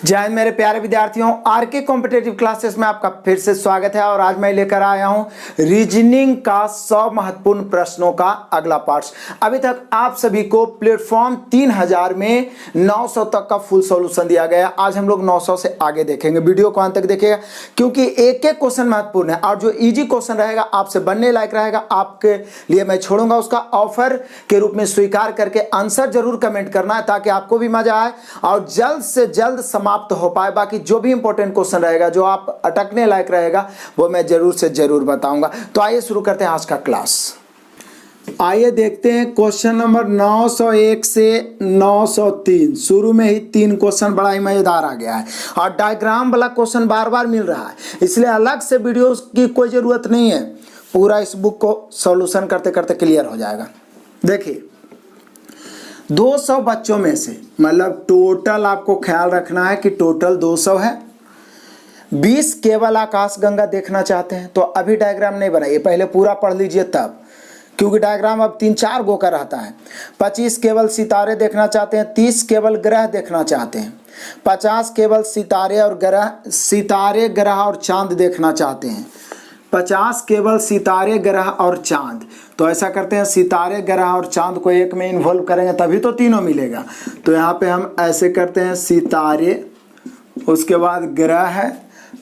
जय हिंद मेरे प्यारे विद्यार्थियों, आरके कॉम्पिटेटिव क्लासेस में आपका फिर से स्वागत है। और आज मैं लेकर आया हूं रीजनिंग का 100 महत्वपूर्ण प्रश्नों का अगला पार्ट। अभी तक आप सभी को प्लेटफॉर्म 3000 में 900 तक का फुल सॉल्यूशन दिया गया। आज हम लोग 900 से आगे देखेंगे। वीडियो को अंत तक देखिएगा क्योंकि एक एक क्वेश्चन महत्वपूर्ण है और जो इजी क्वेश्चन रहेगा आपसे बनने लायक रहेगा आपके लिए मैं छोड़ूंगा। उसका ऑफर के रूप में स्वीकार करके आंसर जरूर कमेंट करना है ताकि आपको भी मजा आए और जल्द से जल्द समाप्त हो पाए। बाकी जो भी इंपॉर्टेंट क्वेश्चन रहेगा, जो आप अटकने लायक रहेगा, वो मैं जरूर से जरूर बताऊंगा। तो आइए शुरू करते हैं आज का क्लास। आइए देखते हैं क्वेश्चन नंबर 901 से 903। शुरू में ही 3 क्वेश्चन बड़ा ही मजेदार आ गया है और डायग्राम वाला क्वेश्चन बार बार मिल रहा है, इसलिए अलग से वीडियो की कोई जरूरत नहीं है। पूरा इस बुक को सॉल्यूशन करते करते क्लियर हो जाएगा। देखिए 200 बच्चों में से, मतलब टोटल आपको ख्याल रखना है कि टोटल 200 है। 20 केवल आकाशगंगा देखना चाहते हैं, तो अभी डायग्राम नहीं बनाइए, पहले पूरा पढ़ लीजिए तब, क्योंकि डायग्राम अब 3-4 गो का रहता है। 25 केवल सितारे देखना चाहते हैं। 30 केवल ग्रह देखना चाहते हैं। 50 केवल सितारे ग्रह और चांद देखना चाहते हैं। 50 केवल सितारे ग्रह और चांद। तो ऐसा करते हैं, सितारे ग्रह और चांद को एक में इन्वॉल्व करेंगे तभी तो तीनों मिलेगा। तो यहाँ पे हम ऐसे करते हैं, सितारे, उसके बाद ग्रह है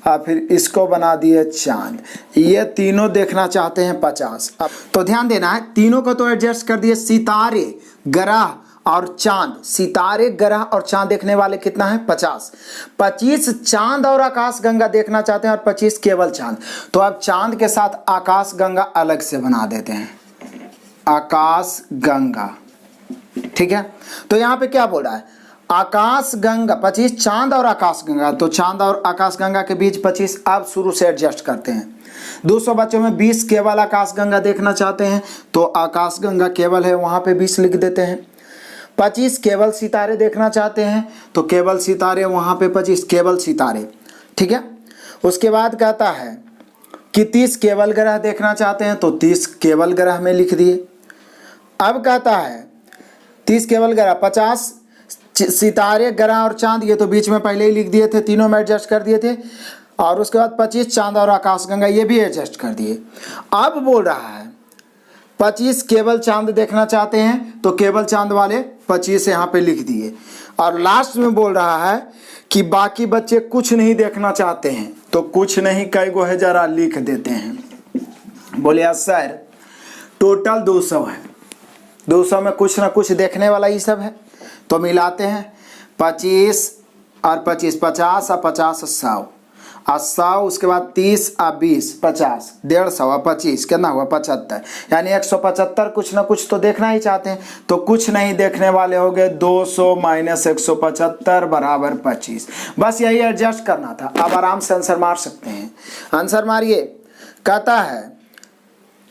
और फिर इसको बना दिए चांद। ये तीनों देखना चाहते हैं 50। अब तो ध्यान देना है, तीनों को तो एडजस्ट कर दिए, सितारे ग्रह और चांद। सितारे ग्रह और चांद देखने वाले कितना है? 50। 25 चांद और आकाशगंगा देखना चाहते हैं और 25 केवल चांद। तो अब चांद के साथ आकाशगंगा अलग से बना देते हैं, आकाशगंगा। ठीक है, तो यहाँ पे क्या बोल रहा है? आकाशगंगा 25 चांद और आकाशगंगा, तो चांद और आकाशगंगा के बीच 25। अब शुरू से एडजस्ट करते हैं। 200 बच्चों में 20 केवल आकाशगंगा देखना चाहते हैं, तो आकाशगंगा केवल है, वहां पे 20 लिख देते हैं। 25 केवल सितारे देखना चाहते हैं, तो केवल सितारे, वहां पे 25 केवल सितारे। ठीक है, उसके बाद कहता है कि 30 केवल ग्रह देखना चाहते हैं, तो 30 केवल ग्रह में लिख दिए। अब कहता है 30 केवल ग्रह, 50 सितारे ग्रह और चांद, ये तो बीच में पहले ही लिख दिए थे, तीनों में एडजस्ट कर दिए थे। और उसके बाद 25 चांद और आकाशगंगा, ये भी एडजस्ट कर दिए। अब बोल रहा है 25 केवल चांद देखना चाहते हैं, तो केवल चांद वाले 25 यहाँ पे लिख दिए। और लास्ट में बोल रहा है कि बाकी बच्चे कुछ नहीं देखना चाहते हैं, तो कुछ नहीं कई गो है जरा लिख देते हैं। बोले सर टोटल 200 है, 200 में कुछ ना कुछ देखने वाला ये सब है, तो मिलाते हैं 25 और 25, 50 और 50 100 और 100, उसके बाद 30 और 20 50, 150 और 25 कितना हुआ? 75, यानी 175 कुछ ना कुछ तो देखना ही चाहते हैं। तो कुछ नहीं देखने वाले हो गए 200 माइनस 175 बराबर 25। बस यही एडजस्ट करना था। अब आराम से आंसर मार सकते हैं। आंसर मारिए। कहता है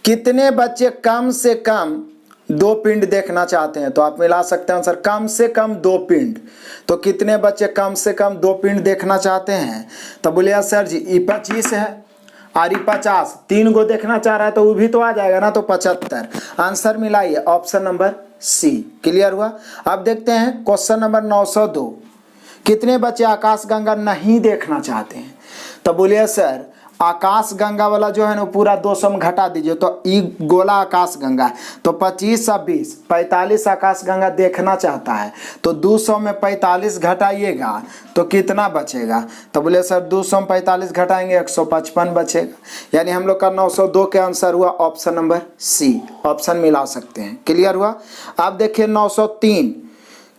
कितने बच्चे कम से कम 2 पिंड देखना चाहते हैं, तो आप मिला सकते हैं आंसर, कम से कम 2 पिंड। तो कितने बच्चे कम से कम 2 पिंड देखना चाहते हैं? तो बोले सर जी ये 25 है और ये 50, 3 गो देखना चाह रहा है तो वो भी तो आ जाएगा ना, तो 75। आंसर मिलाइए, ऑप्शन नंबर सी। क्लियर हुआ? अब देखते हैं क्वेश्चन नंबर 902। कितने बच्चे आकाशगंगा नहीं देखना चाहते हैं? तो बोलिए सर आकाशगंगा वाला जो है ना पूरा 200 में घटा दीजिए, तो ई गोला आकाशगंगा है, तो 25 और 20 45 आकाशगंगा देखना चाहता है, तो 200 में 45 घटाइएगा तो कितना बचेगा? तो बोले सर 200 में 45 घटाएंगे 155 बचेगा। यानी हम लोग का 902 के आंसर हुआ ऑप्शन नंबर सी। ऑप्शन मिला सकते हैं। क्लियर हुआ? अब देखिए 903।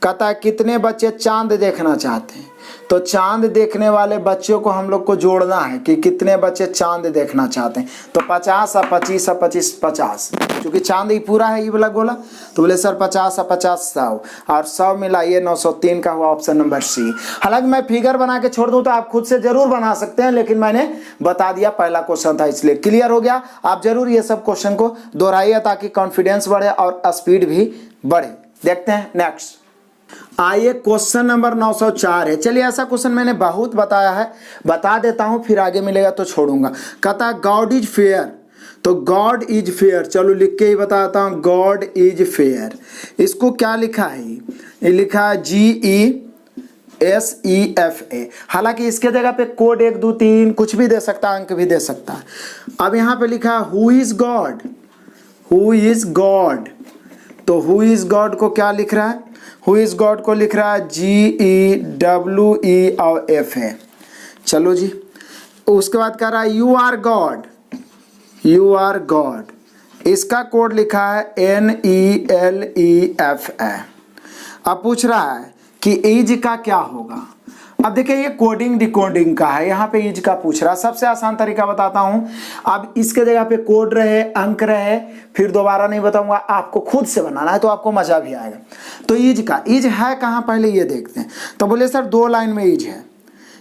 कहता है कितने बच्चे चांद देखना चाहते हैं? तो चांद देखने वाले बच्चों को हम लोग को जोड़ना है कि कितने बच्चे चांद देखना चाहते हैं। तो 50 और 25 और 25 50, क्योंकि चांद ही पूरा है ये वाला गोला, तो बोले सर 50 और 50 100 और 100 मिलाइए, 903 का हुआ ऑप्शन नंबर सी। हालांकि मैं फिगर बना के छोड़ दूं तो आप खुद से जरूर बना सकते हैं, लेकिन मैंने बता दिया पहला क्वेश्चन था इसलिए। क्लियर हो गया? आप जरूर ये सब क्वेश्चन को दोहराइए ताकि कॉन्फिडेंस बढ़े और स्पीड भी बढ़े। देखते हैं नेक्स्ट। आइए क्वेश्चन नंबर 904 है। चलिए ऐसा क्वेश्चन मैंने बहुत बताया है, बता देता हूं, फिर आगे मिलेगा तो छोड़ूंगा। कहता है गॉड इज फेयर, तो गॉड इज फेयर, चलो लिख के ही बताता हूं, गॉड इज फेयर। इसको क्या लिखा है? ये लिखा है GE SEFA। हालांकि इसके जगह पे कोड 1 2 3 कुछ भी दे सकता है, अंक भी दे सकता है। अब यहाँ पे लिखा है who is God, who is God, तो हु इज गॉड को क्या लिख रहा है, हु इज गॉड को लिख रहा है GEWE और FA। चलो जी, उसके बाद कह रहा है you are God, you are God, इसका कोड लिखा है NELEFA। अब पूछ रहा है कि इज का क्या होगा। अब देखिए ये कोडिंग डिकोडिंग का है, यहाँ पे इज का पूछ रहा है। सबसे आसान तरीका बताता हूँ। अब इसके जगह पे कोड रहे, अंक रहे, फिर दोबारा नहीं बताऊंगा, आपको खुद से बनाना है तो आपको मजा भी आएगा। तो इज का, इज है कहाँ पहले ये देखते हैं। तो बोले सर 2 लाइन में इज है,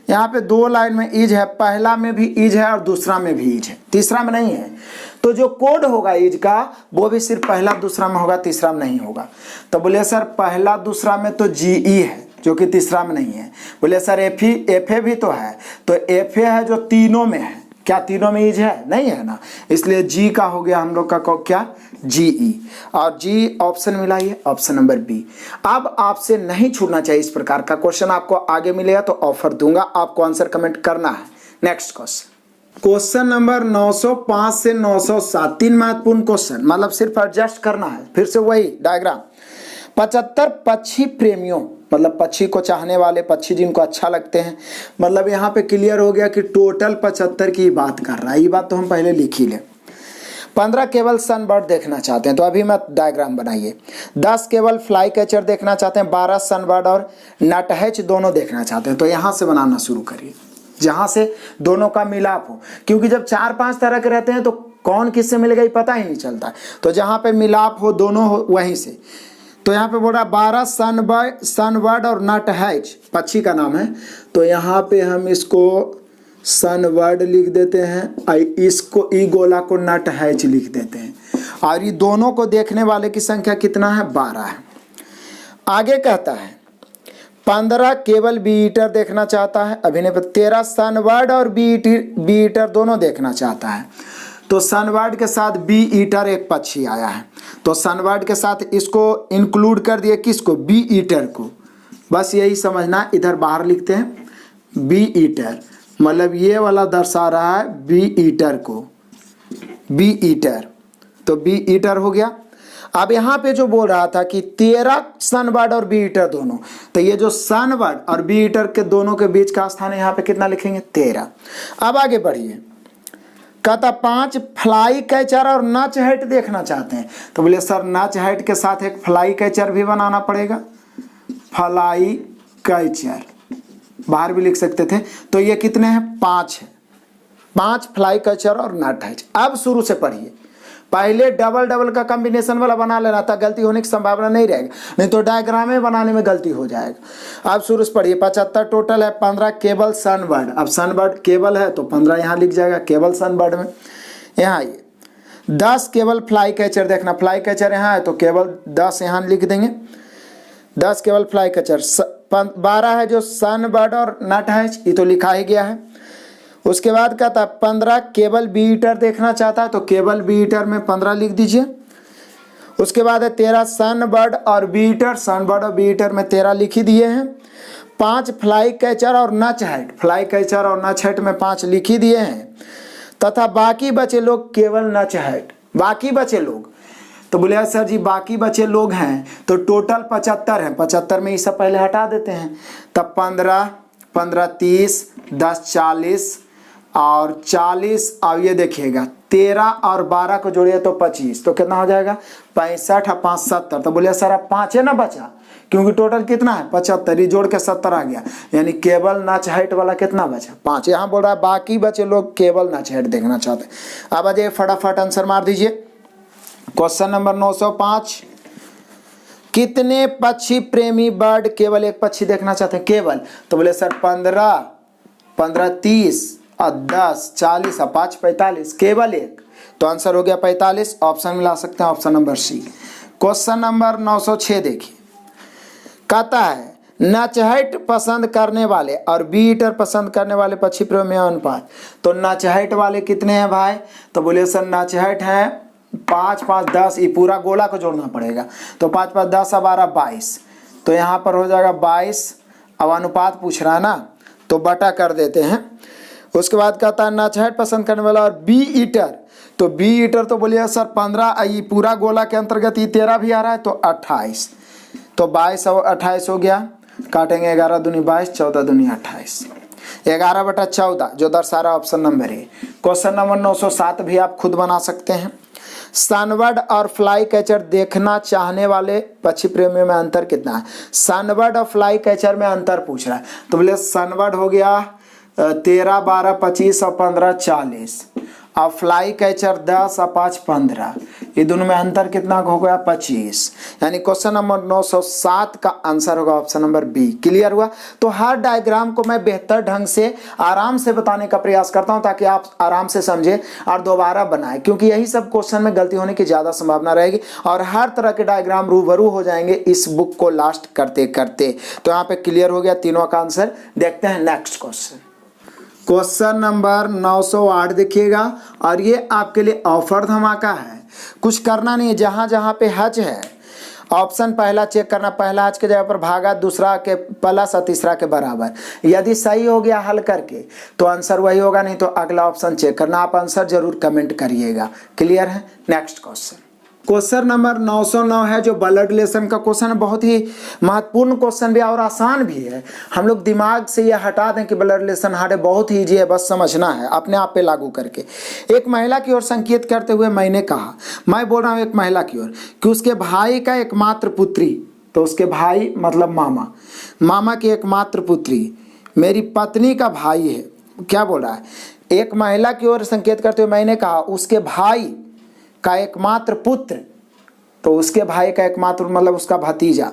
यहाँ पे 2 लाइन में इज है, पहला में भी इज है और दूसरा में भी इज है, तीसरा में नहीं है। तो जो कोड होगा इज का वो भी सिर्फ पहला दूसरा में होगा, तीसरा में नहीं होगा। तो बोले सर पहला दूसरा में तो GE है जो कि तीसरा में नहीं है। बोले सर FA भी तो है, तो FA है जो तीनों में है, क्या तीनों में इज है, नहीं है ना, इसलिए G का हो गया हम लोग का क्या GE, और G ऑप्शन मिला ये ऑप्शन नंबर B। अब आपसे नहीं छूटना चाहिए इस प्रकार का क्वेश्चन, आपको आगे मिलेगा तो ऑफर दूंगा, आपको आंसर कमेंट करना है। नेक्स्ट क्वेश्चन नंबर 905 से 907, 3 महत्वपूर्ण क्वेश्चन, मतलब सिर्फ एडजस्ट करना है। फिर से वही डायग्राम, 75 पक्षी प्रेमियों, मतलब पक्षी को चाहने वाले, पक्षी जिनको अच्छा लगते हैं, मतलब यहाँ पे क्लियर हो गया कि टोटल 75 की बात कर रहा है। ये बात तो हम पहले लिख ही लें। 15 केवल सनबर्ड देखना चाहते हैं, तो अभी मत डायग्राम बनाइए। 10 केवल फ्लाई कैचर देखना चाहते हैं, 12 सनबर्ड और नटहैच दोनों देखना चाहते हैं। तो यहाँ से बनाना शुरू करिए जहाँ से दोनों का मिलाप हो, क्योंकि जब 4-5 तरह के रहते हैं तो कौन किससे मिलेगा ये पता ही नहीं चलता। तो जहाँ पे मिलाप हो दोनों हो वहीं से। तो यहाँ पे बोल रहा 12 सनबर्ड और नटहैच पक्षी का नाम है, तो यहाँ पे हम इसको सनबर्ड लिख देते हैं, इसको ईगोला को नटहैच लिख देते हैं, और ये दोनों को देखने वाले की संख्या कितना है, 12 है। आगे कहता है 15 केवल बी ईटर देखना चाहता है अभिनय पर, 13 सनबर्ड और बी ईटर दोनों देखना चाहता है। तो सनबर्ड के साथ बी ईटर एक पक्षी आया है, तो सनबर्ड के साथ इसको इंक्लूड कर दिए, किसको, बी ईटर को। बस यही समझना, इधर बाहर लिखते हैं बी ईटर, मतलब ये वाला दर्शा रहा है बी ईटर को, बी ईटर, तो बी ईटर हो गया। अब यहाँ पे जो बोल रहा था कि 13 सनबर्ड और बी ईटर दोनों, तो ये जो सनबर्ड और बी ईटर के दोनों के बीच का स्थान है, यहाँ पे कितना लिखेंगे, 13। अब आगे बढ़िए, कहता 5 फ्लाई कैचर और नटहैट देखना चाहते हैं। तो बोले सर नटहैट के साथ एक फ्लाई कैचर भी बनाना पड़ेगा, फ्लाई कैचर बाहर भी लिख सकते थे। तो ये कितने हैं, 5 है, 5 फ्लाई कैचर और नटहैच। अब शुरू से पढ़िए, पहले डबल का कॉम्बिनेशन वाला बना लेना था, गलती होने की संभावना नहीं रहेगी, नहीं तो डायग्राम में बनाने में गलती हो जाएगा। अब शुरू से पढ़िए, 75 टोटल है, 15 केवल सनबर्ड, अब सनबर्ड केवल है तो 15 यहाँ लिख जाएगा केवल सनबर्ड में। यहाँ ये 10 केवल फ्लाई कैचर देखना, फ्लाई कैचर यहाँ है तो केवल 10 यहाँ लिख देंगे, 10 केवल फ्लाई कैचर। 12 है जो सनबर्ड और नटहैच, ये तो लिखा ही गया है। उसके बाद कहता 15 केवल बी ईटर देखना चाहता है, तो केवल बी ईटर में 15 लिख दीजिए। उसके बाद है 13 सनबर्ड और बी ईटर, सनबर्ड और बी ईटर में 13 लिख ही दिए हैं। 5 फ्लाई कैचर और नटहैट, फ्लाई कैचर और नटहैट में 5 लिख ही दिए हैं, तथा बाकी बचे लोग केवल नटहैट, बाकी बचे लोग। तो बोले सर जी बाकी बचे लोग हैं तो टोटल 75 हैं, 75 में ये सब पहले हटा देते हैं, तब 15 30 10 40 और 40, अब ये देखिएगा 13 और 12 को जोड़िए तो 25, तो कितना हो जाएगा 65 और 5 70। तो बोलिए सर अब 5 है ना बचा, क्योंकि टोटल कितना है 75, जोड़ के 70 आ गया, यानी केवल नटहैट वाला कितना बचा 5। यहाँ बोल रहा है बाकी बचे लोग केवल नटहैट देखना चाहते हैं। अब आ जाइए फटाफट आंसर मार दीजिए। क्वेश्चन नंबर 905, कितने पक्षी प्रेमी बर्ड केवल एक पक्षी देखना चाहते हैं, केवल। तो बोले सर 15 30 और 10 40 और 5 45, केवल एक, तो आंसर हो गया 45। ऑप्शन मिला सकते हैं, option number C. Question number 906 देखिए, कहता है नटहैट पसंद करने वाले और बी ईटर पसंद करने वाले पक्षी प्रेमी अनुपात। तो नटहैट वाले कितने हैं भाई, तो बोले सर नटहैट हैं 5 5 10, ये पूरा गोला को जोड़ना पड़ेगा, तो 5 5 10 12 22, तो यहाँ पर हो जाएगा 22 अब अनुपात पूछ रहा है ना, तो बटा कर देते हैं। उसके बाद कहता है नटशेड पसंद करने वाला और बी ईटर, तो बी ईटर तो बोलिए सर 15, ये पूरा गोला के अंतर्गत ये 13 भी आ रहा है तो 28, तो 22 और 28 हो गया, काटेंगे 11 दूनी 22, 14 दूनी 28, 11/14 जो दर्शा रहा option number A. Question number 907 भी आप खुद बना सकते हैं। सनबर्ड और फ्लाई कैचर देखना चाहने वाले पक्षी प्रेमियों में अंतर कितना है? सनबर्ड और फ्लाई कैचर में अंतर पूछ रहा है, तो बोले सनबर्ड हो गया 13, 12, 25 और 15, 40, और फ्लाई कैचर 10 और 5, 15, ये दोनों में अंतर कितना हो गया? 25। यानी क्वेश्चन नंबर 907 का आंसर होगा ऑप्शन नंबर बी। क्लियर हुआ? तो हर डायग्राम को मैं बेहतर ढंग से आराम से बताने का प्रयास करता हूं ताकि आप आराम से समझे और दोबारा बनाएं, क्योंकि यही सब क्वेश्चन में गलती होने की ज़्यादा संभावना रहेगी और हर तरह के डायग्राम रूबरू हो जाएंगे इस बुक को लास्ट करते करते। तो यहाँ पे क्लियर हो गया तीनों का आंसर। देखते हैं नेक्स्ट क्वेश्चन। क्वेश्चन नंबर 908 देखिएगा, और ये आपके लिए ऑफर धमाका है। कुछ करना नहीं है, जहाँ जहाँ पे हज है ऑप्शन पहला चेक करना, पहला हज के जगह पर भागा, दूसरा के प्लस और तीसरा के बराबर। यदि सही हो गया हल करके तो आंसर वही होगा, नहीं तो अगला ऑप्शन चेक करना। आप आंसर जरूर कमेंट करिएगा। क्लियर है? Next question. क्वेश्चन नंबर 909 है जो ब्लड रिलेशन का क्वेश्चन है। बहुत ही महत्वपूर्ण क्वेश्चन भी और आसान भी है। हम लोग दिमाग से यह हटा दें कि ब्लड रिलेशन हार्ड है, बहुत ही ईजी है, बस समझना है अपने आप पे लागू करके। एक महिला की ओर संकेत करते हुए मैंने कहा, मैं बोल रहा हूँ एक महिला की ओर, कि उसके भाई का एकमात्र पुत्री, तो उसके भाई मतलब मामा, मामा की एकमात्र पुत्री मेरी पत्नी का भाई है। क्या बोल रहा है? एक महिला की ओर संकेत करते हुए मैंने कहा उसके भाई का एकमात्र पुत्र, तो उसके भाई का एकमात्र मतलब उसका भतीजा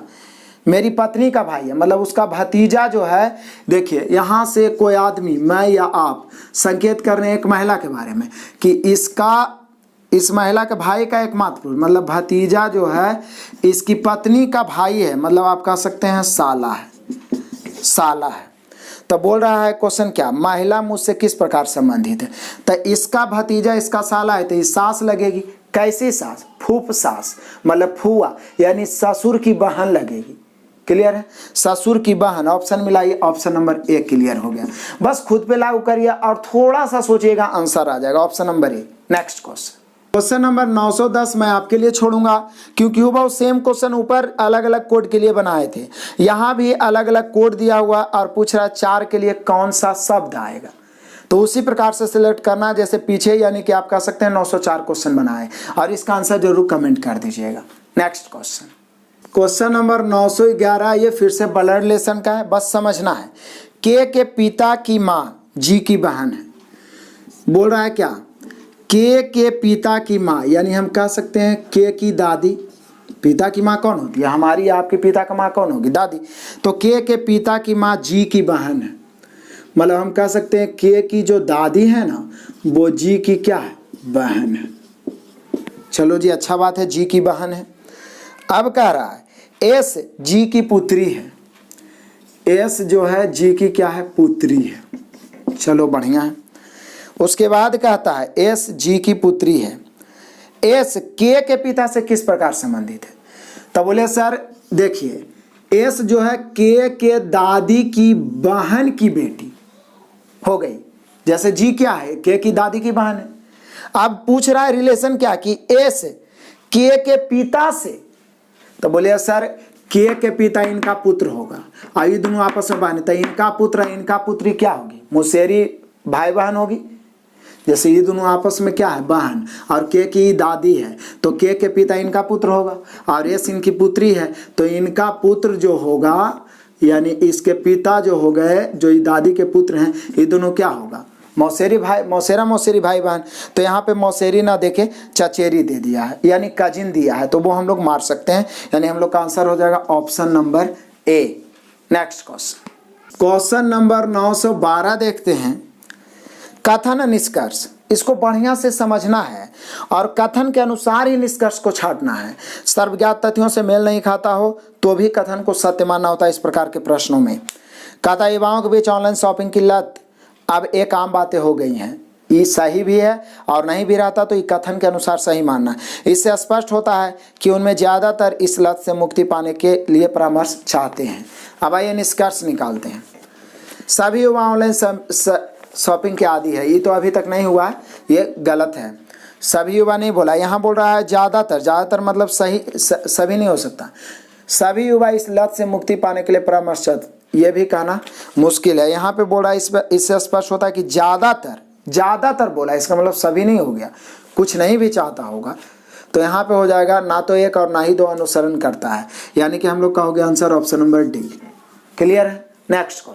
मेरी पत्नी का भाई है, मतलब उसका भतीजा जो है। देखिए यहाँ से कोई आदमी, मैं या आप, संकेत कर रहे हैं एक महिला के बारे में कि इस महिला के भाई का एकमात्र पुत्र मतलब भतीजा जो है इसकी पत्नी का भाई है, मतलब आप कह सकते हैं साला है, साला है। तो बोल रहा है क्वेश्चन क्या, महिला मुझसे किस प्रकार संबंधित है? तो इसका भतीजा इसका साला है, तो ये सास लगेगी। कैसी सास? फूफ सास, मतलब फुआ, यानी ससुर की बहन लगेगी। क्लियर है? ससुर की बहन। ऑप्शन मिला, ये ऑप्शन नंबर ए क्लियर हो गया। बस खुद पे लागू करिए और थोड़ा सा सोचिएगा, आंसर आ जाएगा option number A. Next question. Question number 910 मैं आपके लिए छोड़ूंगा, क्योंकि वो सेम क्वेश्चन ऊपर अलग अलग कोड के लिए बनाए थे, यहाँ भी अलग अलग कोड दिया हुआ और पूछ रहा है 4 के लिए कौन सा शब्द आएगा। तो उसी प्रकार से सिलेक्ट करना जैसे पीछे, यानी कि आप कह सकते हैं 904 क्वेश्चन बनाए, और इसका आंसर जरूर कमेंट कर दीजिएगा। Next question. क्वेश्चन नंबर 911, ये फिर से ब्लड रिलेशन का है, बस समझना है। के पिता की माँ जी की बहन है। बोल रहा है क्या, के पिता की माँ, यानी हम कह सकते हैं के की दादी। पिता की माँ कौन होती है? हमारी आपके पिता का माँ कौन होगी? दादी। तो के पिता की माँ जी की बहन है, मतलब हम कह सकते हैं के की जो दादी है ना वो जी की क्या है? बहन है। चलो जी, अच्छा बात है, जी की बहन है। अब कह रहा है एस जी की पुत्री है। एस जो है जी की क्या है? पुत्री है। चलो बढ़िया है। उसके बाद कहता है एस जी की पुत्री है। एस के पिता से किस प्रकार संबंधित है? तो बोले सर देखिए, एस जो है के दादी की बहन की बेटी हो गई। जैसे जी क्या है? के की दादी की बहन है। अब पूछ रहा है रिलेशन क्या, कि एस के पिता से, तो बोले सर के पिता इनका पुत्र होगा, और ये दोनों आपस में बहन, तो इनका पुत्र इनका पुत्री क्या होगी? मुसेरी भाई बहन होगी। जैसे ये दोनों आपस में क्या है? बहन, और के की दादी है तो के पिता इनका पुत्र होगा, और एस इनकी पुत्री है तो इनका पुत्र जो होगा, यानी इसके पिता जो हो गए, जो ये दादी के पुत्र हैं, ये दोनों क्या होगा? मौसेरी भाई, मौसेरी भाई बहन। तो यहाँ पे मौसेरी ना देके चचेरी दे दिया है, यानी कजिन दिया है, तो वो हम लोग मार सकते हैं, यानी हम लोग का आंसर हो जाएगा option number A. Next question. Question number 912 देखते हैं। कथन निष्कर्ष, इसको बढ़िया से समझना है और कथन के अनुसार ही निष्कर्ष को छांटना है। सर्वज्ञात तथ्यों से मेल नहीं खाता हो तो भी कथन को सत्य मानना होता है इस प्रकार के प्रश्नों में। कहता युवाओं के बीच ऑनलाइन शॉपिंग की लत अब एक आम बातें हो गई हैं। ये सही भी है और नहीं भी रहता तो ये कथन के अनुसार सही मानना है। इससे स्पष्ट होता है कि उनमें ज़्यादातर इस लत से मुक्ति पाने के लिए परामर्श चाहते हैं। अब आइए निष्कर्ष निकालते हैं। सभी युवा ऑनलाइन शॉपिंग के आदी है, ये तो अभी तक नहीं हुआ है, ये गलत है। सभी युवा नहीं बोला, यहाँ बोल रहा है ज़्यादातर। ज़्यादातर मतलब सही सभी नहीं हो सकता। सभी युवा इस लत से मुक्ति पाने के लिए परामर्श चाहते, ये भी कहना मुश्किल है। यहाँ पे बोल रहा है, इससे स्पष्ट होता है कि ज़्यादातर बोला, इसका मतलब सभी नहीं हो गया, कुछ नहीं भी चाहता होगा। तो यहाँ पे हो जाएगा ना तो एक और ना ही दो अनुसरण करता है, यानी कि हम लोग का हो गया answer option number D. Clear है। Next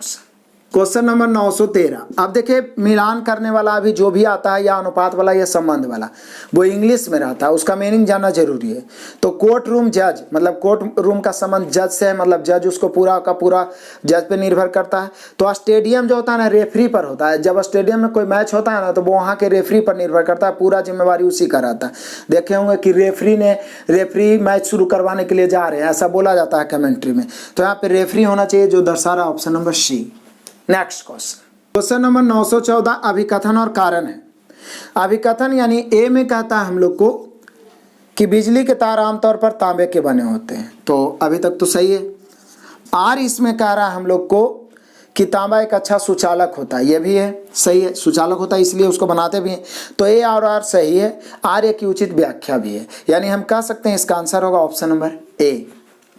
question number 913। अब देखिए मिलान करने वाला अभी जो भी आता है या अनुपात वाला या संबंध वाला वो इंग्लिश में रहता है, उसका मीनिंग जानना जरूरी है। तो कोर्ट रूम जज मतलब कोर्ट रूम का संबंध जज से है, मतलब जज उसको पूरा का पूरा जज पे निर्भर करता है। तो स्टेडियम जो होता है ना रेफरी पर होता है। जब स्टेडियम में कोई मैच होता है ना तो वो वहाँ के रेफरी पर निर्भर करता है, पूरा जिम्मेवारी उसी का रहता है। देखे होंगे कि रेफरी मैच शुरू करवाने के लिए जा रहे हैं, ऐसा बोला जाता है कमेंट्री में। तो यहाँ पे रेफरी होना चाहिए, जो दर्शा रहा option number C. Next question number 914 अभिकथन और कारण है। अभिकथन यानी ए में कहता है हम लोग को कि बिजली के तार आमतौर पर तांबे के बने होते हैं, तो अभी तक तो सही है। आर इसमें कह रहा है हम लोग को कि तांबा एक अच्छा सुचालक होता है, ये भी है, सही है, सुचालक होता है इसलिए उसको बनाते भी हैं। तो ए और आर सही है, आर एक उचित व्याख्या भी है, यानी हम कह सकते हैं इसका आंसर होगा option number A.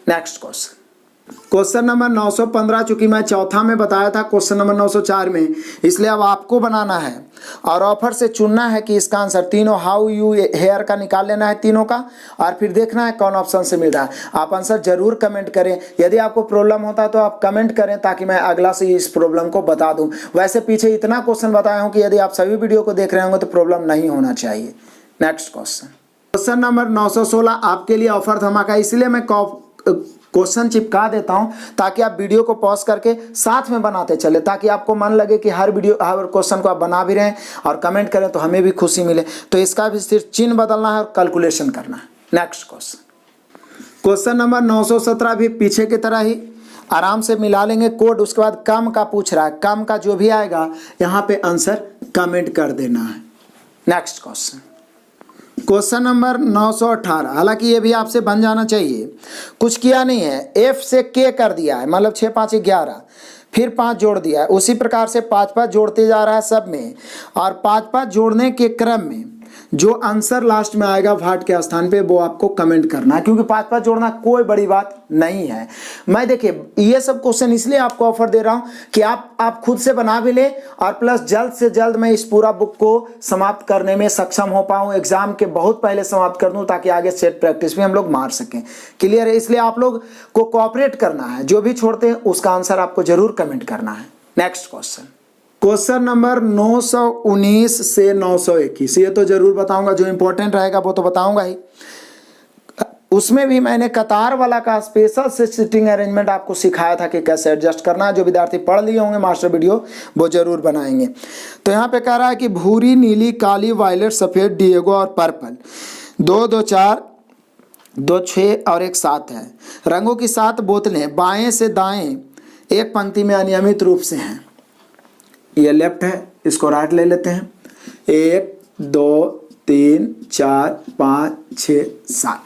Next question number 915, चूंकि मैं चौथा में बताया था क्वेश्चन नंबर 904 में, इसलिए अब आपको बनाना है और ऑफर से चुनना है कि इसका आंसर तीनों हाउ यू हेयर का निकाल लेना है तीनों का, और फिर देखना है कौन ऑप्शन से मिल रहा है। आप आंसर जरूर कमेंट करें। यदि आपको प्रॉब्लम होता है तो आप कमेंट करें ताकि मैं अगला से इस प्रॉब्लम को बता दूं। वैसे पीछे इतना क्वेश्चन बताया हूं कि यदि आप सभी वीडियो को देख रहे होंगे तो प्रॉब्लम नहीं होना चाहिए। नेक्स्ट क्वेश्चन नंबर 916 आपके लिए ऑफर धमाका, इसलिए मैं क्वेश्चन चिपका देता हूं ताकि आप वीडियो को पॉज करके साथ में बनाते चले, ताकि आपको मन लगे कि हर क्वेश्चन को आप बना भी रहे हैं और कमेंट करें तो हमें भी खुशी मिले। तो इसका भी सिर्फ चिन्ह बदलना है और कैलकुलेशन करना है। नेक्स्ट क्वेश्चन नंबर 917 भी पीछे की तरह ही आराम से मिला लेंगे कोड। उसके बाद कम का पूछ रहा है, कम का जो भी आएगा यहाँ पे आंसर कमेंट कर देना है। नेक्स्ट क्वेश्चन नंबर 918, हालांकि ये भी आपसे बन जाना चाहिए, कुछ किया नहीं है, एफ से के कर दिया है, मतलब 6 5 11, फिर 5 जोड़ दिया है। उसी प्रकार से 5 5 जोड़ते जा रहा है सब में, और 5 5 जोड़ने के क्रम में जो आंसर लास्ट में आएगा भाट के स्थान पे वो आपको कमेंट करना है, क्योंकि 5 5 जोड़ना कोई बड़ी बात नहीं है। मैं देखिए ये सब क्वेश्चन इसलिए आपको ऑफर दे रहा हूं कि आप खुद से बना भी लें और प्लस जल्द से जल्द मैं इस पूरा बुक को समाप्त करने में सक्षम हो पाऊं, एग्जाम के बहुत पहले समाप्त कर दूं, ताकि आगे सेट प्रैक्टिस भी हम लोग मार सकें। क्लियर है। इसलिए आप लोग को कोऑपरेट करना है, जो भी छोड़ते हैं उसका आंसर आपको जरूर कमेंट करना है। नेक्स्ट क्वेश्चन नंबर 919 से 921, ये तो जरूर बताऊंगा, जो इंपॉर्टेंट रहेगा वो तो बताऊंगा ही। उसमें भी मैंने कतार वाला का स्पेशल से सीटिंग अरेंजमेंट आपको सिखाया था कि कैसे एडजस्ट करना है। जो विद्यार्थी पढ़ लिए होंगे मास्टर वीडियो वो जरूर बनाएंगे। तो यहाँ पे कह रहा है कि भूरी, नीली, काली, वायलेट, सफ़ेद, डिएगो और पर्पल 2 2 4 2 6 और 1 7 है। रंगों की 7 बोतलें बाएं से दाएं एक पंक्ति में अनियमित रूप से हैं। ये लेफ्ट है, इसको राइट ले लेते हैं। 1 2 3 4 5 6 7।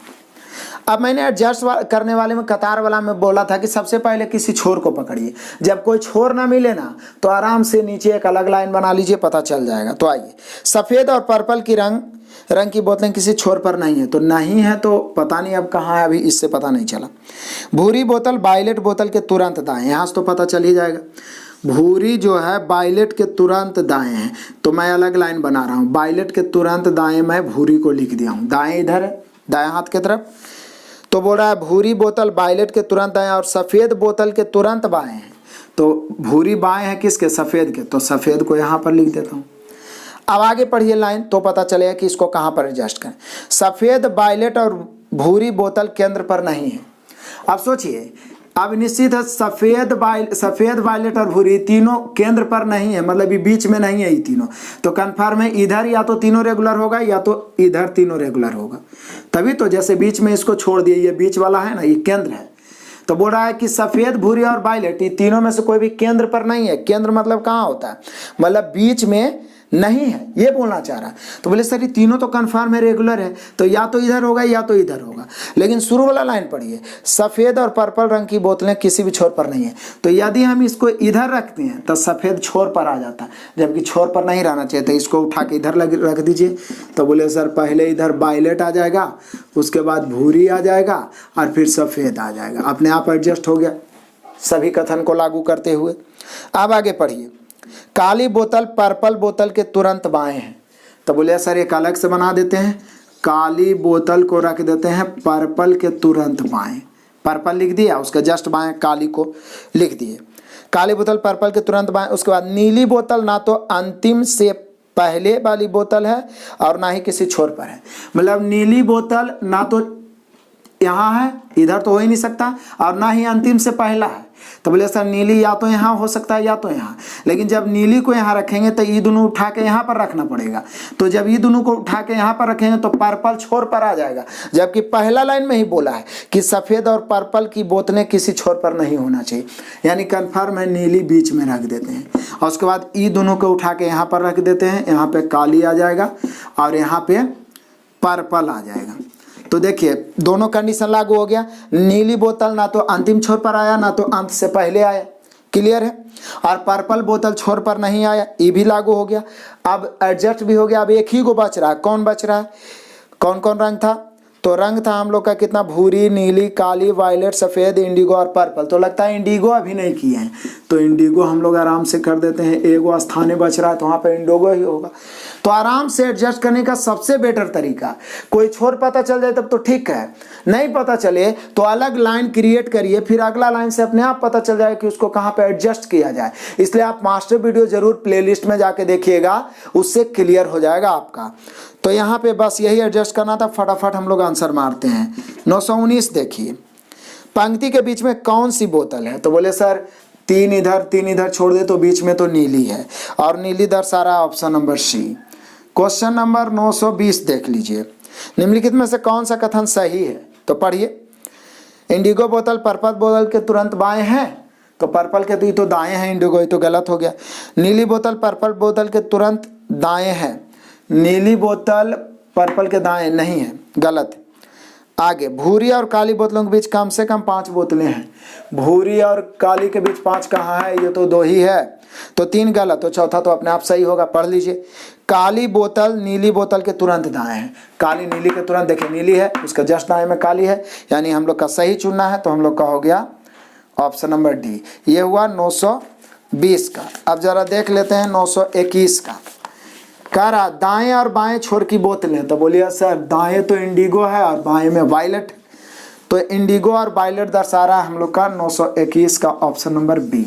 अब मैंने एडजस्ट करने वाले में कतार वाला में बोला था कि सबसे पहले किसी छोर को पकड़िए, जब कोई छोर ना मिले ना तो आराम से नीचे एक अलग लाइन बना लीजिए, पता चल जाएगा। तो आइए, सफ़ेद और पर्पल की रंग की बोतलें किसी छोर पर नहीं है, तो नहीं है तो पता नहीं अब कहाँ है, अभी इससे पता नहीं चला। भूरी बोतल वायलेट बोतल के तुरंत दाएं, यहाँ से तो पता चल ही जाएगा। भूरी जो है वायलेट के तुरंत दाएं है, तो मैं अलग लाइन बना रहा हूँ। वायलेट के तुरंत दाएं मैं भूरी को लिख दिया हूँ, दाएं इधर है, दाएं हाथ की तरफ। तो बोल रहा है भूरी बोतल वायलेट के तुरंत दाएं और सफ़ेद बोतल के तुरंत बाएं हैं। तो भूरी बाएं है किसके? सफ़ेद के, तो सफ़ेद को यहाँ पर लिख देता हूँ। अब आगे पढ़िए लाइन तो पता चलेगा कि इसको कहाँ पर एडजस्ट करें। सफ़ेद वायलेट और भूरी बोतल केंद्र पर नहीं है। अब सोचिए, अब निश्चित है सफ़ेद वायलेट और भूरी तीनों केंद्र पर नहीं है, मतलब ये बीच में नहीं है ये तीनों। तो कन्फर्म है इधर या तो तीनों रेगुलर होगा या तो इधर तीनों रेगुलर होगा। तभी तो जैसे बीच में इसको छोड़ दिए, ये बीच वाला है ना, ये केंद्र है। तो बोल रहा है कि सफ़ेद, भूरी और वायलेट ये तीनों में से कोई भी केंद्र पर नहीं है। केंद्र मतलब कहाँ होता है? मतलब बीच में नहीं है, ये बोलना चाह रहा है। तो बोले सर ये तीनों तो कन्फर्म है, रेगुलर है, तो या तो इधर होगा या तो इधर होगा। लेकिन शुरू वाला लाइन पढ़िए, सफ़ेद और पर्पल रंग की बोतलें किसी भी छोर पर नहीं है। तो यदि हम इसको इधर रखते हैं तो सफ़ेद छोर पर आ जाता है, जबकि छोर पर नहीं रहना चाहिए। तो इसको उठा के इधर रख दीजिए। तो बोले सर पहले इधर वायलेट आ जाएगा, उसके बाद भूरी आ जाएगा और फिर सफ़ेद आ जाएगा। अपने आप एडजस्ट हो गया सभी कथन को लागू करते हुए। अब आगे पढ़िए, काली बोतल पर्पल बोतल के तुरंत बाएं है। तो बोले सर एक अलग से बना देते हैं, काली बोतल को रख देते हैं पर्पल के तुरंत बाएं। पर्पल लिख दिया, उसके जस्ट बाएं काली को लिख दिए। काली बोतल पर्पल के तुरंत बाएं। उसके बाद नीली बोतल ना तो अंतिम से पहले वाली बोतल है और ना ही किसी छोर पर है। मतलब नीली बोतल ना तो यहाँ है, इधर तो हो ही नहीं सकता, और ना ही अंतिम से पहला है। तो बोले सर नीली या तो यहाँ हो सकता है या तो यहाँ, लेकिन जब नीली को यहाँ रखेंगे तो ये दोनों उठा के यहाँ पर रखना पड़ेगा। तो जब ये दोनों को उठा के यहाँ पर रखेंगे तो पर्पल छोर पर आ जाएगा, जबकि पहला लाइन में ही बोला है कि सफ़ेद और पर्पल की बोतलें किसी छोर पर नहीं होना चाहिए, यानी कन्फर्म है नीली बीच में रख देते हैं। और उसके बाद ये दोनों को उठा के यहाँ पर रख देते हैं, यहाँ पर काली आ जाएगा और यहाँ पर पर्पल आ जाएगा। तो देखिए दोनों कंडीशन लागू हो गया, नीली बोतल ना तो अंतिम छोर पर आया ना तो अंत से पहले आया, क्लियर है। और पर्पल बोतल छोर पर नहीं आया, ये भी लागू हो गया। अब एडजस्ट भी हो गया। अब एक ही को बच रहा है, कौन बच रहा है, कौन कौन रंग था? तो रंग था हम लोग का कितना, भूरी, नीली, काली, वायलेट, सफ़ेद, इंडिगो और पर्पल। तो लगता है इंडिगो अभी नहीं किए हैं, तो इंडिगो हम लोग आराम से कर देते हैं। एगो स्थाने बच रहा है तो वहाँ पर इंडिगो ही होगा। तो आराम से एडजस्ट करने का सबसे बेटर तरीका, कोई छोर पता चल जाए तब तो ठीक है, नहीं पता चले तो अलग लाइन क्रिएट करिए, फिर अगला लाइन से अपने आप पता चल जाए कि उसको कहाँ पे एडजस्ट किया जाए। इसलिए आप मास्टर वीडियो जरूर प्लेलिस्ट में जाके देखिएगा, उससे क्लियर हो जाएगा आपका। तो यहाँ पे बस यही एडजस्ट करना था। फटाफट हम लोग आंसर मारते हैं। 919 देखिए, पंक्ति के बीच में कौन सी बोतल है? तो बोले सर तीन इधर छोड़ दे तो बीच में तो नीली है, और नीली दर्शा रहा option number C. Question number 920 देख लीजिए, निम्नलिखित में से कौन सा कथन सही है? तो पढ़िए, इंडिगो बोतल पर्पल बोतल के तुरंत बाएं हैं, तो पर्पल के तो दाएं हैं, इंडिगो ये तो गलत हो गया। नीली बोतल पर्पल बोतल के तुरंत दाएं हैं, नीली बोतल पर्पल के दाएं नहीं है, गलत। आगे, भूरी और काली बोतलों के बीच कम से कम 5 बोतलें हैं। भूरी और काली के बीच 5 कहाँ है? ये तो 2 ही है, तो 3 गलत। तो चौथा तो अपने आप सही होगा, पढ़ लीजिए। काली बोतल नीली बोतल के तुरंत दाएं है। काली नीली के तुरंत, देखिए नीली है, उसका जस्ट दाएं में काली है, यानी हम लोग का सही चुनना है। तो हम लोग का हो गया ऑप्शन नंबर डी। ये हुआ 920 का। अब जरा देख लेते हैं 921 का। कह रहा दाएं और बाएं छोर की बोतलें। तो बोलिए सर दाएं तो इंडिगो है और बाएं में वायलेट, तो इंडिगो और वायलेट दर्शा रहा है हम लोग का 921 का ऑप्शन नंबर बी।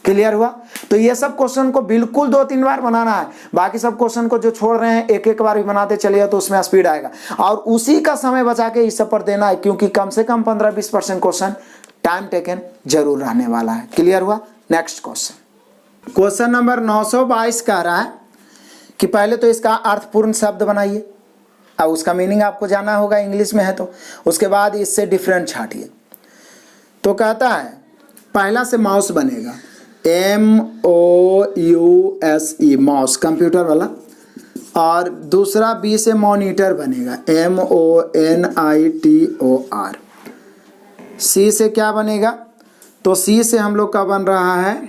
क्लियर हुआ? तो ये सब क्वेश्चन को बिल्कुल 2-3 बार बनाना है। बाकी सब क्वेश्चन को जो छोड़ रहे हैं एक बार भी बनाते चलिए तो उसमें स्पीड आएगा, और उसी का समय बचा के इस सब पर देना है, क्योंकि कम से कम 15-20% क्वेश्चन टाइम टेकन जरूर रहने वाला है। क्लियर हुआ? नेक्स्ट क्वेश्चन, क्वेश्चन नंबर 922 कह रहा है कि पहले तो इसका अर्थपूर्ण शब्द बनाइए, अब उसका मीनिंग आपको जाना होगा, इंग्लिश में है तो। उसके बाद इससे डिफरेंट छाटिए। तो कहता है पहला से माउस बनेगा, MOUSE, माउस कंप्यूटर वाला, और दूसरा बी से मॉनिटर बनेगा, MONITOR। सी से क्या बनेगा? तो सी से हम लोग का बन रहा है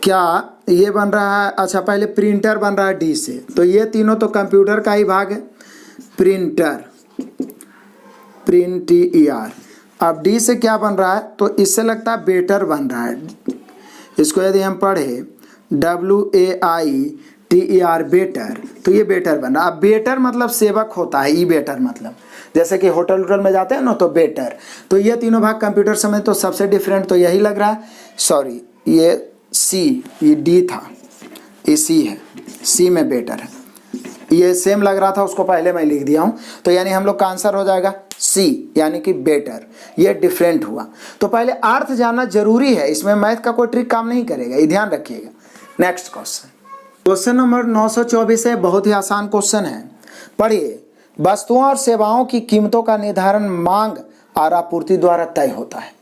क्या, ये बन रहा है, अच्छा पहले प्रिंटर बन रहा है डी से, तो ये तीनों तो कंप्यूटर का ही भाग है, प्रिंटर, प्रिंटर। अब डी से क्या बन रहा है? तो इससे लगता है बेटर बन रहा है। इसको यदि हम पढ़े WAITER, बेटर, तो ये बेटर बन रहा है। अब बेटर मतलब सेवक होता है, ई बेटर मतलब जैसे कि होटल वोटल में जाते हैं ना, तो बेटर। तो ये तीनों भाग कंप्यूटर समय तो सबसे डिफरेंट तो यही लग रहा है। सॉरी, ये सी, ये डी था, ये सी है, सी में बेटर है। ये सेम लग रहा था, उसको पहले मैं लिख दिया हूँ, तो यानी हम लोग का आंसर हो जाएगा सी, यानी कि बेटर। ये डिफरेंट हुआ। तो पहले अर्थ जानना जरूरी है, इसमें मैथ का कोई ट्रिक काम नहीं करेगा, ये ध्यान रखिएगा। नेक्स्ट क्वेश्चन, क्वेश्चन नंबर 924 है, बहुत ही आसान क्वेश्चन है, पढ़िए। वस्तुओं और सेवाओं की कीमतों का निर्धारण मांग और आपूर्ति द्वारा तय होता है।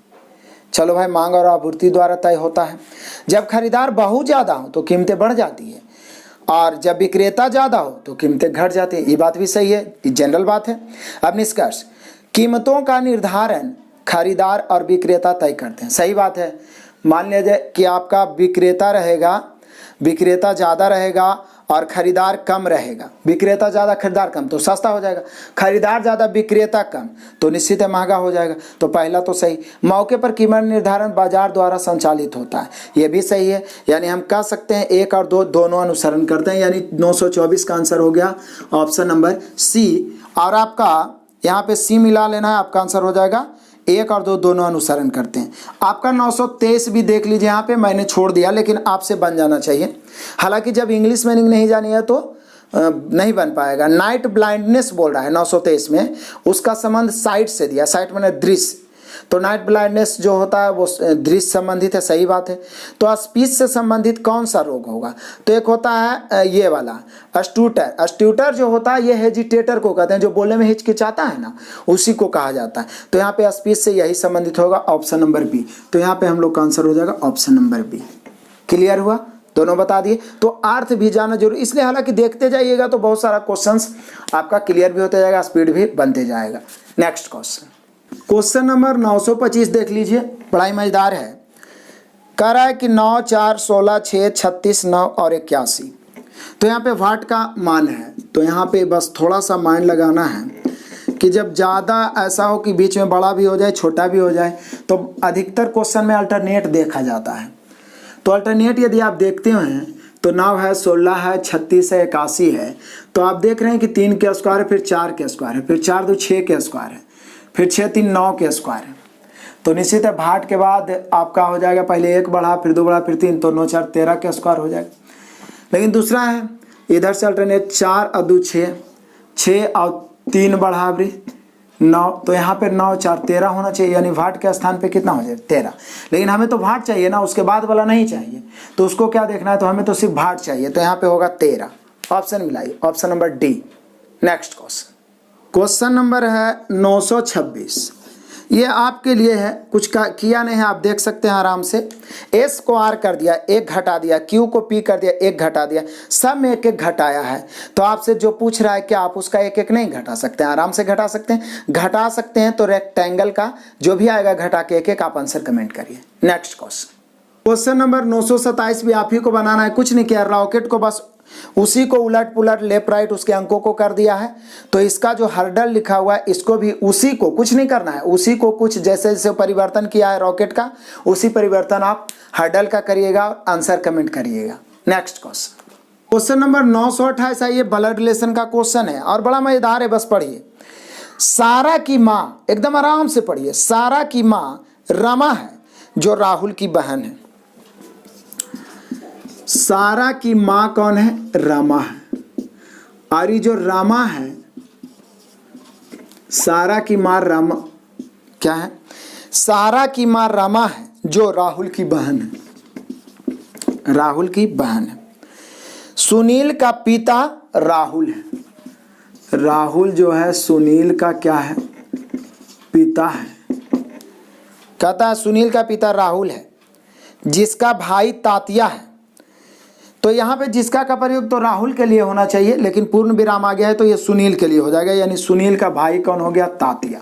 चलो भाई, मांग और आपूर्ति द्वारा तय होता है। जब खरीदार बहुत ज़्यादा हो तो कीमतें बढ़ जाती है, और जब विक्रेता ज़्यादा हो तो कीमतें घट जाती हैं। ये बात भी सही है, ये जनरल बात है। अब निष्कर्ष, कीमतों का निर्धारण खरीदार और विक्रेता तय करते हैं। सही बात है। मान लीजिए कि आपका विक्रेता ज़्यादा रहेगा और खरीदार कम रहेगा। विक्रेता ज़्यादा खरीदार कम तो सस्ता हो जाएगा, खरीदार ज़्यादा विक्रेता कम तो निश्चित है महंगा हो जाएगा। तो पहला तो सही। मौके पर कीमत निर्धारण बाजार द्वारा संचालित होता है, ये भी सही है। यानी हम कह सकते हैं 1 और 2 दोनों अनुसरण करते हैं, यानी 924 का आंसर हो गया ऑप्शन नंबर सी। और आपका यहाँ पे सी मिला लेना है, आपका आंसर हो जाएगा 1 और 2 दोनों अनुसरण करते हैं। आपका 923 भी देख लीजिए, यहाँ पे मैंने छोड़ दिया लेकिन आपसे बन जाना चाहिए। हालांकि जब इंग्लिश मीनिंग नहीं जानी है तो नहीं बन पाएगा। नाइट ब्लाइंडनेस बोल रहा है 923 में, उसका संबंध साइट से दिया। साइट मैंने दृश्य, तो नाइट ब्लाइंडनेस जो होता है वो दृश्य संबंधित है। सही बात है। तो स्पीच से संबंधित कौन सा रोग होगा? तो एक होता है ये वाला अस्ट्यूटर। अस्ट्यूटर जो होता है ये हेजिटेटर को कहते हैं, जो बोलने में हिचकिचाता है ना, उसी को कहा जाता है। तो यहाँ पे स्पीच से यही संबंधित होगा, ऑप्शन नंबर बी। तो यहाँ पे हम लोग का आंसर हो जाएगा ऑप्शन नंबर बी। क्लियर हुआ? दोनों बता दिए। तो अर्थ भी जाना जरूरी, इसलिए हालांकि देखते जाइएगा तो बहुत सारा क्वेश्चंस आपका क्लियर भी होता जाएगा, स्पीड भी बनते जाएगा। नेक्स्ट क्वेश्चन नंबर 925 देख लीजिए, बड़ा ही मजेदार है। कह रहा है कि 9, 4, 16, 6, 36, 9 और 81। तो यहाँ पे वाट का मान है, तो यहाँ पे बस थोड़ा सा माइंड लगाना है कि जब ज़्यादा ऐसा हो कि बीच में बड़ा भी हो जाए छोटा भी हो जाए, तो अधिकतर क्वेश्चन में अल्टरनेट देखा जाता है। तो अल्टरनेट यदि आप देखते हैं तो 9 है, 16 है, 36 है, 81 है। तो आप देख रहे हैं कि 3 के स्क्वायर है, फिर 4 के स्क्वायर है, फिर 4 2 6 के स्क्वायर है, फिर 6 3 9 के स्क्वायर है। तो निश्चित है भाट के बाद आपका हो जाएगा, पहले 1 बढ़ा, फिर 2 बढ़ा, फिर 3, तो 9 4 13 के स्क्वायर हो जाएगा। लेकिन दूसरा है इधर से अल्टरनेट 4 और 2 6, 6 और 3 बढ़ावरी 9, तो यहाँ पे 9 4 13 होना चाहिए, यानी भाट के स्थान पे कितना हो जाए 13। लेकिन हमें तो भाट चाहिए ना, उसके बाद वाला नहीं चाहिए। तो उसको क्या देखना है, तो हमें तो सिर्फ भाट चाहिए। तो यहाँ पे होगा 13। ऑप्शन मिलाइए, option number D. Next question number है 926। ये आपके लिए है, कुछ किया नहीं है, आप देख सकते हैं आराम से। एस को आर कर दिया, 1 घटा दिया, क्यू को पी कर दिया, 1 घटा दिया, सब में 1 1 घटाया है। तो आपसे जो पूछ रहा है कि आप उसका 1 1 नहीं घटा सकते हैं? आराम से घटा सकते हैं, घटा सकते हैं। तो रेक्टेंगल का जो भी आएगा घटा के 1 1 आप आंसर कमेंट करिए। नेक्स्ट क्वेश्चन नंबर 927 भी आप ही को बनाना है, कुछ नहीं किया। रॉकेट को बस उसी को उलट पुलट लेफ्ट राइट उसके अंकों को कर दिया है। तो इसका जो हर्डल लिखा हुआ है इसको भी उसी को, कुछ नहीं करना है, उसी को कुछ जैसे जैसे परिवर्तन किया है रॉकेट का, उसी परिवर्तन आप हर्डल का करिएगा और आंसर कमेंट करिएगा। नेक्स्ट क्वेश्चन नंबर 928 है, ये ब्लड रिलेशन का क्वेश्चन है और बड़ा मजेदार है, बस पढ़िए। सारा की माँ, एकदम आराम से पढ़िए। सारा की माँ रमा है जो राहुल की बहन है। सारा की माँ कौन है? रमा है। और ये जो रमा है, सारा की माँ रमा क्या है? सारा की माँ रमा है जो राहुल की बहन है। राहुल की बहन है। सुनील का पिता राहुल है। राहुल जो है सुनील का क्या है? पिता है। कहता है सुनील का पिता राहुल है, जिसका भाई तात्या है। तो यहाँ पे जिसका का प्रयोग तो राहुल के लिए होना चाहिए, लेकिन पूर्ण विराम आ गया है तो ये सुनील के लिए हो जाएगा। यानी सुनील का भाई कौन हो गया? तात्या।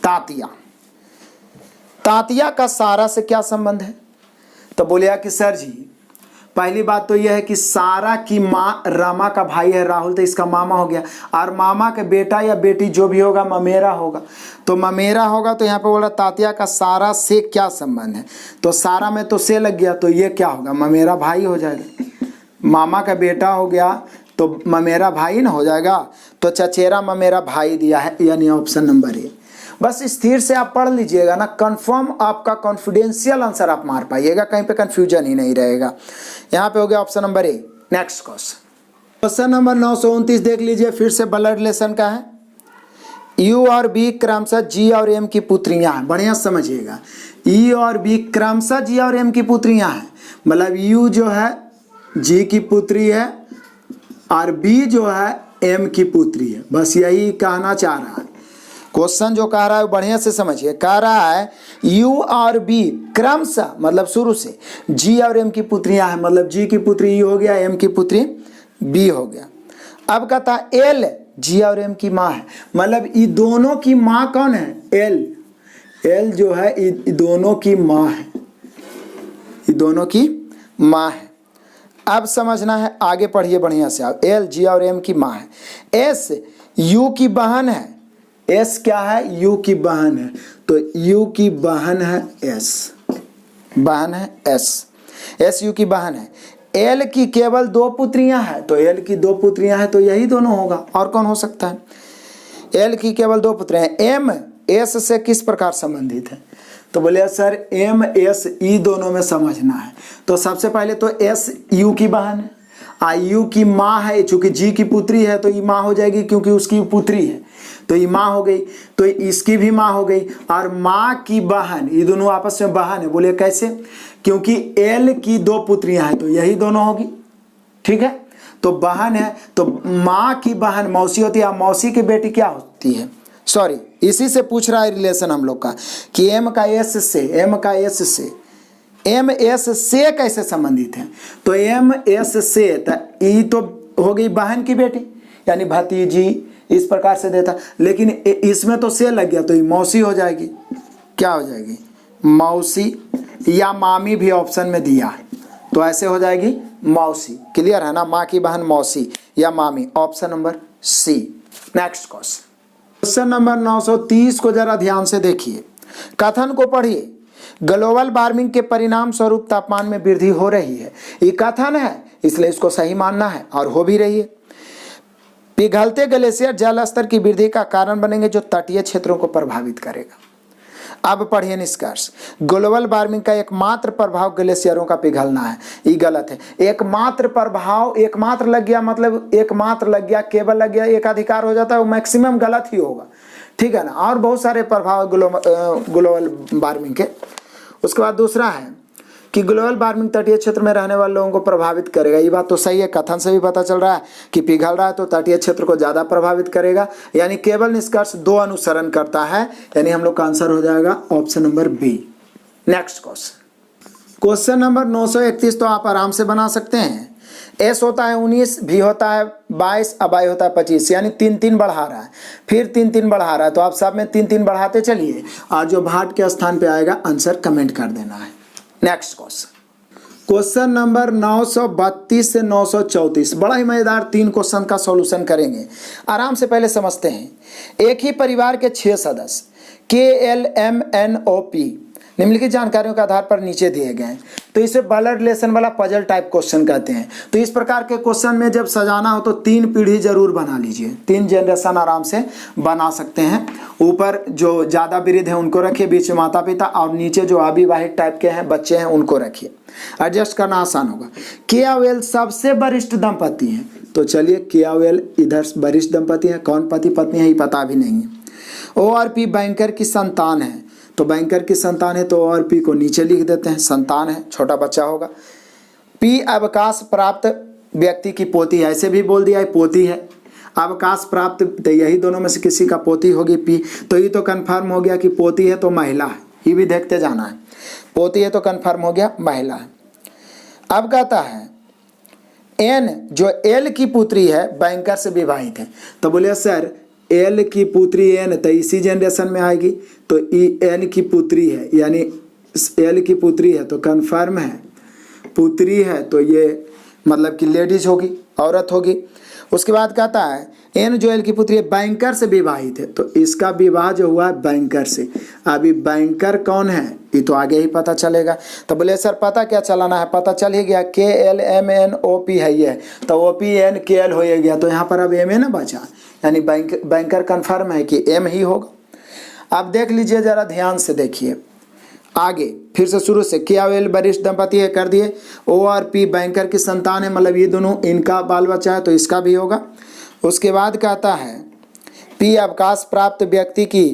तात्या। तात्या का सारा से क्या संबंध है? तो बोलिया कि सर जी, पहली बात तो यह है कि सारा की माँ रमा का भाई है राहुल, तो इसका मामा हो गया। और मामा के बेटा या बेटी जो भी होगा ममेरा होगा। तो ममेरा होगा, तो यहाँ पे बोल रहा तात्या का सारा से क्या संबंध है? तो सारा में तो से लग गया, तो ये क्या होगा? ममेरा भाई हो जाएगा। मामा का बेटा हो गया तो ममेरा भाई ना हो जाएगा। तो चचेरा ममेरा भाई दिया है, यानी ऑप्शन नंबर ए। बस स्थिर से आप पढ़ लीजिएगा ना, कंफर्म आपका कॉन्फिडेंशियल आंसर आप मार पाइएगा, कहीं पे कंफ्यूजन ही नहीं रहेगा। यहाँ पे हो गया option number A. Next question number 929 देख लीजिए, फिर से ब्लड रिलेशन का है। यू और बी क्रमशः जी और एम की पुत्रियां हैं। बढ़िया समझिएगा, ई और बी क्रमशः जी और एम की पुत्रियां हैं। मतलब यू जो है जी की पुत्री है और बी जो है एम की पुत्री है। बस यही कहना चाह रहा है। क्वेश्चन जो कह रहा है वो बढ़िया से समझिए। कह रहा है U और B क्रमशः, मतलब शुरू से G और M की पुत्रियां हैं, मतलब G की पुत्री E हो गया, M की पुत्री B हो गया। अब कहता है L G और M की माँ है, मतलब ये दोनों की माँ कौन है? L जो है ये दोनों की माँ है, ये दोनों की माँ है। अब समझना है, आगे पढ़िए बढ़िया से आप। L G और M की माँ है। S U की बहन है। S क्या है? U की बहन है, तो U की बहन है S, बहन है S U की बहन है। L की केवल 2 पुत्रियां हैं, तो L की 2 पुत्रियां हैं तो यही दोनों होगा, और कौन हो सकता है? L की केवल 2 पुत्रियां हैं। M S से किस प्रकार संबंधित है? तो बोले सर M S E दोनों में समझना है। तो सबसे पहले तो S U की बहन है, U की माँ है, चूंकि G की पुत्री है तो ये माँ हो जाएगी, क्योंकि उसकी पुत्री है तो ये माँ हो गई, तो इसकी भी माँ हो गई। और माँ की बहन, ये दोनों आपस में बहन है। बोले कैसे? क्योंकि L की 2 पुत्रियां हैं तो यही दोनों होगी, ठीक है। तो बहन है तो माँ की बहन मौसी होती है, मौसी की बेटी क्या होती है? सॉरी, इसी से पूछ रहा है रिलेशन हम लोग का कि M का S से कैसे संबंधित है? तो M S से ई तो हो गई बहन की बेटी, यानी भतीजी, इस प्रकार से देता, लेकिन इसमें तो से लग गया तो ये मौसी हो जाएगी। क्या हो जाएगी? मौसी, या मामी भी ऑप्शन में दिया है तो ऐसे हो जाएगी मौसी। क्लियर है ना? माँ की बहन मौसी या मामी, option number C. Next question number 930 को जरा ध्यान से देखिए। कथन को पढ़िए। ग्लोबल वार्मिंग के परिणाम स्वरूप तापमान में वृद्धि हो रही है। ये कथन है, इसलिए इसको सही मानना है, और हो भी रही है। पिघलते ग्लेशियर जल स्तर की वृद्धि का कारण बनेंगे, जो तटीय क्षेत्रों को प्रभावित करेगा। अब पढ़िए निष्कर्ष। ग्लोबल वार्मिंग का एकमात्र प्रभाव ग्लेशियरों का पिघलना है, ये गलत है। एकमात्र प्रभाव, एकमात्र लग गया मतलब एकमात्र लग गया, केवल लग गया, एक अधिकार हो जाता है, वो मैक्सिमम गलत ही होगा, ठीक है ना। और बहुत सारे प्रभाव ग्लोबल वार्मिंग के। उसके बाद दूसरा है कि ग्लोबल वार्मिंग तटीय क्षेत्र में रहने वाले लोगों को प्रभावित करेगा। ये बात तो सही है, कथन से भी पता चल रहा है कि पिघल रहा है तो तटीय क्षेत्र को ज़्यादा प्रभावित करेगा, यानी केवल निष्कर्ष 2 अनुसरण करता है, यानी हम लोग का आंसर हो जाएगा option number B. Next question number 931 तो आप आराम से बना सकते हैं। S होता है 19, V होता है 22, अब I होता है 25, यानी 3-3 बढ़ा रहा है, फिर 3-3 बढ़ा रहा है, तो आप सब में 3-3 बढ़ाते चलिए, और जो भाट के स्थान पे आएगा आंसर कमेंट कर देना है। नेक्स्ट क्वेश्चन नंबर 932 से 934, बड़ा ही मजेदार 3 क्वेश्चन का सॉल्यूशन करेंगे। आराम से पहले समझते हैं। एक ही परिवार के 6 सदस्य KLMNOP निम्नलिखित जानकारियों के आधार पर नीचे दिए गए हैं, तो इसे ब्लड रिलेशन वाला पजल टाइप क्वेश्चन कहते हैं। तो इस प्रकार के क्वेश्चन में जब सजाना हो तो 3 पीढ़ी जरूर बना लीजिए, 3 जनरेशन आराम से बना सकते हैं। ऊपर जो ज़्यादा वृद्ध हैं उनको रखिए, बीच में माता पिता, और नीचे जो अविवाहित टाइप के हैं बच्चे हैं उनको रखिए, एडजस्ट करना आसान होगा। केया वेल सबसे वरिष्ठ दंपति हैं, तो चलिए केया वेल इधर वरिष्ठ दंपति हैं, कौन पति पत्नी है ये पता भी नहीं है। ORP बैंकर की संतान है, तो बैंकर की संतान है तो ORP को नीचे लिख देते हैं, संतान है, छोटा बच्चा होगा। P अवकाश प्राप्त व्यक्ति की पोती है, ऐसे भी बोल दिया है पोती है। अवकाश प्राप्त, तो यही दोनों में से किसी का पोती होगी P, तो ये तो कन्फर्म हो गया कि पोती है तो महिला है, ये भी देखते जाना है। पोती है तो कन्फर्म हो गया महिला है। अब कहता है N जो L की पुत्री है बैंकर से विवाहित है, तो बोले सर L की पुत्री N तो इसी जनरेशन में आएगी, तो N की पुत्री है, यानी L की पुत्री है तो कन्फर्म है, पुत्री है तो ये मतलब कि लेडीज होगी, औरत होगी। उसके बाद कहता है N जो L की पुत्री है बैंकर से विवाहित है, तो इसका विवाह जो हुआ है बैंकर से। अभी बैंकर कौन है ये तो आगे ही पता चलेगा। तो बोले सर पता क्या चलाना है, पता चल ही गया, KLMNOP है ये, तो OPN KL हो गया, तो यहाँ पर अब M ना बचा, यानी बैंकर कन्फर्म है कि M ही होगा। अब देख लीजिए जरा ध्यान से देखिए आगे, फिर से शुरू से। केया वेल वरिष्ठ दंपति है कर दिए, ORP बैंकर की संतान है, मतलब ये दोनों इनका बाल बच्चा है तो इसका भी होगा। उसके बाद कहता है P अवकाश प्राप्त व्यक्ति की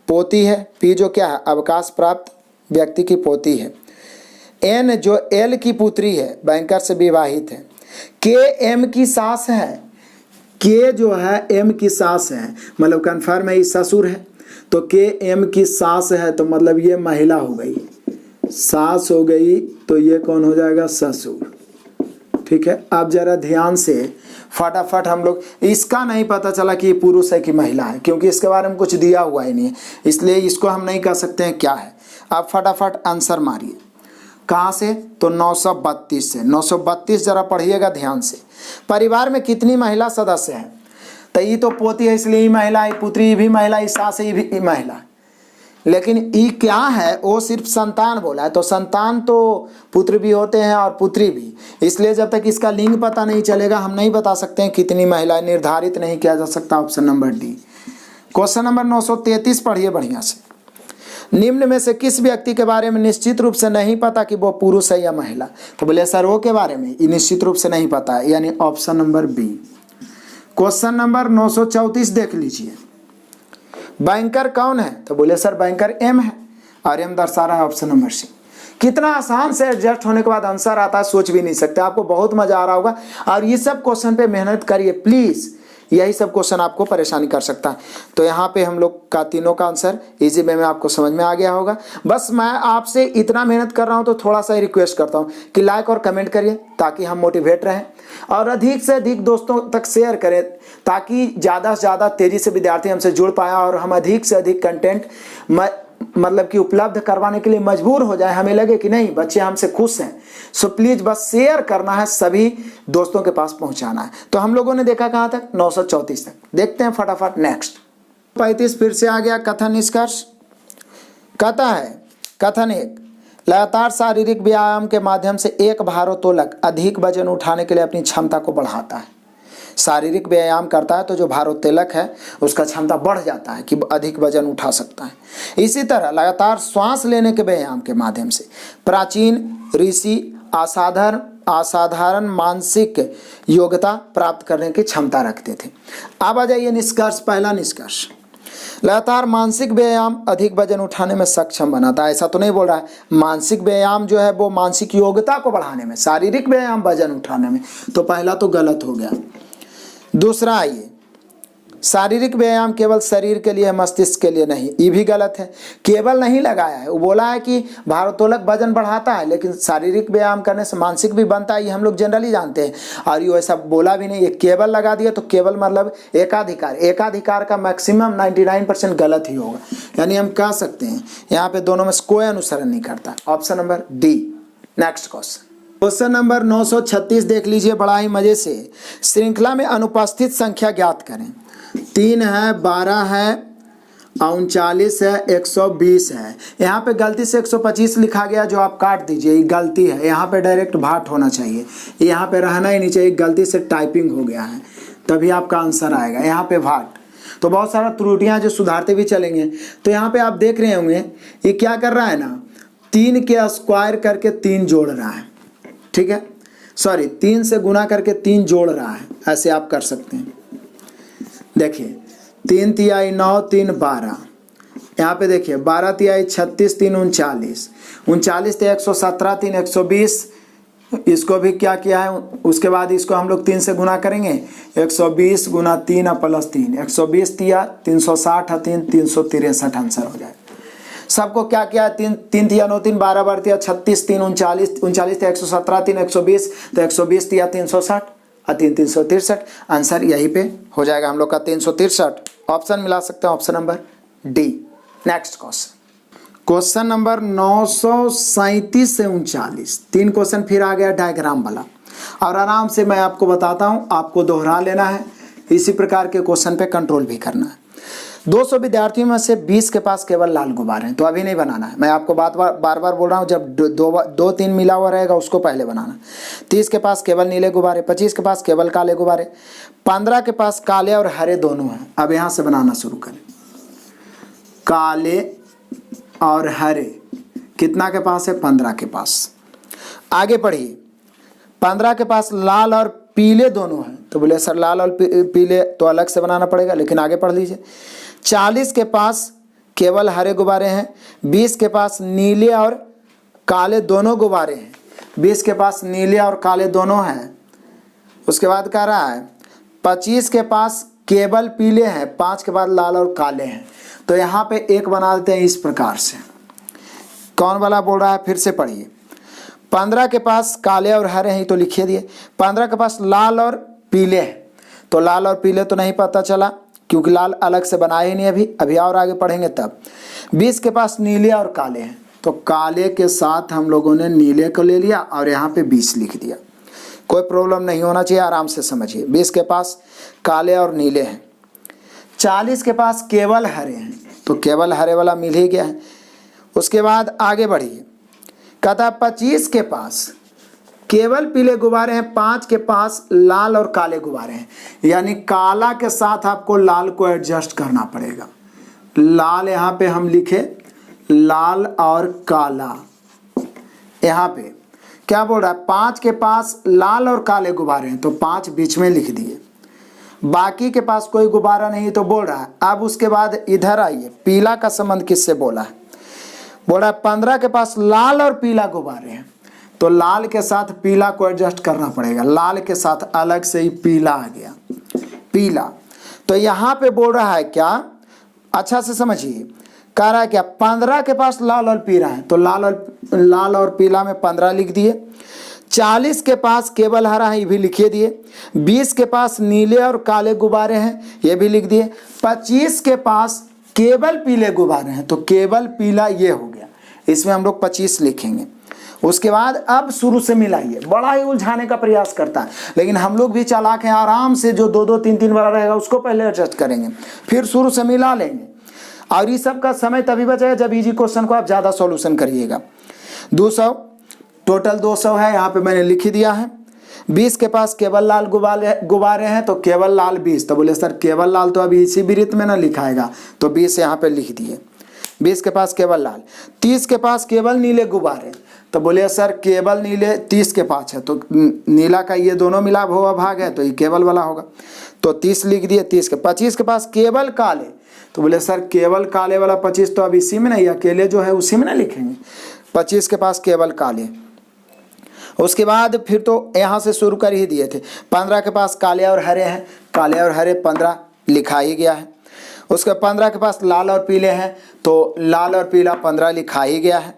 पोती है, P जो क्या है अवकाश प्राप्त व्यक्ति की पोती है। N जो L की पुत्री है बैंकर से विवाहित है। K M की सास है, K जो है M की सास है, मतलब कन्फर्म है ये ससुर है। तो के एम की सास है तो मतलब ये महिला हो गई, सास हो गई, तो ये कौन हो जाएगा, ससुर। ठीक है, अब जरा ध्यान से फटाफट हम लोग, इसका नहीं पता चला कि ये पुरुष है कि महिला है, क्योंकि इसके बारे में कुछ दिया हुआ ही नहीं है, इसलिए इसको हम नहीं कह सकते हैं क्या है। अब फटाफट आंसर मारिए, कहाँ से, तो 932 से। 932 जरा पढ़िएगा ध्यान से। परिवार में कितनी महिला सदस्य हैं, तो ये तो पोती है इसलिए ये महिला है, पुत्री भी महिला, ये सास है ये भी महिला। लेकिन ये क्या है, वो सिर्फ संतान बोला है, तो संतान तो पुत्र भी होते हैं और पुत्री भी, इसलिए जब तक इसका लिंग पता नहीं चलेगा हम नहीं बता सकते हैं कितनी महिलाएं, निर्धारित नहीं किया जा सकता। Option number D. Question number 933 पढ़िए बढ़िया से। निम्न में से किस व्यक्ति के बारे में निश्चित रूप से नहीं पता कि वो पुरुष है या महिला, तो बोले सर वो के बारे में ये निश्चित रूप से नहीं पता है, यानी option number B. Question number 934 देख लीजिए। बैंकर कौन है, तो बोले सर बैंकर एम है, और एम दर्शा रहा है ऑप्शन नंबर सी। कितना आसान से एडजस्ट होने के बाद आंसर आता है, सोच भी नहीं सकते। आपको बहुत मजा आ रहा होगा, और ये सब क्वेश्चन पे मेहनत करिए प्लीज, यही सब क्वेश्चन आपको परेशानी कर सकता है। तो यहाँ पे हम लोग का तीनों का आंसर इजी वे में आपको समझ में आ गया होगा। बस मैं आपसे इतना मेहनत कर रहा हूँ तो थोड़ा सा रिक्वेस्ट करता हूँ कि लाइक और कमेंट करिए ताकि हम मोटिवेट रहें, और अधिक से अधिक दोस्तों तक शेयर करें ताकि ज़्यादा से ज़्यादा तेज़ी से विद्यार्थी हमसे जुड़ पाए और हम अधिक से अधिक कंटेंट मतलब कि उपलब्ध करवाने के लिए मजबूर हो जाए, हमें लगे कि नहीं बच्चे हमसे खुश हैं। सो प्लीज़ बस शेयर करना है, सभी दोस्तों के पास पहुंचाना है। तो हम लोगों ने देखा कहाँ तक, 934 तक। देखते हैं फटाफट नेक्स्ट। 35 फिर से आ गया कथन निष्कर्ष। कहता है कथन 1, लगातार शारीरिक व्यायाम के माध्यम से एक भारोत्तोलक अधिक वजन उठाने के लिए अपनी क्षमता को बढ़ाता है। शारीरिक व्यायाम करता है तो जो भारोत्तोलक है उसका क्षमता बढ़ जाता है कि अधिक वजन उठा सकता है। इसी तरह लगातार श्वास लेने के व्यायाम के माध्यम से प्राचीन ऋषि असाधारण मानसिक योग्यता प्राप्त करने की क्षमता रखते थे। अब आ जाइए निष्कर्ष। पहला निष्कर्ष, लगातार मानसिक व्यायाम अधिक वजन उठाने में सक्षम बनाता है। ऐसा तो नहीं बोल रहा है, मानसिक व्यायाम जो है वो मानसिक योग्यता को बढ़ाने में, शारीरिक व्यायाम वजन उठाने में, तो पहला तो गलत हो गया। दूसरा आइए, शारीरिक व्यायाम केवल शरीर के लिए, मस्तिष्क के लिए नहीं, ये भी गलत है। केवल नहीं लगाया है, वो बोला है कि भारोत्तोलक वजन बढ़ाता है, लेकिन शारीरिक व्यायाम करने से मानसिक भी बनता है, ये हम लोग जनरली जानते हैं, और ये ऐसा बोला भी नहीं। ये केवल लगा दिया तो केवल मतलब एकाधिकार, एकाधिकार का मैक्सिमम 99% गलत ही होगा, यानी हम कह सकते हैं यहाँ पे दोनों में कोई अनुसरण नहीं करता। Option number D. Next question, question number 936 देख लीजिए बड़ा ही मजे से। श्रृंखला में अनुपस्थित संख्या ज्ञात करें। 3 है, 12 है, 39 है, 120 है। यहाँ पे गलती से 125 लिखा गया जो आप काट दीजिए, ये गलती है। यहाँ पे डायरेक्ट भाट होना चाहिए, यहाँ पे रहना ही नहीं चाहिए, गलती से टाइपिंग हो गया है, तभी आपका आंसर आएगा। यहाँ पे भाट, तो बहुत सारा त्रुटियाँ जो सुधारते भी चलेंगे। तो यहाँ पे आप देख रहे होंगे ये क्या कर रहा है ना, 3 के स्क्वायर करके 3 जोड़ रहा है, ठीक है, सॉरी 3 से गुना करके 3 जोड़ रहा है, ऐसे आप कर सकते हैं। देखिए 3 तिहाई 9, 3 12, यहाँ पे देखिए 12 तिहाई 36, 3 39, 39 तो 117, 3 120, इसको भी क्या किया है, उसके बाद इसको हम लोग 3 से गुना करेंगे, 120 गुना 3 प्लस 3, 120 तिया 360, 3 363 आंसर हो जाए। सबको क्या किया, 3 तिया 9, 3 12 बार तिया 36, 3 39, 39 तो 117, 3 120, तो 120 तिया 360 और 3 363, आंसर यहीं पे हो जाएगा हम लोग का 363। ऑप्शन मिला सकते हैं, option number D. Next question, question number 937 से 39, 3 क्वेश्चन फिर आ गया डायग्राम वाला, और आराम से मैं आपको बताता हूँ, आपको दोहरा लेना है, इसी प्रकार के क्वेश्चन पे कंट्रोल भी करना है। 200 विद्यार्थियों में से 20 के पास केवल लाल गुब्बारे हैं, तो अभी नहीं बनाना है, मैं आपको बार बार बोल रहा हूँ, जब 2-3 मिला हुआ रहेगा उसको पहले बनाना। 30 के पास केवल नीले गुब्बारे, 25 के पास केवल काले गुब्बारे, 15 के पास काले और हरे दोनों हैं। अब यहाँ से बनाना शुरू करें, काले और हरे कितना के पास है, 15 के पास। आगे पढ़िए, 15 के पास लाल और पीले दोनों हैं, तो बोले सर लाल और पीले तो अलग से बनाना पड़ेगा, लेकिन आगे पढ़ लीजिए। 40 के पास केवल हरे गुब्बारे हैं, 20 के पास नीले और काले दोनों गुब्बारे हैं, 20 के पास नीले और काले दोनों हैं। उसके बाद कह रहा है 25 के पास केवल पीले हैं, 5 के बाद लाल और काले हैं। तो यहाँ पे एक बना देते हैं इस प्रकार से। कौन वाला बोल रहा है, फिर से पढ़िए। 15 के पास काले और हरे हैं तो लिखिए दिए। 15 के पास लाल और पीले हैं, तो लाल और पीले तो नहीं पता चला क्योंकि लाल अलग से बनाए ही नहीं अभी और आगे पढ़ेंगे तब। 20 के पास नीले और काले हैं, तो काले के साथ हम लोगों ने नीले को ले लिया और यहाँ पे 20 लिख दिया। कोई प्रॉब्लम नहीं होना चाहिए, आराम से समझिए। 20 के पास काले और नीले हैं। 40 के पास केवल हरे हैं, तो केवल हरे वाला मिल ही गया है। उसके बाद आगे बढ़िए, कहता 25 के पास केवल पीले गुब्बारे हैं, 5 के पास लाल और काले गुब्बारे हैं, यानी काला के साथ आपको लाल को एडजस्ट करना पड़ेगा। लाल यहाँ पे हम लिखे, लाल और काला। यहाँ पे क्या बोल रहा है, 5 के पास लाल और काले गुब्बारे हैं, तो 5 बीच में लिख दिए। बाकी के पास कोई गुब्बारा नहीं तो बोल रहा है। अब उसके बाद इधर आइए, पीला का संबंध किससे बोला है, बोल रहा है 15 के पास लाल और पीला गुब्बारे हैं, तो लाल के साथ पीला को एडजस्ट करना पड़ेगा। लाल के साथ अलग से ही पीला आ गया, पीला। तो यहाँ पे बोल रहा है क्या, अच्छा से समझिए, कह रहा है क्या, 15 के पास लाल और पीला है, तो लाल और पीला में 15 लिख दिए। 40 के पास केवल हरा है, ये भी लिखिए दिए। 20 के पास नीले और काले गुब्बारे हैं, ये भी लिख दिए। 25 के पास केवल पीले गुब्बारे हैं, तो केवल पीला ये हो गया, इसमें हम लोग 25 लिखेंगे। उसके बाद अब शुरू से मिलाइए, बड़ा ही उलझाने का प्रयास करता है, लेकिन हम लोग भी चालाक हैं, आराम से जो 2-2 3-3 वाला रहेगा उसको पहले एडजस्ट करेंगे, फिर शुरू से मिला लेंगे। और ये सब का समय तभी बचेगा जब इजी क्वेश्चन को आप ज़्यादा सॉल्यूशन करिएगा। 200 टोटल 200 है, यहाँ पे मैंने लिख ही दिया है। 20 के पास केवल लाल गुब्बारे हैं, तो केवल लाल 20, तो बोले सर केवल लाल तो अभी इसी वृत्त में ना लिखाएगा, तो 20 यहाँ पे लिख दिए। 20 के पास केवल लाल। 30 के पास केवल नीले गुब्बारे, तो बोले सर केवल नीले 30 के पास है, तो नीला का ये दोनों मिला हुआ भाग है, तो ये केवल वाला होगा, तो 30 लिख दिए। 30 के 25 के पास केवल काले, तो बोले सर केवल काले वाला 25 तो अब इसी में नहीं, अकेले जो है उसी में ना लिखेंगे। 25 के पास केवल काले। उसके बाद फिर तो यहाँ से शुरू कर ही दिए थे। 15 के पास काले और हरे हैं, काले और हरे 15 लिखा ही गया है। उसके 15 के पास लाल और पीले हैं, तो लाल और पीला 15 लिखा ही गया है।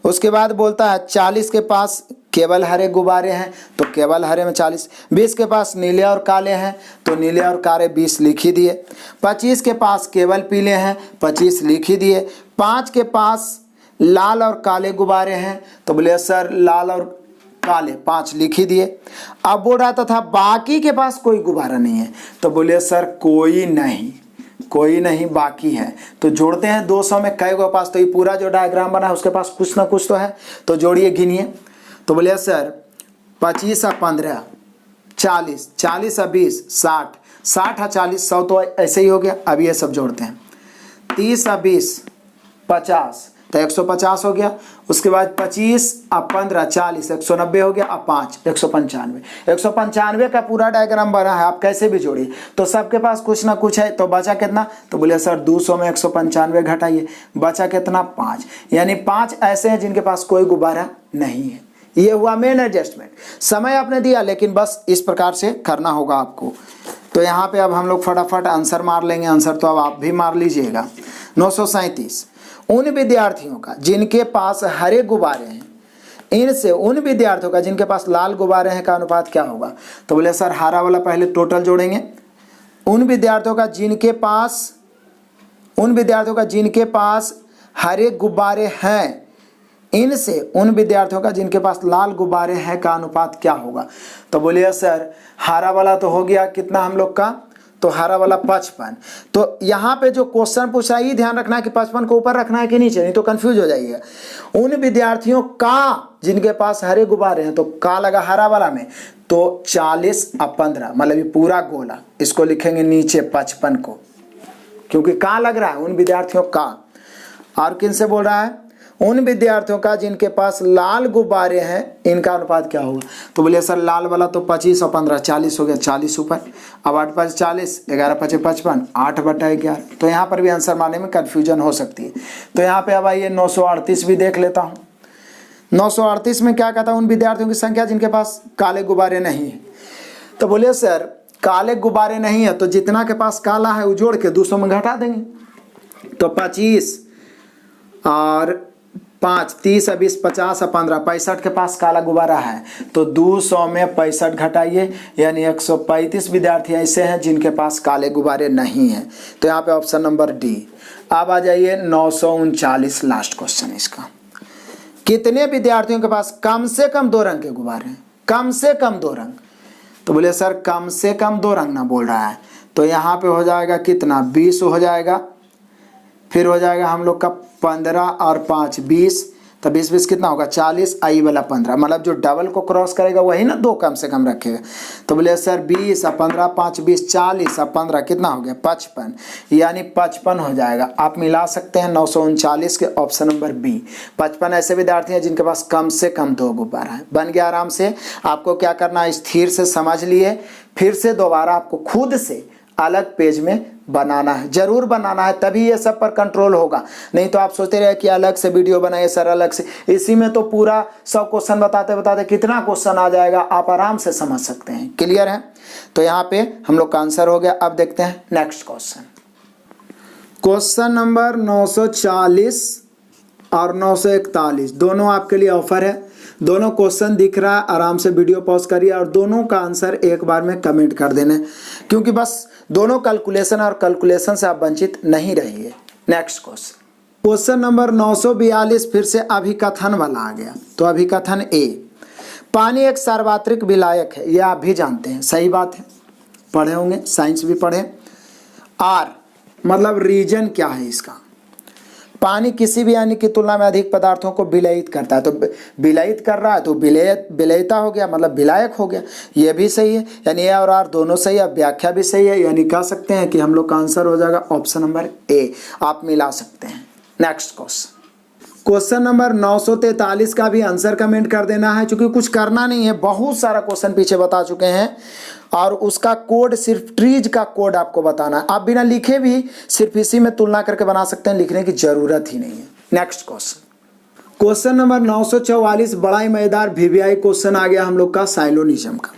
उसके बाद बोलता है 40 के पास केवल हरे गुब्बारे हैं, तो केवल हरे में 40। 20 के पास नीले और काले हैं, तो नीले और काले 20 लिख ही दिए। 25 के पास केवल पीले हैं, 25 लिख ही दिए। 5 के पास लाल और काले गुब्बारे हैं, तो बोले सर लाल और काले 5 लिख ही दिए। अब बोल रहा था बाकी के पास कोई गुब्बारा नहीं है, तो बोले सर कोई नहीं बाकी है, तो जोड़ते हैं 200 में कई को पास, तो ये पूरा जो डायग्राम बना है उसके पास कुछ ना कुछ तो है, तो जोड़िए गिनिए। तो बोले सर 25 और 15 40, 40 और 20 60, 60 और 40 100, तो ऐसे ही हो गया। अब ये सब जोड़ते हैं, 30 और 20 50, तो 150 हो गया। उसके बाद 25 और 15 40, 190 हो गया। अब 5 195, 195 का पूरा डायग्राम बना है, आप कैसे भी जोड़िए, तो सबके पास कुछ ना कुछ है, तो बचा कितना, तो बोले सर 200 में 195 घटाइए, बचा कितना 5, यानी 5 ऐसे हैं जिनके पास कोई गुब्बारा नहीं है। ये हुआ मेन एडजस्टमेंट। समय आपने दिया, लेकिन बस इस प्रकार से करना होगा आपको। तो यहाँ पे अब हम लोग फटाफट आंसर मार लेंगे, आंसर तो अब आप भी मार लीजिएगा। 937 उन विद्यार्थियों का जिनके पास हरे गुब्बारे हैं, इनसे उन विद्यार्थियों का जिनके पास लाल गुब्बारे हैं का अनुपात क्या होगा, तो बोले सर हरा वाला पहले टोटल जोड़ेंगे। उन विद्यार्थियों का जिनके पास हरे गुब्बारे हैं, इनसे उन विद्यार्थियों का जिनके पास लाल गुब्बारे हैं का अनुपात क्या होगा, तो बोलिए सर हरा वाला तो हो गया कितना हम लोग का, तो हरा वाला 55। तो यहाँ पे जो क्वेश्चन पूछा है ये ध्यान रखना है कि 55 को ऊपर रखना है कि नीचे, नहीं तो कंफ्यूज हो जाइएगा। उन विद्यार्थियों का जिनके पास हरे गुब्बारे हैं, तो का लगा हरा वाला में, तो 40 और 15 मतलब ये पूरा गोला, इसको लिखेंगे नीचे 55 को, क्योंकि का लग रहा है उन विद्यार्थियों का। और किन से बोल रहा है, उन विद्यार्थियों का जिनके पास लाल गुब्बारे हैं, इनका अनुपात क्या होगा, तो बोलिए सर लाल वाला तो 25 और 15 40 हो गया, 40 ऊपर। अब 8 5 40, 11 5 55, 8/11। तो यहाँ पर भी आंसर मारने में कन्फ्यूजन हो सकती है। तो यहाँ पे अब आइए 938 भी देख लेता हूँ। 938 में क्या कहता है, उन विद्यार्थियों की संख्या जिनके पास काले गुब्बारे नहीं है, तो बोलिए सर काले गुब्बारे नहीं है तो जितना के पास काला है वो जोड़ के 200 में घटा देंगे। तो 25 और 5 30 और 20 50 और 15 65 के पास काला गुब्बारा है तो 200 में 65 घटाइए, यानी 135 विद्यार्थी ऐसे हैं जिनके पास काले गुब्बारे नहीं हैं। तो यहाँ पे ऑप्शन नंबर डी। अब आ जाइए 939 लास्ट क्वेश्चन इसका। कितने विद्यार्थियों के पास कम से कम 2 रंग के गुब्बारे हैं? कम से कम 2 रंग। तो बोले सर कम से कम 2 रंग ना बोल रहा है, तो यहाँ पे हो जाएगा कितना 20 हो जाएगा, फिर हो जाएगा हम लोग का 15 और 5 20, तो 20 20 कितना होगा 40, आई वाला 15, मतलब जो डबल को क्रॉस करेगा वही ना 2 कम से कम रखेगा। तो बोले सर 20 और 15 5 20 40 और 15 कितना हो गया 55, यानी 55 हो जाएगा। आप मिला सकते हैं 939 के ऑप्शन नंबर बी। 55 ऐसे विद्यार्थी हैं जिनके पास कम से कम 2 गुब्बारा है। बन गया आराम से। आपको क्या करना है स्थिर से समझ लिए, फिर से दोबारा आपको खुद से अलग पेज में बनाना है, जरूर बनाना है, तभी ये सब पर कंट्रोल होगा। नहीं तो आप सोचते रहे कि अलग से वीडियो बनाइए सर अलग से, इसी में तो पूरा 100 क्वेश्चन बताते बताते कितना क्वेश्चन आ जाएगा, आप आराम से समझ सकते हैं। क्लियर है? तो यहाँ पे हम लोग का आंसर हो गया। अब देखते हैं नेक्स्ट क्वेश्चन। क्वेश्चन नंबर 940 और 941 दोनों आपके लिए ऑफर है। दोनों क्वेश्चन दिख रहा है, आराम से वीडियो पॉज करिए और दोनों का आंसर एक बार में कमेंट कर देना, क्योंकि बस दोनों कैलकुलेशन और कैलकुलेशन से आप वंचित नहीं रहिए। नेक्स्ट क्वेश्चन नंबर 942 फिर से अभिकथन वाला आ गया। तो अभिकथन ए, पानी एक सार्वत्रिक विलायक है, यह आप भी जानते हैं, सही बात है, पढ़े होंगे, साइंस भी पढ़े। आर मतलब रीजन क्या है इसका? पानी किसी भी यानी की तुलना में अधिक पदार्थों को विलयित करता है, तो विलयित कर रहा है तो विलयिता हो गया, मतलब विलायक हो गया, ये भी सही है, यानी ए और आर दोनों सही है। व्याख्या भी सही है, यानी कह सकते हैं कि हम लोग का आंसर हो जाएगा ऑप्शन नंबर ए। आप मिला सकते हैं। नेक्स्ट क्वेश्चन नंबर 943 का भी आंसर कमेंट कर देना है, क्योंकि कुछ करना नहीं है, बहुत सारा क्वेश्चन पीछे बता चुके हैं और उसका कोड सिर्फ ट्रीज का कोड आपको बताना है। आप बिना लिखे भी सिर्फ इसी में तुलना करके बना सकते हैं, लिखने की जरूरत ही नहीं है। नेक्स्ट क्वेश्चन नंबर 944 बड़ा ही मजेदार वीवीआई क्वेश्चन आ गया हम लोग का साइलोनिज्म का।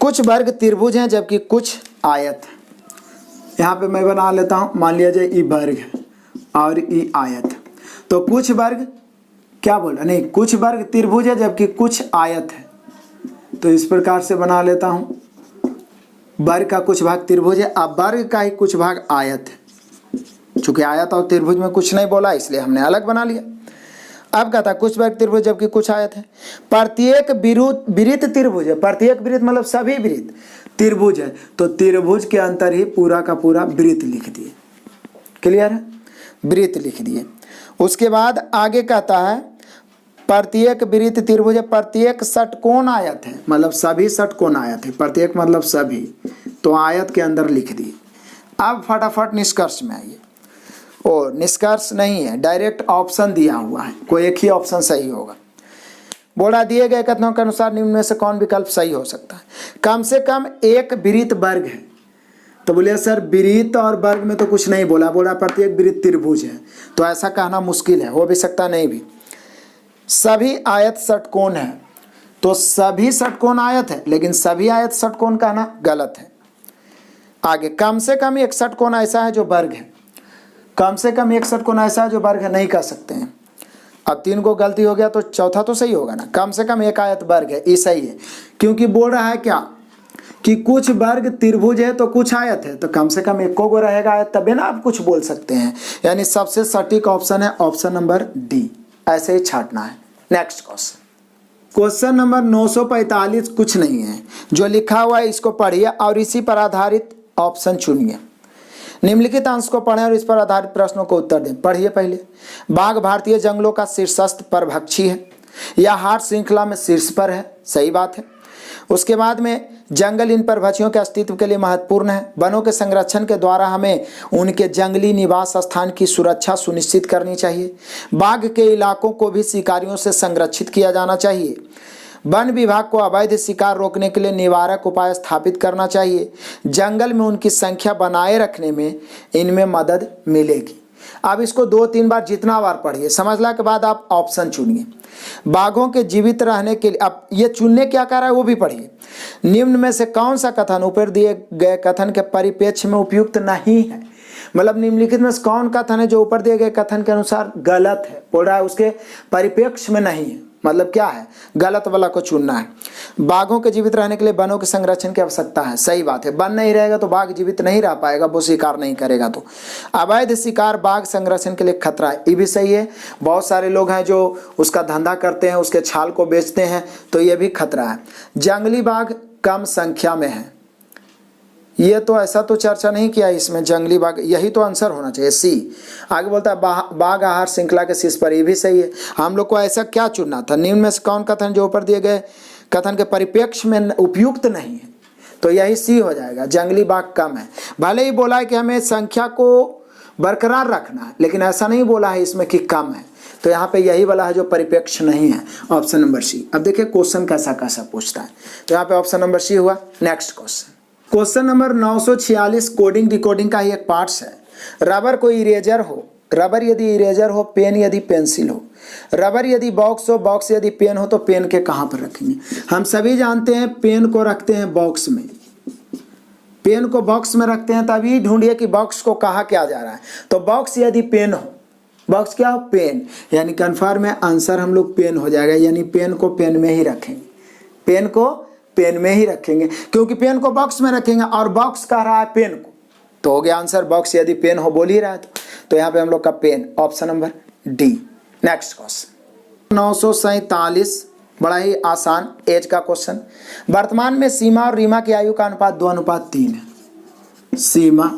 कुछ वर्ग त्रिभुज हैं जबकि कुछ आयत है। यहाँ पे मैं बना लेता हूँ, मान लिया जाए ई वर्ग है और ई आयत। तो कुछ वर्ग क्या बोल रहा, नहीं कुछ वर्ग त्रिभुज है जबकि कुछ आयत है। तो इस प्रकार से बना लेता हूँ, वर्ग का कुछ भाग त्रिभुज है, अब वर्ग का ही कुछ भाग आयत है। चूंकि आयत और त्रिभुज में कुछ नहीं बोला इसलिए हमने अलग बना लिया। अब कहता कुछ वर्ग त्रिभुज जबकि कुछ आयत है। प्रत्येक वृत्त त्रिभुज है, प्रत्येक वृत्त मतलब सभी वृत्त त्रिभुज है, तो त्रिभुज के अंतर ही पूरा का पूरा वृत्त लिख दिए। क्लियर है? वृत्त लिख दिए। उसके बाद आगे कहता है प्रत्येक वृत्त त्रिभुज है, प्रत्येक षटकोण आयत है, मतलब सभी षटकोण आयत है, प्रत्येक मतलब सभी, तो आयत के अंदर लिख दिए। अब फटाफट निष्कर्ष में आइए। और निष्कर्ष नहीं है, डायरेक्ट ऑप्शन दिया हुआ है, कोई एक ही ऑप्शन सही होगा। बोला दिए गए कथनों के अनुसार निम्न में से कौन विकल्प सही हो सकता है? कम से कम एक वृत्त वर्ग है। तो बोले सर वृत्त और वर्ग में तो कुछ नहीं बोला, बोला प्रत्येक वृत्त त्रिभुज है, तो ऐसा कहना मुश्किल है, हो भी सकता नहीं भी। सभी आयत षटकोण है, तो सभी षटकोण आयत है, लेकिन सभी आयत षटकोण कहना गलत है। आगे कम से कम एक षटकोण ऐसा है जो वर्ग है, कम से कम एक षटकोण ऐसा है जो वर्ग है, नहीं कह सकते हैं। अब 3 को गलती हो गया तो चौथा तो सही होगा ना, कम से कम एक आयत वर्ग है, ये सही है, क्योंकि बोल रहा है क्या कि कुछ वर्ग त्रिभुज है तो कुछ आयत है, तो कम से कम एक को रहेगा आयत, तभी ना आप कुछ बोल सकते हैं। यानी सबसे सटीक ऑप्शन है ऑप्शन नंबर डी, ऐसे ही छांटना है। नेक्स्ट क्वेश्चन नंबर 945 कुछ नहीं है, जो लिखा हुआ है इसको पढ़िए और इसी पर आधारित ऑप्शन चुनिए। निम्नलिखित अंश को पढ़ें और इस पर आधारित प्रश्नों को उत्तर दें। पढ़िए पहले। बाघ भारतीय जंगलों का शीर्षस्थ परभक्षी है, यह हार्ट श्रृंखला में शीर्ष पर है, सही बात है। उसके बाद में जंगल इन परभक्षियों के अस्तित्व के लिए महत्वपूर्ण है। वनों के संरक्षण के द्वारा हमें उनके जंगली निवास स्थान की सुरक्षा सुनिश्चित करनी चाहिए। बाघ के इलाकों को भी शिकारियों से संरक्षित किया जाना चाहिए। वन विभाग को अवैध शिकार रोकने के लिए निवारक उपाय स्थापित करना चाहिए। जंगल में उनकी संख्या बनाए रखने में इनमें मदद मिलेगी। अब इसको 2-3 बार जितना बार पढ़िए, समझला के बाद आप ऑप्शन चुनिए। बाघों के जीवित रहने के लिए, अब ये चुनने क्या कर रहा है वो भी पढ़िए। निम्न में से कौन सा कथन ऊपर दिए गए कथन के परिप्रेक्ष्य में उपयुक्त नहीं है, मतलब निम्नलिखित में से कौन कथन है जो ऊपर दिए गए कथन के अनुसार गलत है, बोल रहा है उसके परिप्रेक्ष्य में नहीं है, मतलब क्या है, गलत वाला को चुनना है। बाघों के जीवित रहने के लिए वनों के संरक्षण की आवश्यकता है, सही बात है, वन नहीं रहेगा तो बाघ जीवित नहीं रह पाएगा, वो शिकार नहीं करेगा। तो अवैध शिकार बाघ संरक्षण के लिए खतरा है, ये भी सही है। बहुत सारे लोग हैं जो उसका धंधा करते हैं, उसके छाल को बेचते हैं, तो ये भी खतरा है। जंगली बाघ कम संख्या में है, ये तो ऐसा तो चर्चा नहीं किया इसमें, जंगली बाघ, यही तो आंसर होना चाहिए सी। आगे बोलता है बाघ आहार श्रृंखला के शीर्ष पर, ये भी सही है। हम लोग को ऐसा क्या चुनना था, निम्न में से कौन कथन जो ऊपर दिए गए कथन के परिप्रेक्ष्य में उपयुक्त नहीं है, तो यही सी हो जाएगा, जंगली बाघ कम है। भले ही बोला है कि हमें संख्या को बरकरार रखना है, लेकिन ऐसा नहीं बोला है इसमें कि कम है, तो यहाँ पे यही वाला है जो परिप्रेक्ष्य नहीं है, ऑप्शन नंबर सी। अब देखिए क्वेश्चन कैसा कैसा पूछता है, तो यहाँ पे ऑप्शन नंबर सी हुआ। Next question number 946 coding decoding का ही एक पार्ट्स है। रबर को इरेजर हो, रबर यदि इरेजर हो, पेन यदि पेंसिल हो, रबर यदि बॉक्स हो, बॉक्स यदि पेन हो, तो पेन के कहाँ पर रखेंगे। हम सभी जानते हैं पेन को रखते हैं बॉक्स में, पेन को बॉक्स में रखते हैं, तभी ढूंढिए कि बॉक्स को कहाँ क्या जा रहा है। तो बॉक्स यदि पेन हो, बॉक्स क्या हो, पेन, यानी कन्फर्म है आंसर हम लोग पेन हो जाएगा, यानी पेन को पेन में ही रखेंगे, पेन को पेन में ही रखेंगे, क्योंकि पेन को बॉक्स में रखेंगे और बॉक्स कह रहा है पेन को, तो हो गया आंसर बॉक्स यदि पेन हो बोल ही रहा है, तो यहाँ पे हम लोग का pen, option number D. Next question 947, बड़ा ही आसान एज का क्वेश्चन। वर्तमान में सीमा और रीमा की आयु का अनुपात 2:3 है। सीमा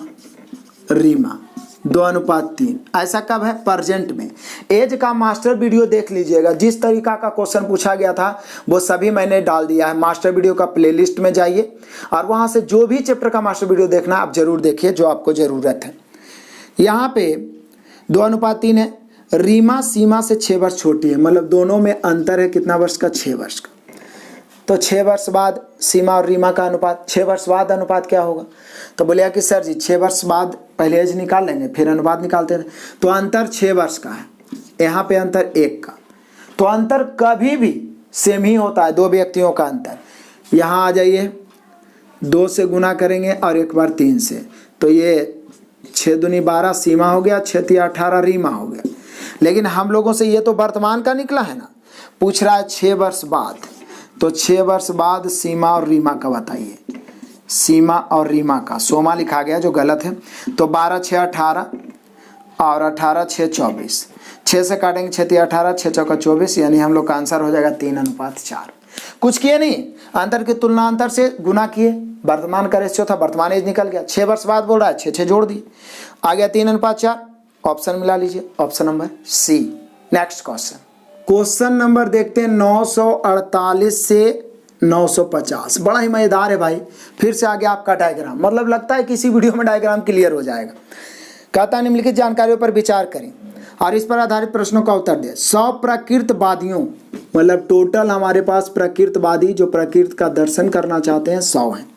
रीमा 2:3, ऐसा कब है, प्रेजेंट में। एज का मास्टर वीडियो देख लीजिएगा, जिस तरीका का क्वेश्चन पूछा गया था वो सभी मैंने डाल दिया है। मास्टर वीडियो का प्लेलिस्ट में जाइए और वहां से जो भी चैप्टर का मास्टर वीडियो देखना आप जरूर देखिए जो आपको जरूरत है। यहाँ पे 2:3 है। रीमा सीमा से 6 वर्ष छोटी है, मतलब दोनों में अंतर है कितना वर्ष का, 6 वर्ष का। तो 6 वर्ष बाद सीमा और रीमा का अनुपात, 6 वर्ष बाद अनुपात क्या होगा, तो बोलिए कि सर जी 6 वर्ष बाद पहले एज निकाल लेंगे फिर अनुपात निकालते हैं, तो अंतर 6 वर्ष का है, यहाँ पे अंतर 1 का। तो अंतर कभी भी सेम ही होता है, 2 व्यक्तियों का अंतर। यहाँ आ जाइए, 2 से गुना करेंगे और एक बार 3 से, तो ये 6 दूनी 12 सीमा हो गया, 6 तिया 18 रीमा हो गया। लेकिन हम लोगों से ये तो वर्तमान का निकला है ना, पूछ रहा है 6 वर्ष बाद, तो 6 वर्ष बाद सीमा और रीमा का बताइए, सीमा और रीमा का। सोमा लिखा गया जो गलत है, तो 12 6 18 और 18 6 24, 6 से काटेंगे 6 तिया 18, 6 चौका 24, यानी हम लोग का आंसर हो जाएगा 3:4। कुछ किए नहीं, अंतर की तुलना अंतर से गुना किए, वर्तमान का रेशियो था, वर्तमान एज निकल गया, 6 वर्ष बाद बोल रहा है 6 जोड़ दिए, आ गया 3:4। ऑप्शन मिला लीजिए, option number C. Next question number देखते हैं 948 से 950, बड़ा ही मजेदार है भाई। फिर से आगे आपका डायग्राम, मतलब लगता है किसी वीडियो में डायग्राम क्लियर हो जाएगा। कहता है निम्नलिखित जानकारियों पर विचार करें और इस पर आधारित प्रश्नों का उत्तर दें। 100 प्रकृतवादियों, मतलब टोटल हमारे पास प्रकृतवादी जो प्रकृति का दर्शन करना चाहते हैं 100 हैं।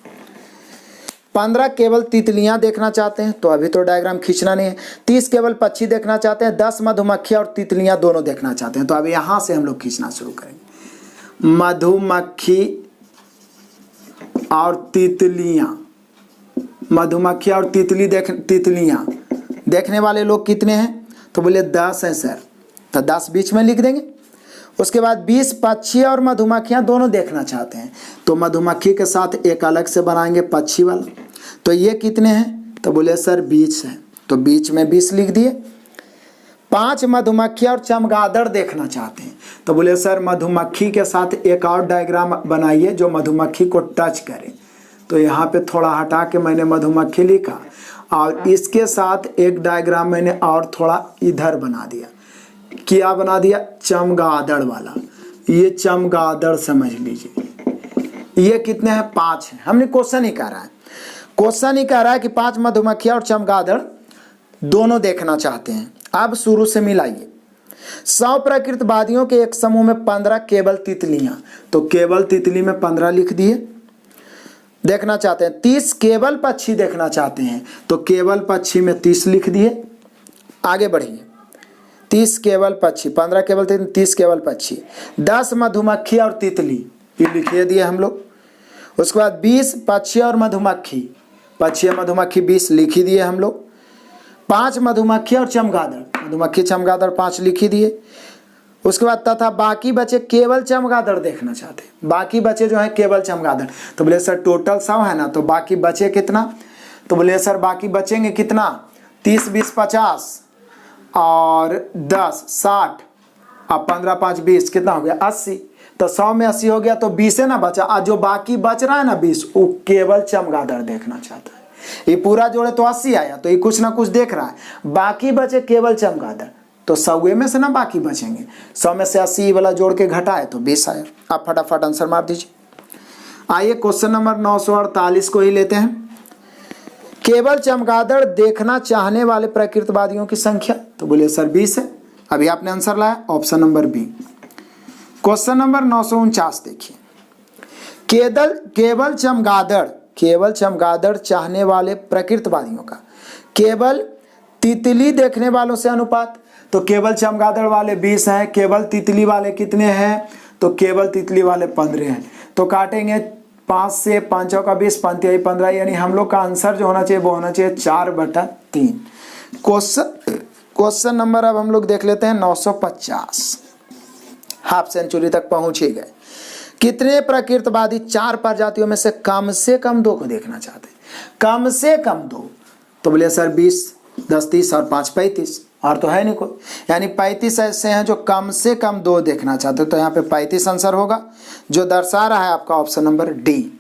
15 केवल तितलियां देखना चाहते हैं, तो अभी तो डायग्राम खींचना नहीं है। 30 केवल पक्षी देखना चाहते हैं। 10 मधुमक्खियां और तितलियां दोनों देखना चाहते हैं, तो अभी यहां से हम लोग खींचना शुरू करेंगे। मधुमक्खी और तितलियां, मधुमक्खियां और तितलियां देखने वाले लोग कितने हैं, तो बोले 10 हैं सर, तो 10 बीच में लिख देंगे। उसके बाद 20 पक्षी और मधुमक्खियां दोनों देखना चाहते हैं, तो मधुमक्खी के साथ एक अलग से बनाएंगे पक्षी वाला, तो ये कितने हैं, तो बोले सर 20 हैं, तो बीच में 20 लिख दिए। 5 मधुमक्खियां और चमगादड़ देखना चाहते हैं, तो बोले सर मधुमक्खी के साथ एक और डायग्राम बनाइए जो मधुमक्खी को टच करे, तो यहाँ पे थोड़ा हटा के मैंने मधुमक्खी लिखा और इसके साथ एक डायग्राम मैंने और थोड़ा इधर बना दिया। क्या बना दिया, चमगादड़ वाला। ये चमगादड़ समझ लीजिए। ये कितने हैं, 5 हैं। हमने क्वेश्चन ही कह रहा है, क्वेश्चन ही कह रहा है कि 5 मधुमक्खियां और चमगादड़ दोनों देखना चाहते हैं। अब शुरू से मिलाइए। 100 प्रकृतवादियों के एक समूह में 15 केवल तितलियां, तो केवल तितली में 15 लिख दिए, देखना चाहते हैं। 30 केवल पक्षी देखना चाहते हैं, तो केवल पक्षी में 30 लिख दिए। आगे बढ़िए। 30 केवल पक्षी, 15 केवल 30 केवल पक्षी, 10 मधुमक्खी और तितली, ये लिखिए दिए हम लोग। उसके बाद 20 पक्षी और मधुमक्खी, पक्षी और मधुमक्खी 20 लिख ही दिए हम लोग। 5 मधुमक्खी और चमगादड़, मधुमक्खी चमगादड़ 5 लिख ही दिए। उसके बाद तथा बाकी बचे केवल चमगादड़ देखना चाहते, बाकी बचे जो है केवल चमगादड़। तो बोले सर टोटल 100 है ना, तो बाकी बचे कितना, तो बोले सर बाकी बचेंगे कितना, 30 20 50 और 10 60 और 15 5 20, कितना हो गया 80। तो 100 में 80 हो गया, तो 20 है ना बचा, और जो बाकी बच रहा है ना 20, वो केवल चमगादड़ देखना चाहता है। ये पूरा जोड़े तो 80 आया, तो ये कुछ ना कुछ देख रहा है, बाकी बचे केवल चमगादड़, तो 100 में से ना बाकी बचेंगे, 100 में से 80 वाला जोड़ के घटाए तो 20 आया। आप फटाफट आंसर मार दीजिए। आइए क्वेश्चन नंबर 948 को ही लेते हैं। केवल चमगादड़ देखना चाहने वाले प्रकृतवादियों की संख्या, तो बोलिए सर 20 है। अभी आपने आंसर लाया option number B. Question number 949 देखिए। केवल चमगादड़ चाहने वाले प्रकृतवादियों का केवल तितली देखने वालों से अनुपात, तो केवल चमगादड़ वाले 20 हैं, केवल तितली वाले कितने हैं, तो केवल तितली वाले 15 हैं। तो काटेंगे 5 से 5 का 20 5 15, यानी हम लोग का आंसर जो होना चाहिए वो होना चाहिए 4/3। क्वेश्चन नंबर अब हम लोग देख लेते हैं 950। हाफ सेंचुरी तक पहुंच ही गए। कितने प्रकृतवादी 4 प्रजातियों में से कम 2 को देखना चाहते हैं, कम से कम 2, तो बोले सर 20 10 30 और 5 35, और तो है नहीं कोई, यानी 35 ऐसे हैं जो कम से कम 2 देखना चाहते, तो यहाँ पे 35 आंसर होगा, जो दर्शा रहा है आपका ऑप्शन नंबर डी।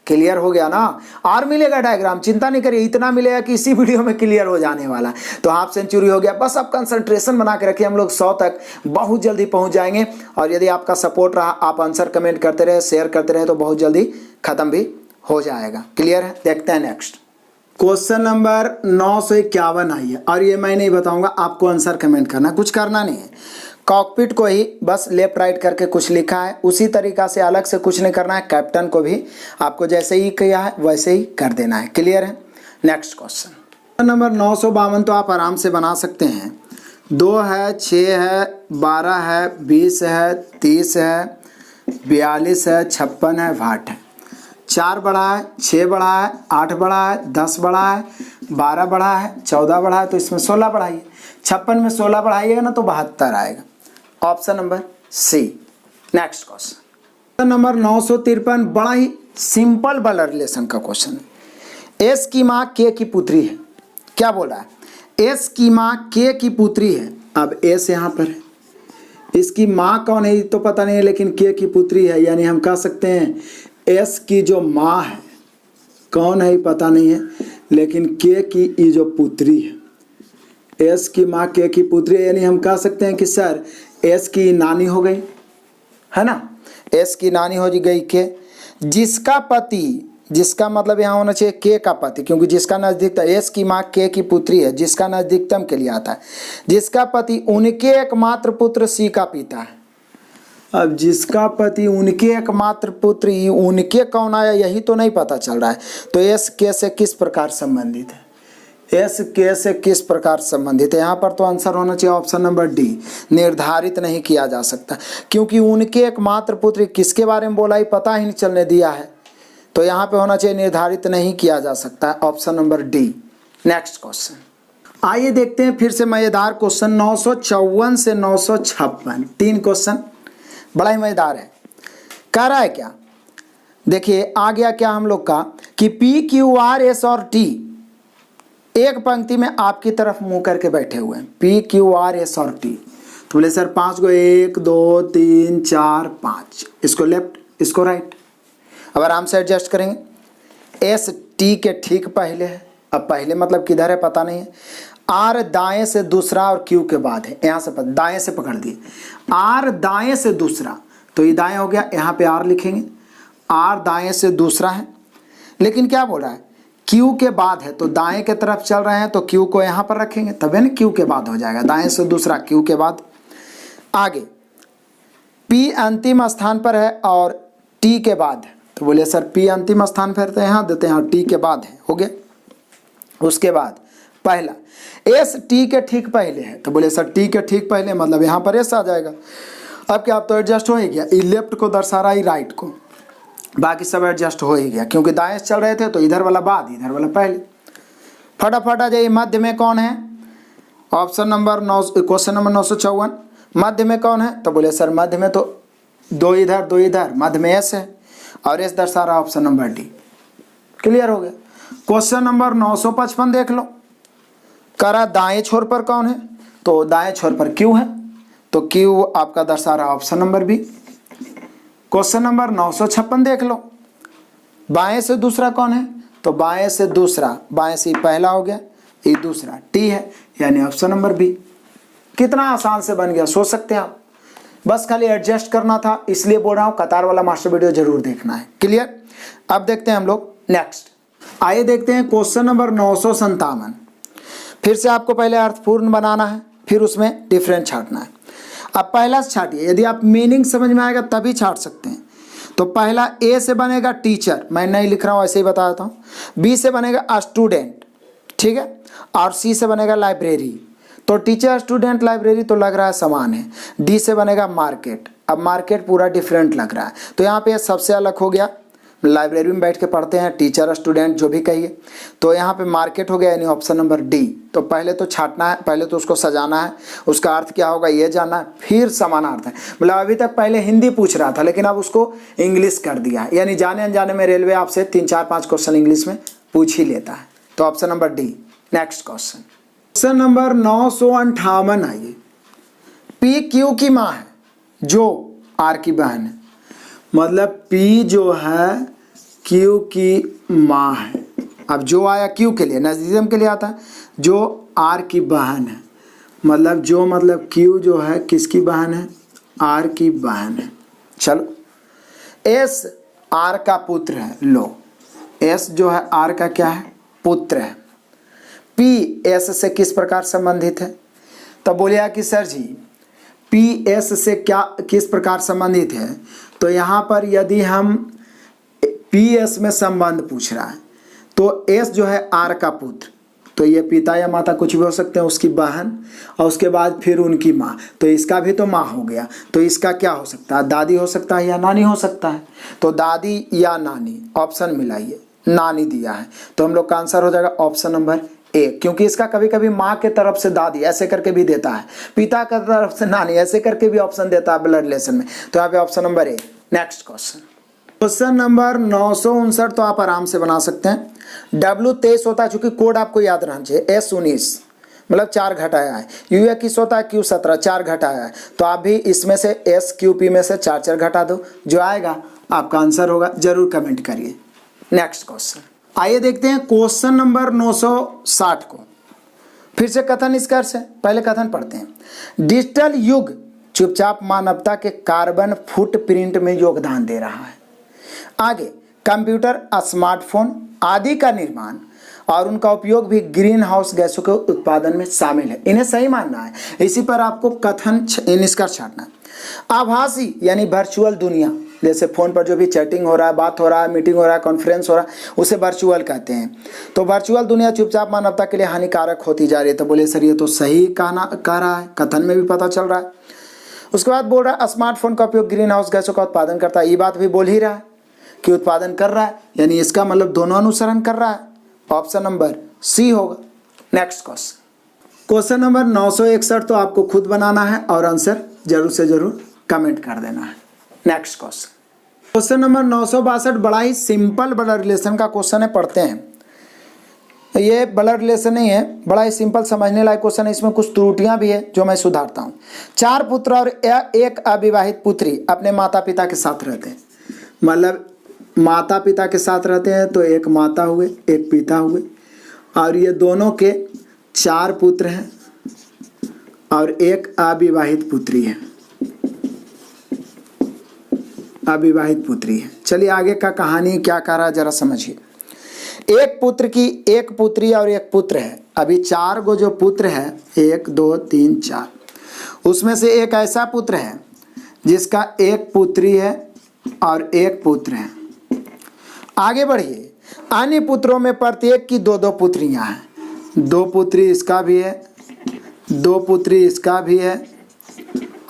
क्लियर हो गया ना, और मिलेगा डायग्राम, चिंता नहीं करिए, इतना मिलेगा कि इसी वीडियो में क्लियर हो जाने वाला है। तो हाफ सेंचुरी हो गया, बस आप कंसंट्रेशन बना के रखिए, हम लोग 100 तक बहुत जल्दी पहुंच जाएंगे। और यदि आपका सपोर्ट रहा, आप आंसर कमेंट करते रहे, शेयर करते रहे, तो बहुत जल्दी खत्म भी हो जाएगा। क्लियर है, देखते हैं नेक्स्ट क्वेश्चन नंबर 951 आई है, और ये मैं नहीं बताऊंगा, आपको आंसर कमेंट करना, कुछ करना नहीं है। कॉकपिट को ही बस लेफ्ट राइट करके कुछ लिखा है, उसी तरीका से अलग से कुछ नहीं करना है। कैप्टन को भी आपको जैसे ही किया है वैसे ही कर देना है। क्लियर है, नेक्स्ट क्वेश्चन नंबर 952 तो आप आराम से बना सकते हैं। 2 है, 6 है, 12 है, 20 है, 30 है, 42 है, 56 है, 62 है। 4 बड़ा है, 6 बड़ा है, 8 बड़ा है, 10 बड़ा है, 12 बड़ा है, 14 बड़ा है, तो इसमें 16 बढ़ाइए। 56 में 16 बढ़ाइएगा ना तो 72 आएगा, option number C. Next question number 953, बड़ा ही सिंपल वाला रिलेशन का क्वेश्चन है। एस की माँ के की पुत्री है, क्या बोल रहा है, एस की माँ के की पुत्री है। अब एस यहाँ पर है, इसकी माँ कौन है तो पता नहीं है, लेकिन के की पुत्री है, यानी हम कह सकते हैं एस की जो माँ है कौन है पता नहीं है, लेकिन के की ये जो पुत्री है, एस की माँ के की पुत्री है, यानी हम कह सकते हैं कि सर एस की नानी हो गई, है ना, एस की नानी हो गई के, जिसका पति, जिसका मतलब यहाँ होना चाहिए के का पति, क्योंकि जिसका नजदीकतम, एस की माँ के की पुत्री है, जिसका नजदीकतम के लिए आता है, जिसका पति उनके एकमात्र पुत्र सी का पिता है। अब जिसका पति उनके एकमात्र पुत्र, उनके कौन आया यही तो नहीं पता चल रहा है। तो एस के से किस प्रकार संबंधित है, एस के से किस प्रकार संबंधित है, यहाँ पर तो आंसर होना चाहिए ऑप्शन नंबर डी, निर्धारित नहीं किया जा सकता, क्योंकि उनके एकमात्र पुत्र किसके बारे में बोला ही पता ही नहीं चलने दिया है, तो यहाँ पे होना चाहिए निर्धारित नहीं किया जा सकता है, option number D. Next question आइए देखते हैं फिर से मजेदार क्वेश्चन 954 से 956, 3 क्वेश्चन बड़ा ही मजेदार है। कह रहा है क्या, देखिए आ गया क्या हम लोग का कि पी क्यू आर एस और टी एक पंक्ति में आपकी तरफ मुंह करके बैठे हुए हैं, पी क्यू आर एस और टी। तो बोले सर 5 को 1 2 3 4 5, इसको लेफ्ट इसको राइट। अब आराम से एडजस्ट करेंगे, एस टी के ठीक पहले है, अब पहले मतलब किधर है पता नहीं है, आर दाएं से दूसरा और क्यू के बाद है, यहाँ से दाएं से पकड़ दिए, आर दाएं से दूसरा, तो ये दाएं हो गया, यहाँ पे आर लिखेंगे, आर दाएं से दूसरा है, लेकिन क्या बोल रहा है क्यू के बाद है, तो दाएं के तरफ चल रहे हैं तो क्यू को यहाँ पर रखेंगे, तभी ना क्यू के बाद हो जाएगा, दाएं से दूसरा क्यू के बाद। आगे पी अंतिम स्थान पर है और टी के बाद है, तो बोले सर पी अंतिम स्थान पर तो यहाँ देते हैं और टी के बाद है, हो गया। उसके बाद पहला एस टी के ठीक पहले है, तो बोले सर टी के ठीक पहले मतलब यहाँ पर एस आ जाएगा। अब क्या, आप तो एडजस्ट हो ही गया, ई लेफ्ट को दर्शा रहा है राइट को, बाकी सब एडजस्ट हो ही गया, क्योंकि दाएं चल रहे थे तो इधर वाला बाद इधर वाला पहले। फटाफट आ जाइए, मध्य में कौन है? ऑप्शन नंबर 9, क्वेश्चन नंबर 954, मध्य में कौन है? तो बोले सर मध्य में तो दो इधर, मध्य में एस है और एस दर्शा रहा ऑप्शन नंबर डी। क्लियर हो गया। क्वेश्चन नंबर 955 देख लो, करा दाएं छोर पर कौन है? तो दाएं छोर पर क्यू है, तो क्यू आपका दर्शा रहा option number B. Question number 956 देख लो, बाएं से दूसरा कौन है? तो बाएं से दूसरा, बाएं से पहला हो गया, ये दूसरा टी है, यानी ऑप्शन नंबर बी। कितना आसान से बन गया, सोच सकते हैं आप। बस खाली एडजस्ट करना था, इसलिए बोल रहा हूँ कतार वाला मास्टर वीडियो जरूर देखना है। क्लियर। अब देखते हैं हम लोग नेक्स्ट। आइए देखते हैं क्वेश्चन नंबर 957। फिर से आपको पहले अर्थपूर्ण बनाना है, फिर उसमें डिफरेंट छांटना है। अब पहला से छाटिए, यदि आप मीनिंग समझ में आएगा तभी छाट सकते हैं। तो पहला ए से बनेगा टीचर, मैं नहीं लिख रहा हूँ ऐसे ही बता देता हूँ। बी से बनेगा स्टूडेंट, ठीक है, और सी से बनेगा लाइब्रेरी। तो टीचर स्टूडेंट लाइब्रेरी तो लग रहा है समान है। डी से बनेगा मार्केट, अब मार्केट पूरा डिफरेंट लग रहा है, तो यहाँ पे सबसे अलग हो गया। लाइब्रेरी में बैठ के पढ़ते हैं, टीचर स्टूडेंट जो भी कहिए, तो यहाँ पे मार्केट हो गया, यानी ऑप्शन नंबर डी। तो पहले तो छाटना है, पहले तो उसको सजाना है, उसका अर्थ क्या होगा ये जानना है, फिर समानार्थ है। मतलब अभी तक पहले हिंदी पूछ रहा था, लेकिन अब उसको इंग्लिश कर दिया है, यानी जाने अनजाने में रेलवे आपसे 3, 4, 5 क्वेश्चन इंग्लिश में पूछ ही लेता है। तो option number D. Next question, question number 958 आइए। पी क्यू की माँ है, जो आर की बहन है, मतलब पी जो है क्यू की माँ है। अब जो आया क्यू के लिए, नजदीकम के लिए आता है, जो आर की बहन है, मतलब क्यू जो है किसकी बहन है? आर की बहन है। चलो, एस आर का पुत्र है, लो एस जो है आर का क्या है? पुत्र है। पी एस से किस प्रकार संबंधित है? तब बोलिए कि सर जी पी एस से क्या किस प्रकार संबंधित है? तो यहाँ पर यदि हम पी एस में संबंध पूछ रहा है, तो एस जो है आर का पुत्र, तो ये पिता या माता कुछ भी हो सकते हैं, उसकी बहन, और उसके बाद फिर उनकी माँ, तो इसका भी तो माँ हो गया। तो इसका क्या हो सकता है? दादी हो सकता है या नानी हो सकता है। तो दादी या नानी, ऑप्शन मिलाइए, नानी दिया है, तो हम लोग का आंसर हो जाएगा ऑप्शन नंबर ए, क्योंकि इसका कभी कभी माँ के तरफ से दादी ऐसे करके भी देता है, पिता की तरफ से नानी ऐसे करके भी ऑप्शन देता है ब्लड रिलेशन में। तो यहाँ पे option number A. Next question, question number 959 तो आप आराम से बना सकते हैं। W23 होता है, चूंकि कोड आपको याद रहना चाहिए, S19 मतलब 4 घटाया है। U21 होता है, Q17 4 घटाया है, तो आप भी इसमें से SQP में से 4 घटा दो, जो आएगा आपका आंसर होगा। जरूर कमेंट करिए। नेक्स्ट क्वेश्चन, आइए देखते हैं क्वेश्चन नंबर 960 को। फिर से कथन निष्कर्ष है, पहले कथन पढ़ते हैं। डिजिटल युग चुपचाप मानवता के कार्बन फुटप्रिंट में योगदान दे रहा है। आगे, कंप्यूटर, स्मार्टफोन आदि का निर्माण और उनका उपयोग भी ग्रीन हाउस गैसों के उत्पादन में शामिल है। इन्हें सही मानना है, इसी पर आपको कथन निष्कर्ष छाटना है। आभासी यानी वर्चुअल दुनिया, जैसे फोन पर जो भी चैटिंग हो रहा है, बात हो रहा है, मीटिंग हो रहा है, कॉन्फ्रेंस हो रहा है, उसे वर्चुअल कहते हैं। तो वर्चुअल दुनिया चुपचाप मानवता के लिए हानिकारक होती जा रही है। तो बोले सर ये तो सही कह रहा है, कथन में भी पता चल रहा है। उसके बाद बोल रहा है स्मार्टफोन का उपयोग ग्रीन हाउस गैसों का उत्पादन करता है। ये बात भी बोल ही रहा है कि उत्पादन कर रहा है, यानी इसका मतलब दोनों अनुसरण कर रहा है। ऑप्शन नंबर सी होगा। नेक्स्ट क्वेश्चन, क्वेश्चन नंबर 961 तो आपको खुद बनाना है और आंसर जरूर से जरूर कमेंट कर देना है। नेक्स्ट क्वेश्चन, क्वेश्चन नंबर 962 बड़ा ही सिंपल ब्लड रिलेशन का क्वेश्चन है, पढ़ते हैं। ये ब्लड रिलेशन नहीं है, बड़ा ही सिंपल समझने लायक क्वेश्चन है। इसमें कुछ त्रुटियां भी है जो मैं सुधारता हूँ। 4 पुत्र और एक अविवाहित पुत्री अपने माता पिता के साथ रहते हैं, मतलब माता पिता के साथ रहते हैं, तो एक माता हुए एक पिता हुए, और ये दोनों के 4 पुत्र हैं और एक अविवाहित पुत्री है, अविवाहित पुत्री है। चलिए आगे का कहानी क्या कह रहा है जरा समझिए। एक पुत्र की एक पुत्री और एक पुत्र है। अभी 4 गो जो पुत्र है, 1 2 3 4, उसमें से एक ऐसा पुत्र है जिसका एक पुत्री है और एक पुत्र है। आगे बढ़िए, अन्य पुत्रों में प्रत्येक की 2-2 पुत्रियां हैं। 2 पुत्री इसका भी है, 2 पुत्री इसका भी है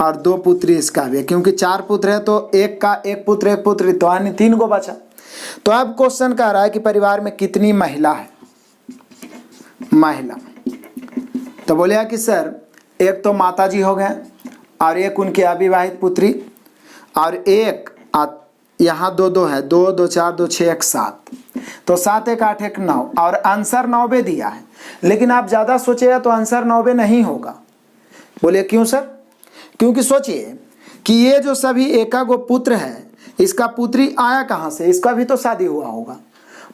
और 2 पुत्री इसका भी है, क्योंकि 4 पुत्र है तो एक का एक पुत्र एक पुत्री, तो यानी 3 को बचा। तो अब क्वेश्चन कह रहा है कि परिवार में कितनी महिला है, महिला। तो बोले कि सर एक तो माता जी हो गए और एक उनकी अविवाहित पुत्री और एक यहाँ 2 2 है, 2 2 4 2 6 1 7, तो 7 1 8 1 9 और आंसर 90 दिया है। लेकिन आप ज़्यादा सोचिएगा तो आंसर 90 नहीं होगा। बोले क्यों सर? क्योंकि सोचिए कि ये जो सभी एकागो पुत्र है, इसका पुत्री आया कहाँ से? इसका भी तो शादी हुआ होगा,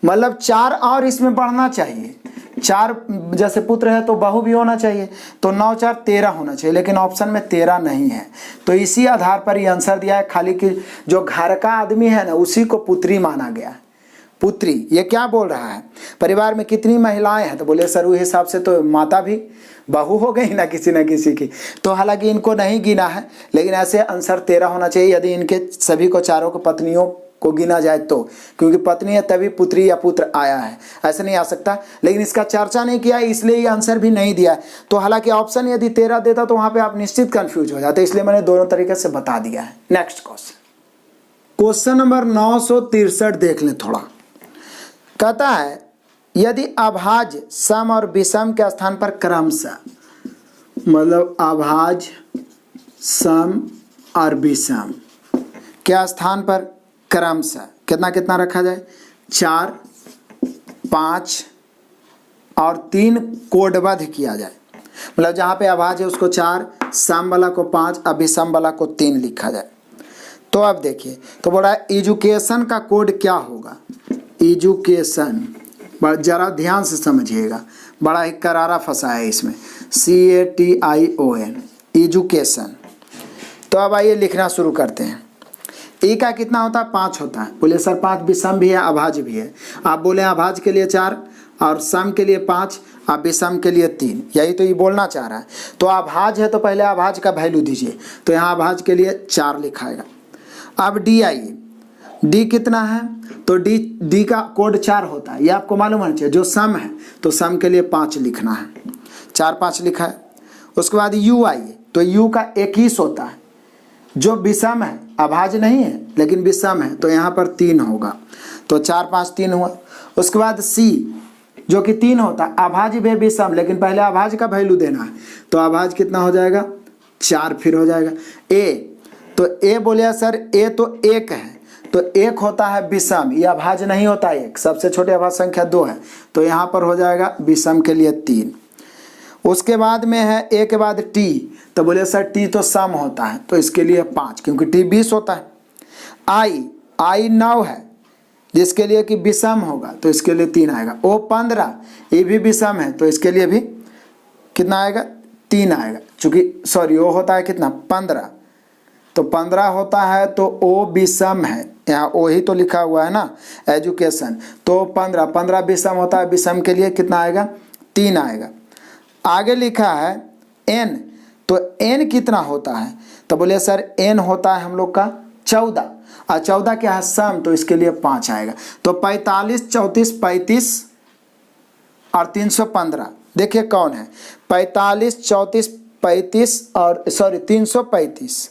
मतलब 4 और इसमें बढ़ना चाहिए। 4 जैसे पुत्र है तो बहू भी होना चाहिए, तो 9 4 13 होना चाहिए, लेकिन ऑप्शन में 13 नहीं है। तो इसी आधार पर ये आंसर दिया है, खाली कि जो घर का आदमी है ना उसी को पुत्री माना गया है। पुत्री ये क्या बोल रहा है, परिवार में कितनी महिलाएं हैं? तो बोले सर उस हिसाब से तो माता भी बहू हो गई ना किसी की। तो हालांकि इनको नहीं गिना है, लेकिन ऐसे आंसर 13 होना चाहिए यदि इनके सभी को चारों को पत्नियों को गिना जाए तो, क्योंकि पत्नी है तभी पुत्री या पुत्र आया है, ऐसे नहीं आ सकता। लेकिन इसका चर्चा नहीं किया इसलिए ये आंसर भी नहीं दिया है। तो हालांकि ऑप्शन यदि 13 देता तो वहां पे आप निश्चित कंफ्यूज हो जाते, इसलिए मैंने दोनों तरीके से बता दिया है। नेक्स्ट क्वेश्चन नंबर 963 देख लें थोड़ा। कहता है यदि अभाज्य सम और विषम के स्थान पर क्रमशः, मतलब अभाज्य सम और विषम के स्थान पर क्रमशः कितना कितना रखा जाए? 4 5 और 3 कोडबद्ध किया जाए। मतलब जहाँ पे अभाज्य है उसको 4, सम वाला को 5 और विषम वाला को 3 लिखा जाए। तो अब देखिए, तो बोला एजुकेशन का कोड क्या होगा? एजुकेशन जरा ध्यान से समझिएगा, बड़ा ही करारा फंसा है इसमें, CATION एजुकेशन। तो अब आइए लिखना शुरू करते हैं। ए का कितना होता है? 5 होता है। बोले सर 5 विषम भी है अभाज्य भी है। आप बोले अभाज्य के लिए 4 और सम के लिए 5 और विषम के लिए 3, यही तो ये बोलना चाह रहा है। तो अभाज्य है तो पहले अभाज्य का वैल्यू दीजिए, तो यहाँ अभाज्य के लिए 4 लिखाएगा। अब डी आइए, डी कितना है? तो डी का कोड 4 होता है, ये आपको मालूम होना चाहिए। जो सम है तो सम के लिए 5 लिखना है, 4 5 लिखा है। उसके बाद यू आइए, तो यू का 21 होता है। जो विषम है, अभाज्य नहीं है लेकिन विषम है, तो यहाँ पर 3 होगा, तो 4 5 3 हुआ। उसके बाद सी जो कि 3 होता है, अभाज्य भी विषम, लेकिन पहले अभाज्य का वैल्यू देना है, तो अभाज्य कितना हो जाएगा? 4 फिर हो जाएगा। ए, तो ए बोलिए सर ए तो 1 है, तो 1 होता है विषम, यह अभाज्य नहीं होता। 1 सबसे छोटी अभाज्य संख्या 2 है, तो यहाँ पर हो जाएगा विषम के लिए 3। उसके बाद में है ए के बाद टी, तो बोले सर टी तो सम होता है, तो इसके लिए 5, क्योंकि टी 20 होता है। आई 9 है, जिसके लिए कि विषम होगा, तो इसके लिए 3 आएगा। ओ 15, ये भी विषम है, तो इसके लिए भी कितना आएगा? 3 आएगा, चूंकि सॉरी ओ होता है कितना? 15, तो 15 होता है, तो ओ विषम है, यहाँ ओ ही तो लिखा हुआ है ना एजुकेशन, तो 15 विषम होता है, विषम के लिए कितना आएगा? 3 आएगा। आगे लिखा है एन, तो एन कितना होता है? तो बोले सर एन होता है हम लोग का 14, और 14 क्या है? सम, तो इसके लिए 5 आएगा। तो 45 34 35 और 315, देखिए कौन है? 45 34 35 और सॉरी 335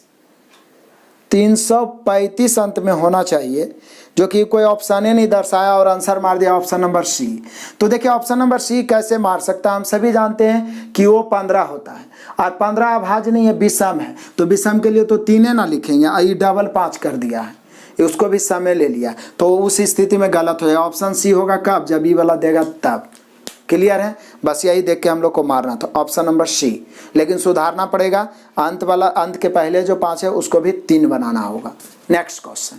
अंत में होना चाहिए, जो कि कोई ऑप्शन ही नहीं दर्शाया और आंसर मार दिया ऑप्शन नंबर सी। तो देखिए ऑप्शन नंबर सी कैसे मार सकता है? हम सभी जानते हैं कि वो 15 होता है और 15 अभाज्य नहीं है, विषम है, तो विषम के लिए तो 3 ना लिखेंगे, आई डबल 5 कर दिया है, उसको भी समय ले लिया, तो उस स्थिति में गलत हो जाएगा। ऑप्शन सी होगा कब? जब ई वाला देगा तब। क्लियर है? बस यही देख के हम लोग को मारना था, ऑप्शन नंबर सी। लेकिन सुधारना पड़ेगा, अंत वाला, अंत के पहले जो 5 है उसको भी 3 बनाना होगा। नेक्स्ट क्वेश्चन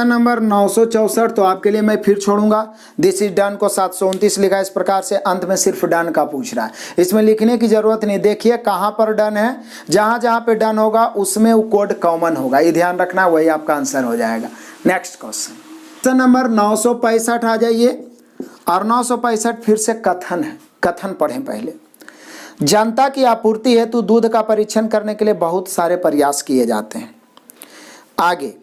नंबर 964, तो आपके लिए मैं फिर छोड़ूंगा। दिस इज डन को 729 लिखा इस प्रकार से, अंत में सिर्फ डन का पूछ रहा है, इसमें लिखने की जरूरत नहीं। देखिए कहाँ पर डन है, जहां जहां पे डन होगा उसमें वो कोड कॉमन होगा, ये ध्यान रखना, वही आपका आंसर हो जाएगा। नेक्स्ट क्वेश्चन नंबर 965 आ जाइए, और 965 फिर से कथन है, कथन पढ़ें पहले। जनता की आपूर्ति हेतु दूध का परीक्षण करने के लिए बहुत सारे प्रयास किए जाते हैं। आगे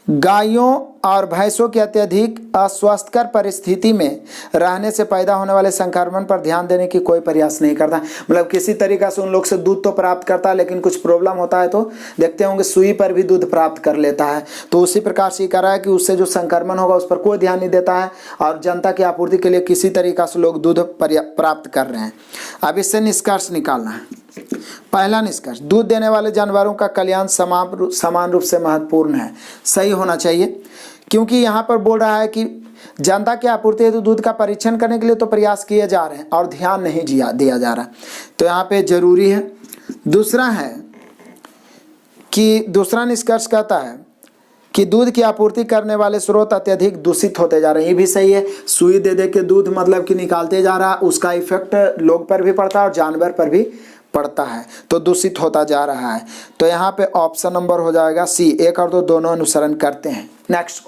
गायों और भैंसों की अत्यधिक अस्वस्थकर परिस्थिति में रहने से पैदा होने वाले संक्रमण पर ध्यान देने की कोई प्रयास नहीं करता। मतलब किसी तरीका से उन लोग से दूध तो प्राप्त करता है, लेकिन कुछ प्रॉब्लम होता है तो देखते होंगे सुई पर भी दूध प्राप्त कर लेता है। तो उसी प्रकार से कह रहा है कि उससे जो संक्रमण होगा उस पर कोई ध्यान नहीं देता है और जनता की आपूर्ति के लिए किसी तरीका से लोग दूध प्राप्त कर रहे हैं। अब इससे निष्कर्ष निकालना है। पहला निष्कर्ष, दूध देने वाले जानवरों का कल्याण समान रूप से महत्वपूर्ण है। सही होना चाहिए, क्योंकि यहाँ पर बोल रहा है कि जनता की आपूर्ति हेतु दूध का परीक्षण करने के लिए तो प्रयास किए जा रहे हैं और ध्यान नहीं दिया जा रहा, तो यहाँ पे जरूरी है। दूसरा है कि दूसरा निष्कर्ष कहता है कि दूध की आपूर्ति करने वाले स्रोत अत्यधिक दूषित होते जा रहे हैं। ये भी सही है, सुई दे दे के दूध मतलब कि निकालते जा रहा है, उसका इफेक्ट लोग पर भी पड़ता है और जानवर पर भी पड़ता है, तो दूषित होता जा रहा है। तो यहाँ पे ऑप्शन नंबर हो जाएगा सी। 1 और 2 दोनों अनुसरण करते हैं। नेक्स्ट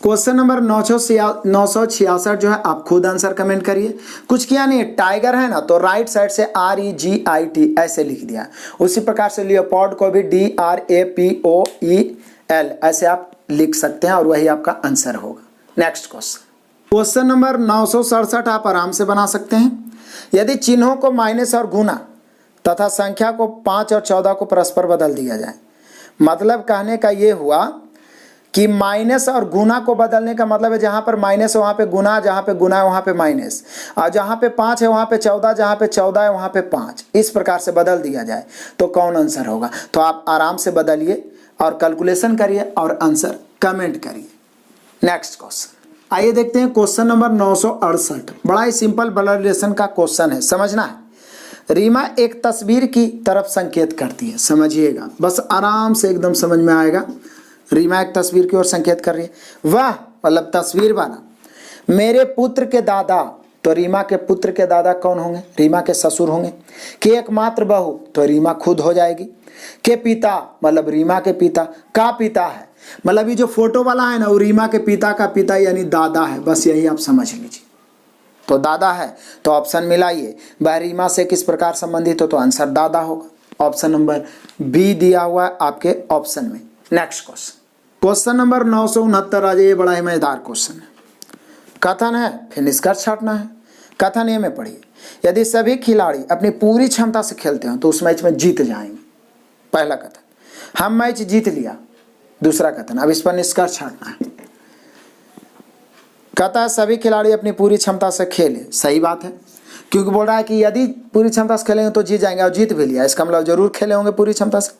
क्वेश्चन नंबर 966 जो है आप खुद आंसर कमेंट करिए। कुछ किया नहीं, टाइगर है ना तो राइट साइड से REGIT ऐसे लिख दिया। उसी प्रकार से लियोपार्ड को भी DRAPOEL ऐसे आप लिख सकते हैं और वही आपका आंसर होगा। नेक्स्ट क्वेश्चन नंबर 967 आप आराम से बना सकते हैं। यदि चिन्हों को माइनस और गुना तथा संख्या को 5 और 14 को परस्पर बदल दिया जाए, मतलब कहने का ये हुआ कि माइनस और गुना को बदलने का मतलब है जहाँ पर माइनस है वहाँ पे गुना, जहाँ पे गुना है वहाँ पे माइनस, और जहाँ पे 5 है वहाँ पे 14, जहाँ पे 14 है वहाँ पे 5, इस प्रकार से बदल दिया जाए तो कौन आंसर होगा। तो आप आराम से बदलिए और कैलकुलेशन करिए और आंसर कमेंट करिए। नेक्स्ट क्वेश्चन आइए देखते हैं क्वेश्चन नंबर 968। बड़ा ही सिंपल ब्लड रिलेशन का क्वेश्चन है, समझना है। रीमा एक तस्वीर की तरफ संकेत करती है, समझिएगा, बस आराम से एकदम समझ में आएगा। रीमा एक तस्वीर की ओर संकेत कर रही है। वाह, मतलब तस्वीर वाला। मेरे पुत्र के दादा, तो रीमा के पुत्र के दादा कौन होंगे? रीमा के ससुर होंगे। कि एकमात्र बहू, तो रीमा खुद हो जाएगी। के पिता, मतलब रीमा के पिता का पिता है, मतलब ये जो फोटो वाला है ना वो रीमा के पिता का पिता यानी दादा है, बस यही आप समझ लीजिए। तो दादा है तो ऑप्शन मिलाइए, वह रीमा से किस प्रकार संबंधित हो, तो आंसर दादा होगा। ऑप्शन नंबर बी दिया हुआ है आपके ऑप्शन में। नेक्स्ट क्वेश्चन नंबर 969 आ जाइए। बड़ा ही मजेदार क्वेश्चन है। कथन है, फिर निष्कर्ष छाटना है। कथन ए में पढ़िए, यदि सभी खिलाड़ी अपनी पूरी क्षमता से खेलते हैं तो उस मैच में जीत जाएंगे। पहला कथन, हम मैच जीत लिया। दूसरा कथन, अब इस पर निष्कर्ष छाटना है। कहता है सभी खिलाड़ी अपनी पूरी क्षमता से खेले, सही बात है, क्योंकि बोल रहा है कि यदि पूरी क्षमता से खेलेंगे तो जीत जाएंगे, और जीत भी लिया, इसका मतलब जरूर खेले होंगे पूरी क्षमता से।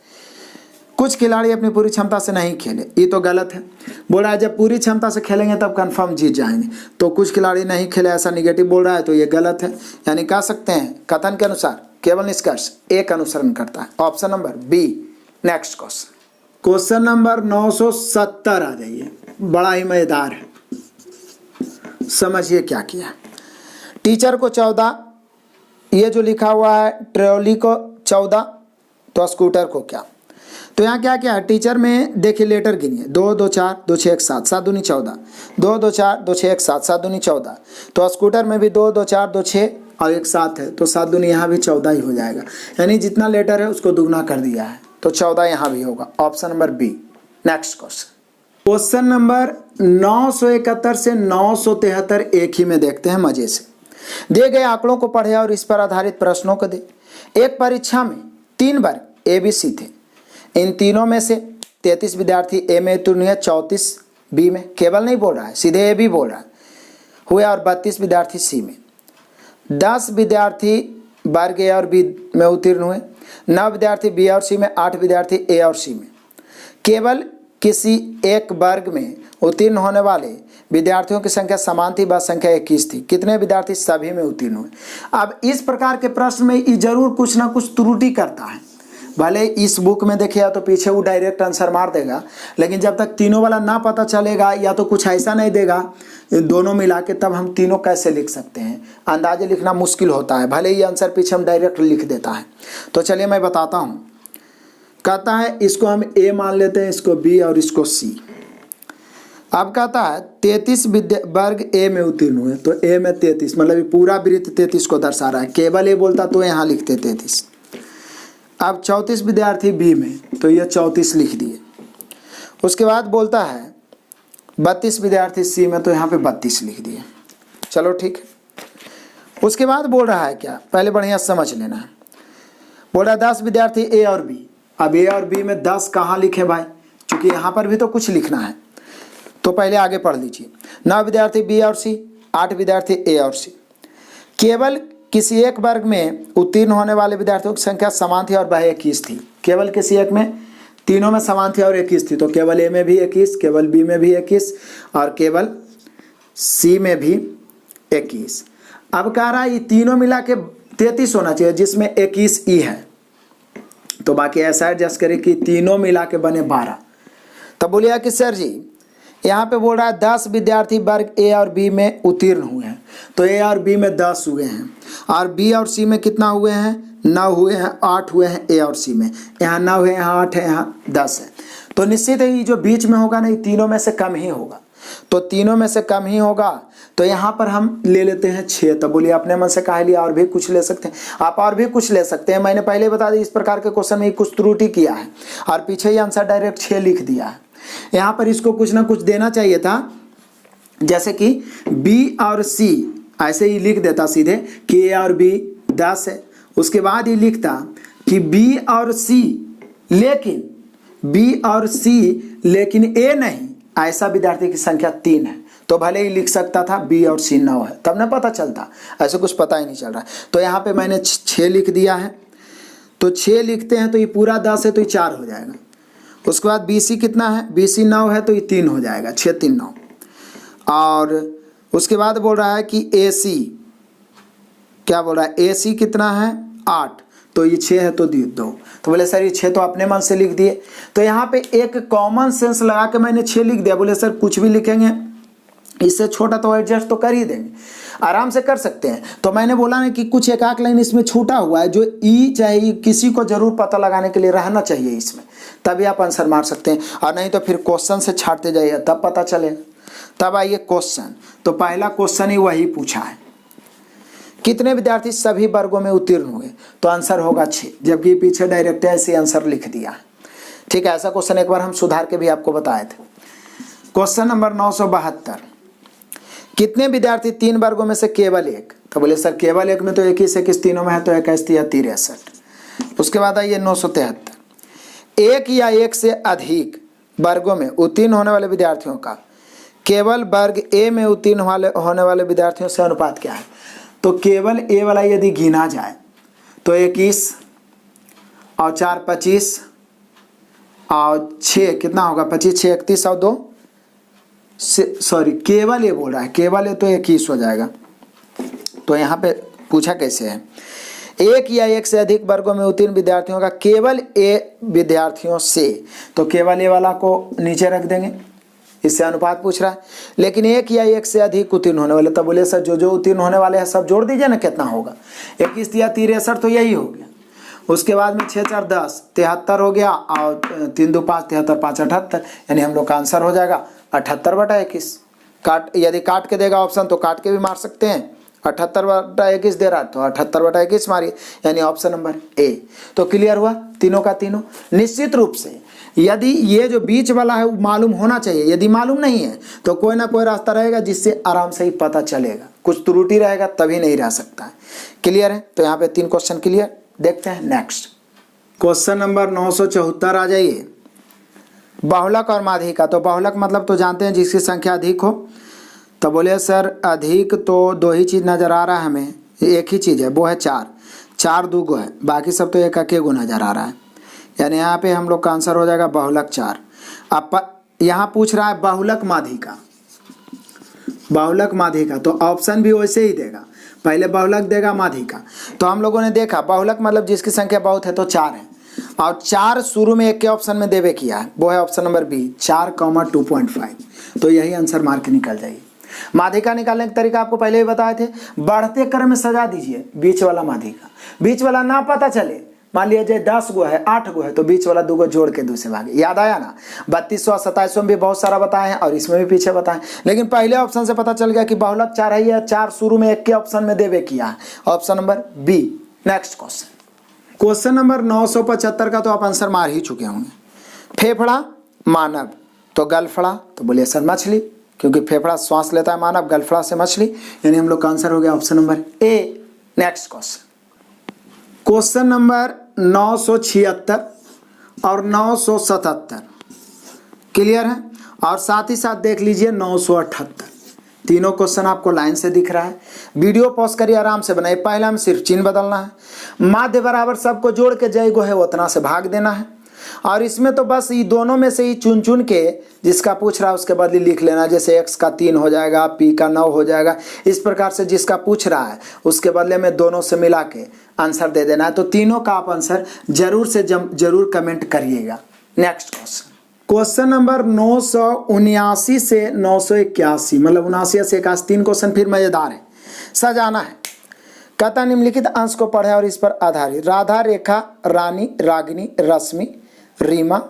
कुछ खिलाड़ी अपनी पूरी क्षमता से नहीं खेले, ये तो गलत है। बोल रहा है जब पूरी क्षमता से खेलेंगे तब कंफर्म जीत जाएंगे, तो कुछ खिलाड़ी नहीं खेले ऐसा निगेटिव बोल रहा है, तो ये गलत है। यानी कह सकते हैं कथन के अनुसार केवल निष्कर्ष एक अनुसरण करता है। Option number B. Next question number 970 आ जाइए। बड़ा ही मजेदार है, समझिए क्या किया। टीचर को 14, ये जो लिखा हुआ है ट्रॉली को 14, तो स्कूटर को क्या। तो यहाँ क्या क्या है, टीचर में देखिए लेटर गिनिए, 2 2 4 2 6 1 7 7 दूनी 14, 2 2 4 2 6 1 7 7 दूनी 14। तो स्कूटर में भी 2 2 4 2 6 और 1 7 है, तो 7 दूनी यहाँ भी 14 ही हो जाएगा। यानी जितना लेटर है उसको दुगना कर दिया है, तो 14 यहाँ भी होगा। Option number B. Next question number 971 से 973 एक ही में देखते हैं मजे से। दिए गए आंकड़ों को पढ़े और इस पर आधारित प्रश्नों को दे। एक परीक्षा में 3 वर्ग ABC थे, इन तीनों में से 33 विद्यार्थी ए में उत्तीर्ण हुए, 34 बी में, केवल नहीं बोल रहा है सीधे ए भी बोल रहा है हुए, और 32 विद्यार्थी सी में। 10 विद्यार्थी वर्ग ए और बी में उत्तीर्ण हुए, 9 विद्यार्थी बी और सी में, 8 विद्यार्थी ए और सी में। केवल किसी एक वर्ग में उत्तीर्ण होने वाले विद्यार्थियों की संख्या समान थी, वह संख्या 21 थी। कितने विद्यार्थी सभी में उत्तीर्ण हुए। अब इस प्रकार के प्रश्न में ये जरूर कुछ ना कुछ त्रुटि करता है, भले इस बुक में देखे या तो पीछे वो डायरेक्ट आंसर मार देगा, लेकिन जब तक तीनों वाला ना पता चलेगा या तो कुछ ऐसा नहीं देगा दोनों मिला के, तब हम तीनों कैसे लिख सकते हैं। अंदाजे लिखना मुश्किल होता है, भले ही आंसर पीछे हम डायरेक्ट लिख देता है। तो चलिए मैं बताता हूँ। कहता है इसको हम ए मान लेते हैं, इसको बी और इसको सी। अब कहता है 33 वर्ग ए में उत्तीर्ण हुए, तो ए में 33 मतलब पूरा वृत्त 33 को दर्शा रहा है। केवल ए बोलता तो यहाँ लिखते 33। अब 34 विद्यार्थी बी में, तो ये 34 लिख दिए। उसके बाद बोलता है 32 विद्यार्थी सी में, तो यहाँ पे 32 लिख दिए। चलो ठीक है। उसके बाद बोल रहा है क्या, पहले बढ़िया समझ लेना है। बोल रहा है 10 विद्यार्थी ए और बी। अब ए और बी में 10 कहाँ लिखे भाई, क्योंकि यहाँ पर भी तो कुछ लिखना है, तो पहले आगे पढ़ लीजिए। 9 विद्यार्थी बी और सी, 8 विद्यार्थी ए और सी। केवल किसी एक वर्ग में उत्तीर्ण होने वाले विद्यार्थियों की संख्या समान थी और वह 21 थी। केवल किसी एक में, तीनों में समान थी और 21 थी, तो केवल ए में भी 21, केवल बी में भी 21 और केवल सी में भी 21। अब कह रहा है ये तीनों मिला के 33 होना चाहिए, जिसमें 21 ई है, तो बाकी ऐसा एडजस्ट करें कि तीनों मिला के बने 12। तब बोलिए कि सर जी यहाँ पे बोल रहा है 10 विद्यार्थी वर्ग ए और बी में उत्तीर्ण हुए हैं, तो ए और बी में 10 हुए हैं, और बी और सी में कितना हुए हैं, 9 हुए हैं, 8 हुए हैं ए और सी में, यहाँ 9 है, यहाँ 8 है, यहाँ 10 है। तो निश्चित है ये जो बीच में होगा ना, ये तीनों में से कम ही होगा, तो तीनों में से कम ही होगा, तो यहाँ पर हम ले लेते हैं 6। तो बोलिए अपने मन से कहा लिया, और भी कुछ ले सकते हैं आप, और भी कुछ ले सकते हैं। मैंने पहले बता दी इस प्रकार के क्वेश्चन में कुछ त्रुटि किया है और पीछे ही आंसर डायरेक्ट 6 लिख दिया है। यहाँ पर इसको कुछ ना कुछ देना चाहिए था, जैसे कि बी और सी ऐसे ही लिख देता सीधे कि ए और बी 10 है। उसके बाद ही लिखता कि बी और सी लेकिन ए नहीं, ऐसा विद्यार्थी की संख्या 3 है, तो भले ही लिख सकता था बी और सी 9 है, तब ना पता चलता। ऐसे कुछ पता ही नहीं चल रहा है, तो यहाँ पे मैंने 6 लिख दिया है। तो 6 लिखते हैं तो ये पूरा 10 है, तो ये 4 हो जाएगा। उसके बाद बी सी कितना है, बी सी 9 है, तो ये 3 हो जाएगा, 6 3 9। और उसके बाद बोल रहा है कि ए सी, क्या बोल रहा है, ए सी कितना है 8, तो ये 6 है, तो 2। तो बोले सर ये 6 तो अपने मन से लिख दिए। तो यहाँ पे एक कॉमन सेंस लगा के मैंने 6 लिख दिया। बोले सर कुछ भी लिखेंगे, इससे छोटा तो एडजस्ट तो कर ही देंगे, आराम से कर सकते हैं। तो मैंने बोला ना कि कुछ एक आध लाइन इसमें छूटा हुआ है, जो ई चाहिए किसी को जरूर पता लगाने के लिए रहना चाहिए इसमें, तभी आप आंसर मार सकते हैं, और नहीं तो फिर क्वेश्चन से छाटते जाइए तब पता चलेगा। तब आइए क्वेश्चन, तो पहला क्वेश्चन ही वही पूछा है, कितने विद्यार्थी सभी वर्गों में उत्तीर्ण हुए, तो आंसर होगा 6, जबकि पीछे डायरेक्ट ऐसे आंसर लिख दिया। ठीक है, ऐसा क्वेश्चन एक बार हम सुधार के भी आपको बताए थे। क्वेश्चन नंबर 972, कितने विद्यार्थी 3 वर्गों में से केवल एक, तो बोले सर केवल एक में तो 21 तीनों में है, तो 21 या 63। उसके बाद आइए 973, एक या एक से अधिक वर्गों में उत्तीर्ण होने वाले विद्यार्थियों का केवल वर्ग ए में उत्तीर्ण होने वाले विद्यार्थियों से अनुपात क्या है। तो केवल ए वाला यदि गिना जाए तो 21 और 4 25 और 6 कितना होगा, 25 6 31 और 2 सॉरी केवल ए बोल रहा है, केवल ए तो 21 हो जाएगा। तो यहाँ पे पूछा कैसे है, एक या एक से अधिक वर्गों में उत्तीर्ण विद्यार्थियों का केवल ए विद्यार्थियों से, तो केवल ए वाला को नीचे रख देंगे, इससे अनुपात पूछ रहा है। लेकिन एक या एक से अधिक उत्तीर्ण होने वाले, तब बोले सर जो उत्तीर्ण होने वाले हैं सब जोड़ दीजिए ना, कितना होगा, 21 या 63, तो यही हो गया। उसके बाद में 6 4 10 73 हो गया, और 3 2 5 73 5 78, यानी हम लोग का आंसर हो जाएगा 78/21। काट यदि काट के देगा ऑप्शन तो काट के भी मार सकते हैं, 78/21 दे रहा तो 78/21 मारिए, यानी ऑप्शन नंबर ए। तो क्लियर हुआ तीनों का तीनों। निश्चित रूप से यदि ये जो बीच वाला है वो मालूम होना चाहिए, यदि मालूम नहीं है तो कोई ना कोई रास्ता रहेगा जिससे आराम से ही पता चलेगा, कुछ त्रुटि रहेगा तभी नहीं रह सकता है। क्लियर है, तो यहाँ पे 3 क्वेश्चन क्लियर। देखते हैं नेक्स्ट क्वेश्चन नंबर 974 आ जाइए, बहुलक और माध्यिका। तो बहुलक मतलब तो जानते हैं जिसकी संख्या अधिक हो। तो बोले सर अधिक तो 2 ही चीज़ नज़र आ रहा है हमें, एक ही चीज़ है, वो है 4 2 है, बाकी सब तो एक अकेगो नज़र आ रहा है, यानी यहाँ पे हम लोग का आंसर हो जाएगा बहुलक 4। अब यहाँ पूछ रहा है बहुलक माध्यिका, बहुलक माध्यिका, तो ऑप्शन भी वैसे ही देगा, पहले बहुलक देगा माध्यिका। तो हम लोगों ने देखा बहुलक मतलब जिसकी संख्या बहुत है, तो 4 है, और 4 शुरू में एक के ऑप्शन में देवे किया है, वो है ऑप्शन नंबर बी 4,2.5, तो यही आंसर मार के निकल जाएगी। माध्यिका निकालने का तरीका आपको पहले ही बताए थे, बढ़ते क्रम में सजा दीजिए बीच वाला माध्यिका, बीच वाला ना पता चले, मान लीजिए 10 गो है 8 गो है, तो बीच वाला 2 गो जोड़ के दूसरे भागे, याद आया ना। 3200 2700 में भी बहुत सारा बताए हैं और इसमें भी पीछे बताएं, लेकिन पहले ऑप्शन से पता चल गया कि बहुलक 4 है, या 4 शुरू में एक के ऑप्शन में देवे किया है, option number B. Next question number 975 का तो आप आंसर मार ही चुके होंगे। फेफड़ा मानव तो गलफड़ा, तो बोलिए सर मछली, क्योंकि फेफड़ा श्वास लेता है मानव, गलफड़ा से मछली, यानी हम लोग का आंसर हो गया option number A. Next question number 976 और 977 क्लियर है, और साथ ही साथ देख लीजिए 978। तीनों क्वेश्चन आपको लाइन से दिख रहा है। वीडियो पॉज करिए, आराम से बनाइए। पहला में सिर्फ चिन्ह बदलना है, माध्य बराबर सबको जोड़ के जय गो है उतना से भाग देना है, और इसमें तो बस ये दोनों में से ही चुन चुन के जिसका पूछ रहा है उसके बदले लिख लेना। जैसे x का 3 हो जाएगा, p का 9 हो जाएगा, इस प्रकार से जिसका पूछ रहा है उसके बदले में दोनों से मिला के आंसर दे देना है। तो तीनों का आप आंसर जरूर से जरूर कमेंट करिएगा। नेक्स्ट क्वेश्चन नंबर 979 से 981, मतलब 79 से 81 तीन क्वेश्चन फिर मजेदार है, सजाना है। कहता निम्नलिखित अंश को पढ़े और इस पर आधारित राधा, रेखा, रानी, रागिनी, रश्मि, रीमा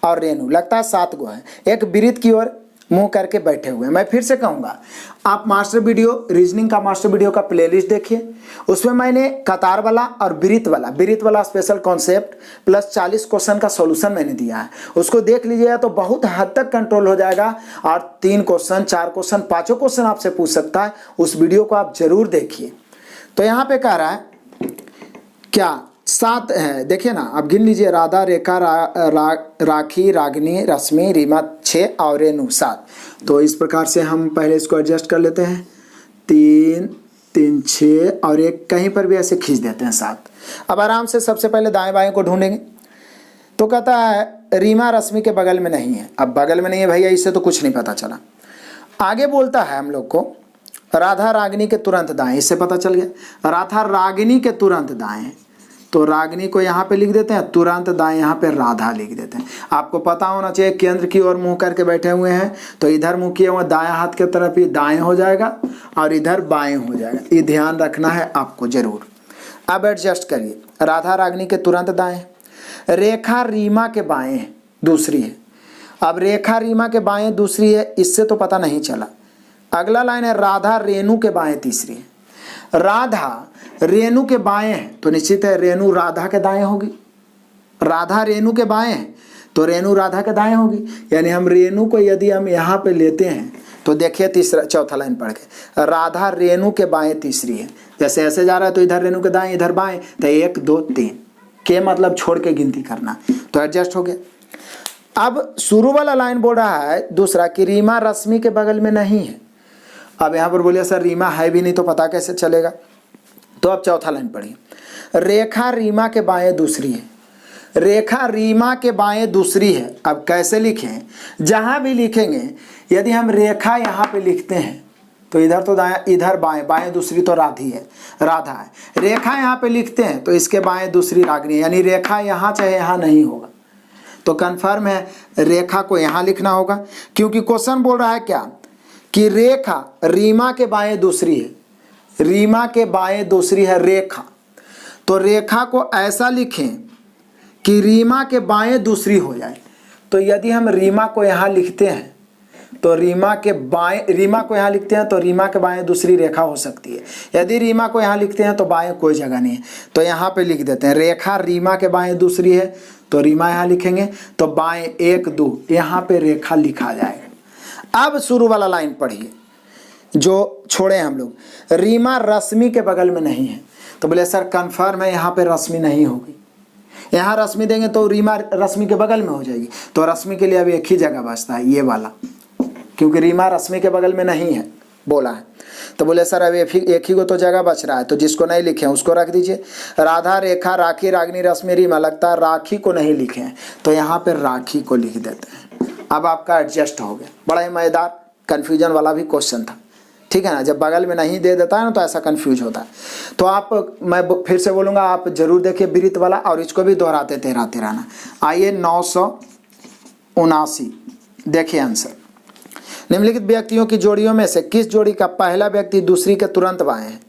और रेणु, लगता है 7 गो है, एक वृत्त की ओर मुंह करके बैठे हुए हैं। मैं फिर से कहूँगा, आप मास्टर वीडियो, रीजनिंग का मास्टर वीडियो का प्लेलिस्ट देखिए, उसमें मैंने कतार वाला और वृत्त वाला स्पेशल कॉन्सेप्ट प्लस 40 क्वेश्चन का सॉल्यूशन मैंने दिया है, उसको देख लीजिएगा तो बहुत हद तक कंट्रोल हो जाएगा। और 3 क्वेश्चन, 4 क्वेश्चन, 5 क्वेश्चन आपसे पूछ सकता है, उस वीडियो को आप जरूर देखिए। तो यहाँ पे कह रहा है क्या 7 है, देखिए ना, आप गिन लीजिए। राधा, रेखा, राखी, रागिनी, रश्मि, रीमा 6 और रेणु 7। तो इस प्रकार से हम पहले इसको एडजस्ट कर लेते हैं, 3 3 6 और एक कहीं पर भी ऐसे खींच देते हैं 7। अब आराम से सबसे पहले दाएं बाएं को ढूंढेंगे। तो कहता है रीमा रश्मि के बगल में नहीं है। अब बगल में नहीं है भैया, इससे तो कुछ नहीं पता चला। आगे बोलता है हम लोग को राधा रागिनी के तुरंत दाएं, इससे पता चल गया राधा रागिनी के तुरंत दाएं, तो रागिनी को यहाँ पे लिख देते हैं, तुरंत दाएं यहाँ पे राधा लिख देते हैं। आपको पता होना चाहिए केंद्र की ओर मुंह करके बैठे हुए हैं, तो इधर मुंह किए हुए दाएं हाथ की तरफ ही दाएं हो जाएगा और इधर बाएं हो जाएगा, ये ध्यान रखना है आपको जरूर। अब एडजस्ट करिए, राधा रागिनी के तुरंत दाएं, रेखा रीमा के बाएं दूसरी है। अब रेखा रीमा के बाएं दूसरी है, इससे तो पता नहीं चला। अगला लाइन है राधा रेणु के बाएं तीसरी है। राधा रेणु के बाएं है तो निश्चित है रेणु राधा के दाएं होगी। राधा रेणु के बाएं है तो रेणु राधा के दाएं होगी, यानी हम रेणु को यदि हम यहाँ पे लेते हैं तो देखिए चौथा लाइन पढ़ के, राधा रेणु के बाएं तीसरी है। जैसे ऐसे जा रहा है तो इधर रेणु के दाएं इधर बाएं, तो 1 2 3 के मतलब छोड़ के गिनती करना, तो एडजस्ट हो गया। अब शुरू वाला लाइन बोल रहा है दूसरा कि रीमा रश्मि के बगल में नहीं है। अब यहाँ पर बोलिए सर रीमा है भी नहीं तो पता कैसे चलेगा, तो अब चौथा लाइन पढ़िए, रेखा रीमा के बाएं दूसरी है। रेखा रीमा के बाएं दूसरी है। अब कैसे लिखें, जहाँ भी लिखेंगे यदि हम रेखा यहाँ पे लिखते हैं तो इधर तो दाएं, इधर बाएं, बाएं दूसरी तो राधा है। रेखा यहाँ पे लिखते हैं तो इसके बाएं दूसरी रागिनी है, यानी रेखा यहाँ चाहे यहाँ नहीं होगा, तो कन्फर्म है रेखा को यहाँ लिखना होगा, क्योंकि क्वेश्चन बोल रहा है क्या कि रेखा रीमा के बाएं दूसरी है, रीमा के बाएं दूसरी है रेखा, तो रेखा को ऐसा लिखें कि रीमा के बाएं दूसरी हो जाए। तो यदि हम रीमा को यहाँ लिखते हैं तो रीमा को यहाँ लिखते हैं तो रीमा के बाएं दूसरी रेखा हो सकती है। यदि रीमा को यहाँ लिखते हैं तो बाएं कोई जगह नहीं है, तो यहाँ पे लिख देते हैं रेखा रीमा के बाएं दूसरी है, तो रीमा यहाँ लिखेंगे, तो बाएं 1 2 यहाँ पे रेखा लिखा जाएगा। अब शुरू वाला लाइन पढ़िए जो छोड़े हम लोग, रीमा रश्मि के बगल में नहीं है। तो बोले सर कन्फर्म है यहाँ पे रश्मि नहीं होगी, यहाँ रश्मि देंगे तो रीमा रश्मि के बगल में हो जाएगी, तो रश्मि के लिए अभी एक ही जगह बचता है ये वाला, क्योंकि रीमा रश्मि के बगल में नहीं है बोला है। तो बोले सर अब एक ही को तो जगह बच रहा है, तो जिसको नहीं लिखे हैं उसको रख दीजिए। राधा रेखा राखी रागिनी रश्मि रीमा, लगता है राखी को नहीं लिखे हैं, तो यहाँ पे राखी को लिख देते हैं। अब आपका एडजस्ट हो गया। बड़ा ही मज़ेदार कन्फ्यूजन वाला भी क्वेश्चन था, ठीक है ना। जब बगल में नहीं दे देता है ना तो ऐसा कंफ्यूज होता है। तो आप, मैं फिर से बोलूँगा, आप जरूर देखिए वृत्त वाला और इसको भी दोहराते रहना। आइए 979 देखिए आंसर। निम्नलिखित व्यक्तियों की जोड़ियों में से किस जोड़ी का पहला व्यक्ति दूसरी के तुरंत बाएं है।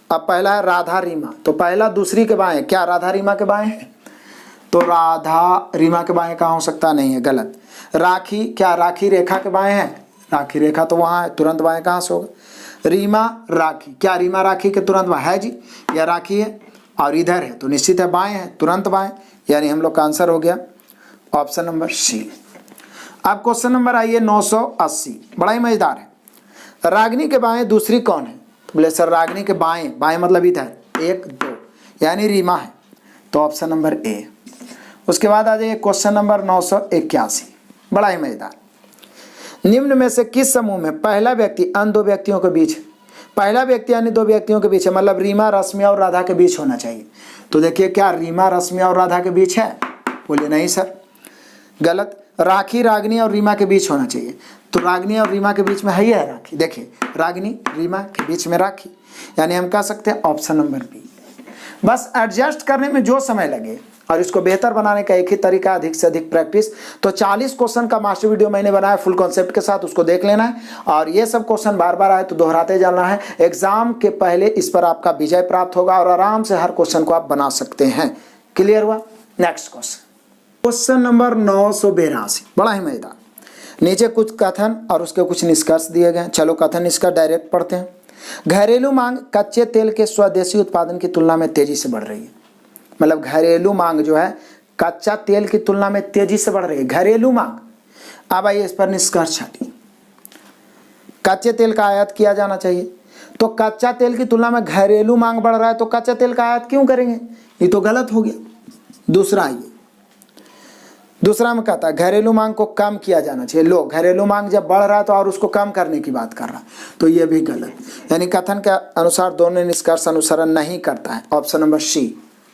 अब पहला है राधा रीमा, तो पहला दूसरी के बाएं, क्या राधा रीमा के बाएं है? तो राधा रीमा के बाएं कहाँ हो सकता, नहीं है, गलत। राखी, क्या राखी रेखा के बाएं है? राखी रेखा तो वहाँ है, तुरंत बाएं कहाँ से होगा? रीमा राखी, क्या रीमा राखी के तुरंत बाएं है जी? या राखी है और इधर है तो निश्चित है बाएं है, तुरंत बाएं, यानी हम लोग का आंसर हो गया ऑप्शन नंबर सी। अब क्वेश्चन नंबर आइए 980, बड़ा ही मजेदार है। रागिनी के बाएं दूसरी कौन है? तो बोले सर रागिनी के बाएं, बाएं मतलब इधर 1 2, यानी रीमा है, तो ऑप्शन नंबर ए। उसके बाद आ जाइए क्वेश्चन नंबर 981, बड़ा ही मजेदार। निम्न में से किस समूह में पहला व्यक्ति अन्य दो व्यक्तियों के बीच, पहला व्यक्ति अन्य दो व्यक्तियों के बीच है, मतलब रीमा रश्मिया और राधा के बीच होना चाहिए। तो देखिए क्या रीमा रश्मिया और राधा के बीच है? बोलिए नहीं सर, गलत। राखी रागिनी और रीमा के बीच होना चाहिए। तो रागिनी और रीमा के बीच में है ही है राखी। देखिए रागिनी रीमा के बीच में राखी, यानी हम कह सकते हैं ऑप्शन नंबर बी। बस एडजस्ट करने में जो समय लगे और इसको बेहतर बनाने का एक ही तरीका, अधिक से अधिक प्रैक्टिस। तो 40 क्वेश्चन का मास्टर वीडियो मैंने बनाया फुल कॉन्सेप्ट के साथ, उसको देख लेना है। और ये सब क्वेश्चन बार बार आए तो दोहराते जाना है। एग्जाम के पहले इस पर आपका विजय प्राप्त होगा और आराम से हर क्वेश्चन को आप बना सकते हैं। क्लियर हुआ? नेक्स्ट क्वेश्चन, क्वेश्चन नंबर 982, बड़ा ही मजेदार। नीचे कुछ कथन और उसके कुछ निष्कर्ष दिए गए। चलो कथन निष्कर्ष डायरेक्ट पढ़ते हैं। घरेलू मांग कच्चे तेल के स्वदेशी उत्पादन की तुलना में तेजी से बढ़ रही है। मतलब घरेलू मांग जो है कच्चा तेल की तुलना में तेजी से बढ़ रही है, घरेलू मांग। अब आइए इस पर निष्कर्ष छाटिए। कच्चे तेल का आयात किया जाना चाहिए, तो कच्चा तेल की तुलना में घरेलू मांग बढ़ रहा है, तो कच्चा तेल का आयात क्यों करेंगे? ये तो गलत हो गया। दूसरा आइए, दूसरा में कहता है घरेलू मांग को कम किया जाना चाहिए। लो, घरेलू मांग जब बढ़ रहा है तो और उसको कम करने की बात कर रहा है, तो ये भी गलत। यानी कथन के अनुसार दोनों निष्कर्ष अनुसरण नहीं करता है, option number C.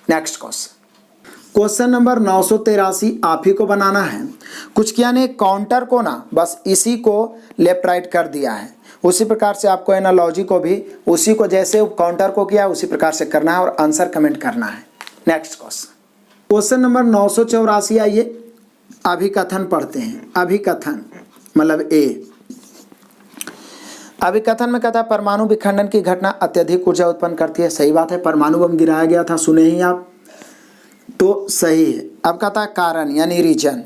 Next question, question number 983 आप ही को बनाना है। कुछ किया नहीं, काउंटर को ना बस इसी को लेफ्ट राइट कर दिया है। उसी प्रकार से आपको एनालॉजी को भी उसी को जैसे काउंटर को किया उसी प्रकार से करना है और आंसर कमेंट करना है। नेक्स्ट क्वेश्चन, क्वेश्चन नंबर 984 आइए। अभिकथन पढ़ते हैं। अभिकथन मतलब ए। अभिकथन में कहता है परमाणु विखंडन की घटना अत्यधिक ऊर्जा उत्पन्न करती है। सही बात है, परमाणु बम गिराया गया था, सुने ही आप, तो सही है। अब कहता है कारण यानी रीजन,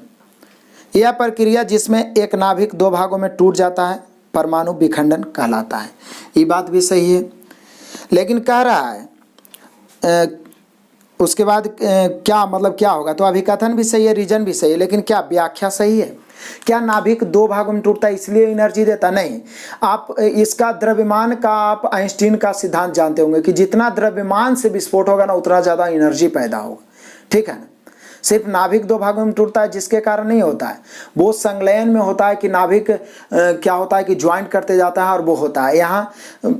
यह प्रक्रिया जिसमें एक नाभिक दो भागों में टूट जाता है परमाणु विखंडन कहलाता है। ये बात भी सही है, लेकिन कह रहा है उसके बाद क्या मतलब क्या होगा? तो अभिकथन भी सही है, रीजन भी सही है, लेकिन क्या व्याख्या सही है? क्या नाभिक दो भागों में टूटता है इसलिए एनर्जी देता? नहीं। आप इसका द्रव्यमान का आप आइंस्टीन का सिद्धांत जानते होंगे कि जितना द्रव्यमान से विस्फोट होगा ना उतना ज़्यादा एनर्जी पैदा होगा, ठीक है ना। सिर्फ नाभिक दो भागों में टूटता है जिसके कारण नहीं होता है, वो संलयन में होता है कि नाभिक क्या होता है कि ज्वाइंट करते जाता है और वो होता है। यहाँ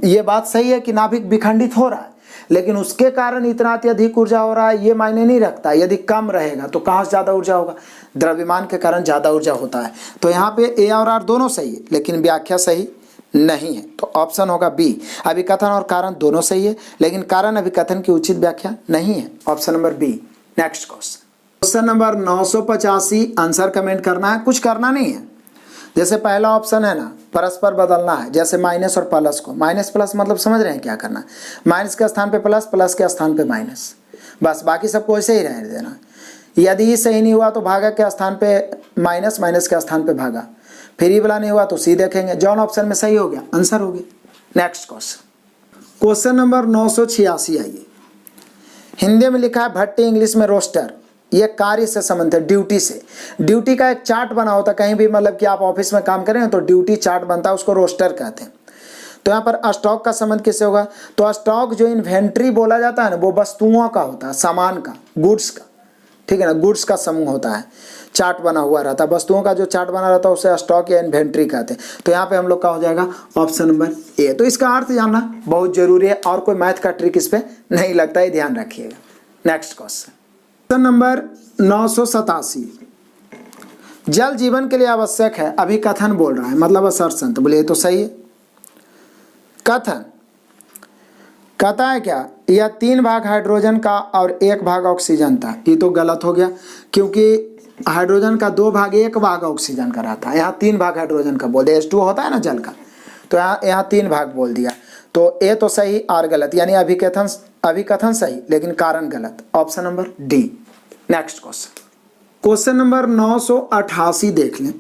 ये बात सही है कि नाभिक विखंडित हो रहा है, लेकिन उसके कारण इतना अत्यधिक ऊर्जा हो रहा है ये मायने नहीं रखता। यदि कम रहेगा तो कहाँ से ज़्यादा ऊर्जा होगा? द्रव्यमान के कारण ज़्यादा ऊर्जा होता है। तो यहाँ पे ए और आर दोनों सही है, लेकिन व्याख्या सही नहीं है, तो ऑप्शन होगा बी। अभिकथन और कारण दोनों सही है, लेकिन कारण अभिकथन की उचित व्याख्या नहीं है, option number B. Next question, question number 985 answer comment करना है, कुछ करना नहीं है। जैसे पहला ऑप्शन है ना परस्पर बदलना है, जैसे माइनस और प्लस को, माइनस प्लस मतलब समझ रहे हैं क्या करना है? माइनस के स्थान पे प्लस, प्लस के स्थान पे माइनस, बस बाकी सबको ऐसे ही रहने देना। यदि ये सही नहीं हुआ तो भागा के स्थान पे माइनस, माइनस के स्थान पे भागा, फिर ये वाला नहीं हुआ तो सी देखेंगे। जॉन ऑप्शन में सही हो गया, आंसर हो गया। नेक्स्ट क्वेश्चन, क्वेश्चन नंबर 986 आइए। हिंदी में लिखा है भट्टी, इंग्लिश में रोस्टर। ये कार्य से संबंधित है, ड्यूटी से। ड्यूटी का एक चार्ट बना होता है कहीं भी, मतलब कि आप ऑफिस में काम करें तो ड्यूटी चार्ट बनता है, उसको रोस्टर कहते हैं। तो यहाँ पर स्टॉक का संबंध किससे होगा? तो स्टॉक जो इन्वेंट्री बोला जाता है ना, वो वस्तुओं का होता है, सामान का, गुड्स का, ठीक है ना, गुड्स का समूह होता है। चार्ट बना हुआ रहता है, वस्तुओं का जो चार्ट बना रहता है उसे स्टॉक या इन्वेंट्री कहते हैं। तो यहाँ पे हम लोग का हो जाएगा ऑप्शन नंबर ए। तो इसका अर्थ जानना बहुत जरूरी है और कोई मैथ का ट्रिक इस पर नहीं लगता है, ध्यान रखिएगा। Next question, question number 987। जल जीवन के लिए आवश्यक है, अभी कथन बोल रहा है, मतलब असर्शन। तो बोलिए तो सही है। कथन कहता है क्या? यह 3 भाग हाइड्रोजन का और 1 भाग ऑक्सीजन था। ये तो गलत हो गया, क्योंकि हाइड्रोजन का 2 भाग 1 भाग ऑक्सीजन का रहता है। यहाँ 3 भाग हाइड्रोजन का बोल दिया, H2 होता है ना जल का, तो यहाँ 3 भाग बोल दिया। तो ए तो सही और गलत, यानी अभिकथन सही लेकिन कारण गलत, option number D. Next question, question number 988 देख लें।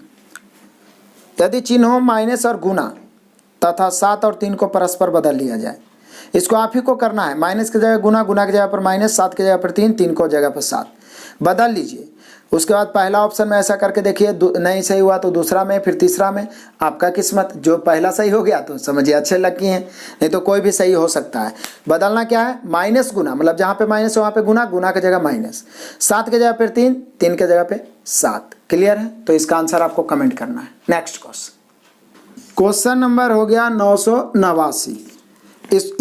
यदि चिन्हों माइनस और गुना तथा 7 और 3 को परस्पर बदल लिया जाए, इसको आप ही को करना है। माइनस की जगह गुना, गुना की जगह पर माइनस, 7 की जगह पर 3, 3 को जगह पर 7 बदल लीजिए। उसके बाद पहला ऑप्शन में ऐसा करके देखिए, नहीं सही हुआ तो दूसरा में, फिर तीसरा में। आपका किस्मत, जो पहला सही हो गया तो समझिए अच्छे लकी हैं, नहीं तो कोई भी सही हो सकता है। बदलना क्या है, माइनस गुना, मतलब जहाँ पे माइनस है वहाँ पे गुना, गुना की जगह माइनस, 7 की जगह पे 3, 3 की जगह पे 7। क्लियर है? तो इसका आंसर आपको कमेंट करना है। नेक्स्ट क्वेश्चन नंबर हो गया 989।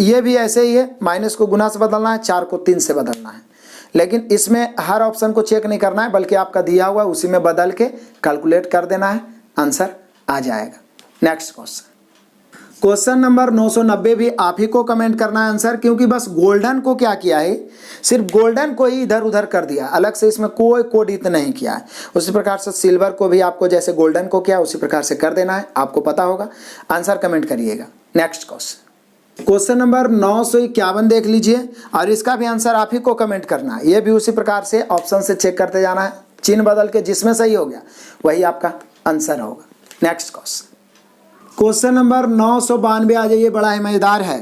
ये भी ऐसे ही है, माइनस को गुना से बदलना है, 4 को 3 से बदलना है, लेकिन इसमें हर ऑप्शन को चेक नहीं करना है, बल्कि आपका दिया हुआ उसी में बदल के कैलकुलेट कर देना है, आंसर आ जाएगा। नेक्स्ट क्वेश्चन नंबर 990 भी आप ही को कमेंट करना है आंसर, क्योंकि बस गोल्डन को क्या किया है, सिर्फ गोल्डन को ही इधर उधर कर दिया, अलग से इसमें कोई कोडित नहीं किया है। उसी प्रकार से सिल्वर को भी आपको जैसे गोल्डन को किया उसी प्रकार से कर देना है, आपको पता होगा, आंसर कमेंट करिएगा। नेक्स्ट क्वेश्चन नंबर 951 देख लीजिए, और इसका भी आंसर आप ही को कमेंट करना है। ये भी उसी प्रकार से ऑप्शन से चेक करते जाना है, चिन्ह बदल के जिसमें सही हो गया वही आपका आंसर होगा। नेक्स्ट क्वेश्चन नंबर 992 आ जाइए, बड़ा ही मजेदार है।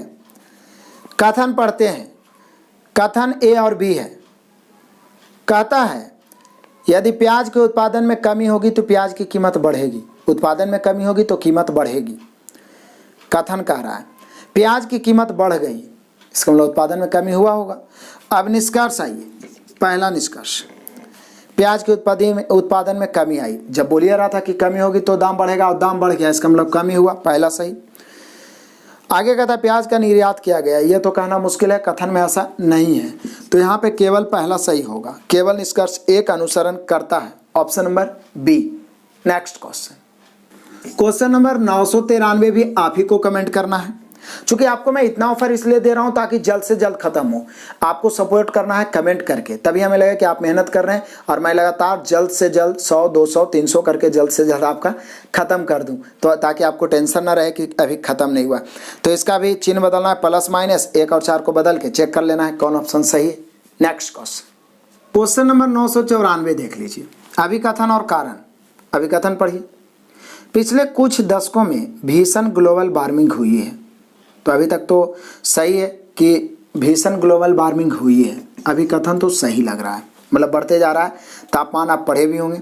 कथन पढ़ते हैं, कथन ए और बी है। कहता है यदि प्याज के उत्पादन में कमी होगी तो प्याज की कीमत बढ़ेगी, उत्पादन में कमी होगी तो कीमत बढ़ेगी। कथन कह रहा है प्याज की कीमत बढ़ गई, इसका मतलब उत्पादन में कमी हुआ होगा। अब निष्कर्ष आइए, पहला निष्कर्ष, प्याज के उत्पादन में कमी आई, जब बोलिए रहा था कि कमी होगी तो दाम बढ़ेगा और दाम बढ़ गया, इसका मतलब कमी हुआ, पहला सही। आगे कहता है प्याज का निर्यात किया गया, ये तो कहना मुश्किल है, कथन में ऐसा नहीं है, तो यहाँ पे केवल पहला सही होगा, केवल निष्कर्ष एक अनुसरण करता है, option number B. Next question number 993 भी आप ही को कमेंट करना है। चूंकि आपको मैं इतना ऑफर इसलिए दे रहा हूं ताकि जल्द से जल्द खत्म हो, आपको सपोर्ट करना है कमेंट करके, तभी हमें लगे कि आप मेहनत कर रहे हैं और मैं लगातार जल्द से जल्द 100 200 300 करके जल्द से जल्द आपका खत्म कर दूं, तो ताकि आपको टेंशन ना रहे कि अभी खत्म नहीं हुआ। तो इसका भी चिन्ह बदलना है, प्लस माइनस 1 और 4 को बदल के चेक कर लेना है कौन ऑप्शन सही है। नेक्स्ट क्वेश्चन नंबर 994 देख लीजिए, अभिकथन और कारण। अभिकथन पढ़िए, पिछले कुछ दशकों में भीषण ग्लोबल वार्मिंग हुई है, तो अभी तक तो सही है कि भीषण ग्लोबल वार्मिंग हुई है, अभी कथन तो सही लग रहा है, मतलब बढ़ते जा रहा है तापमान, आप पढ़े भी होंगे।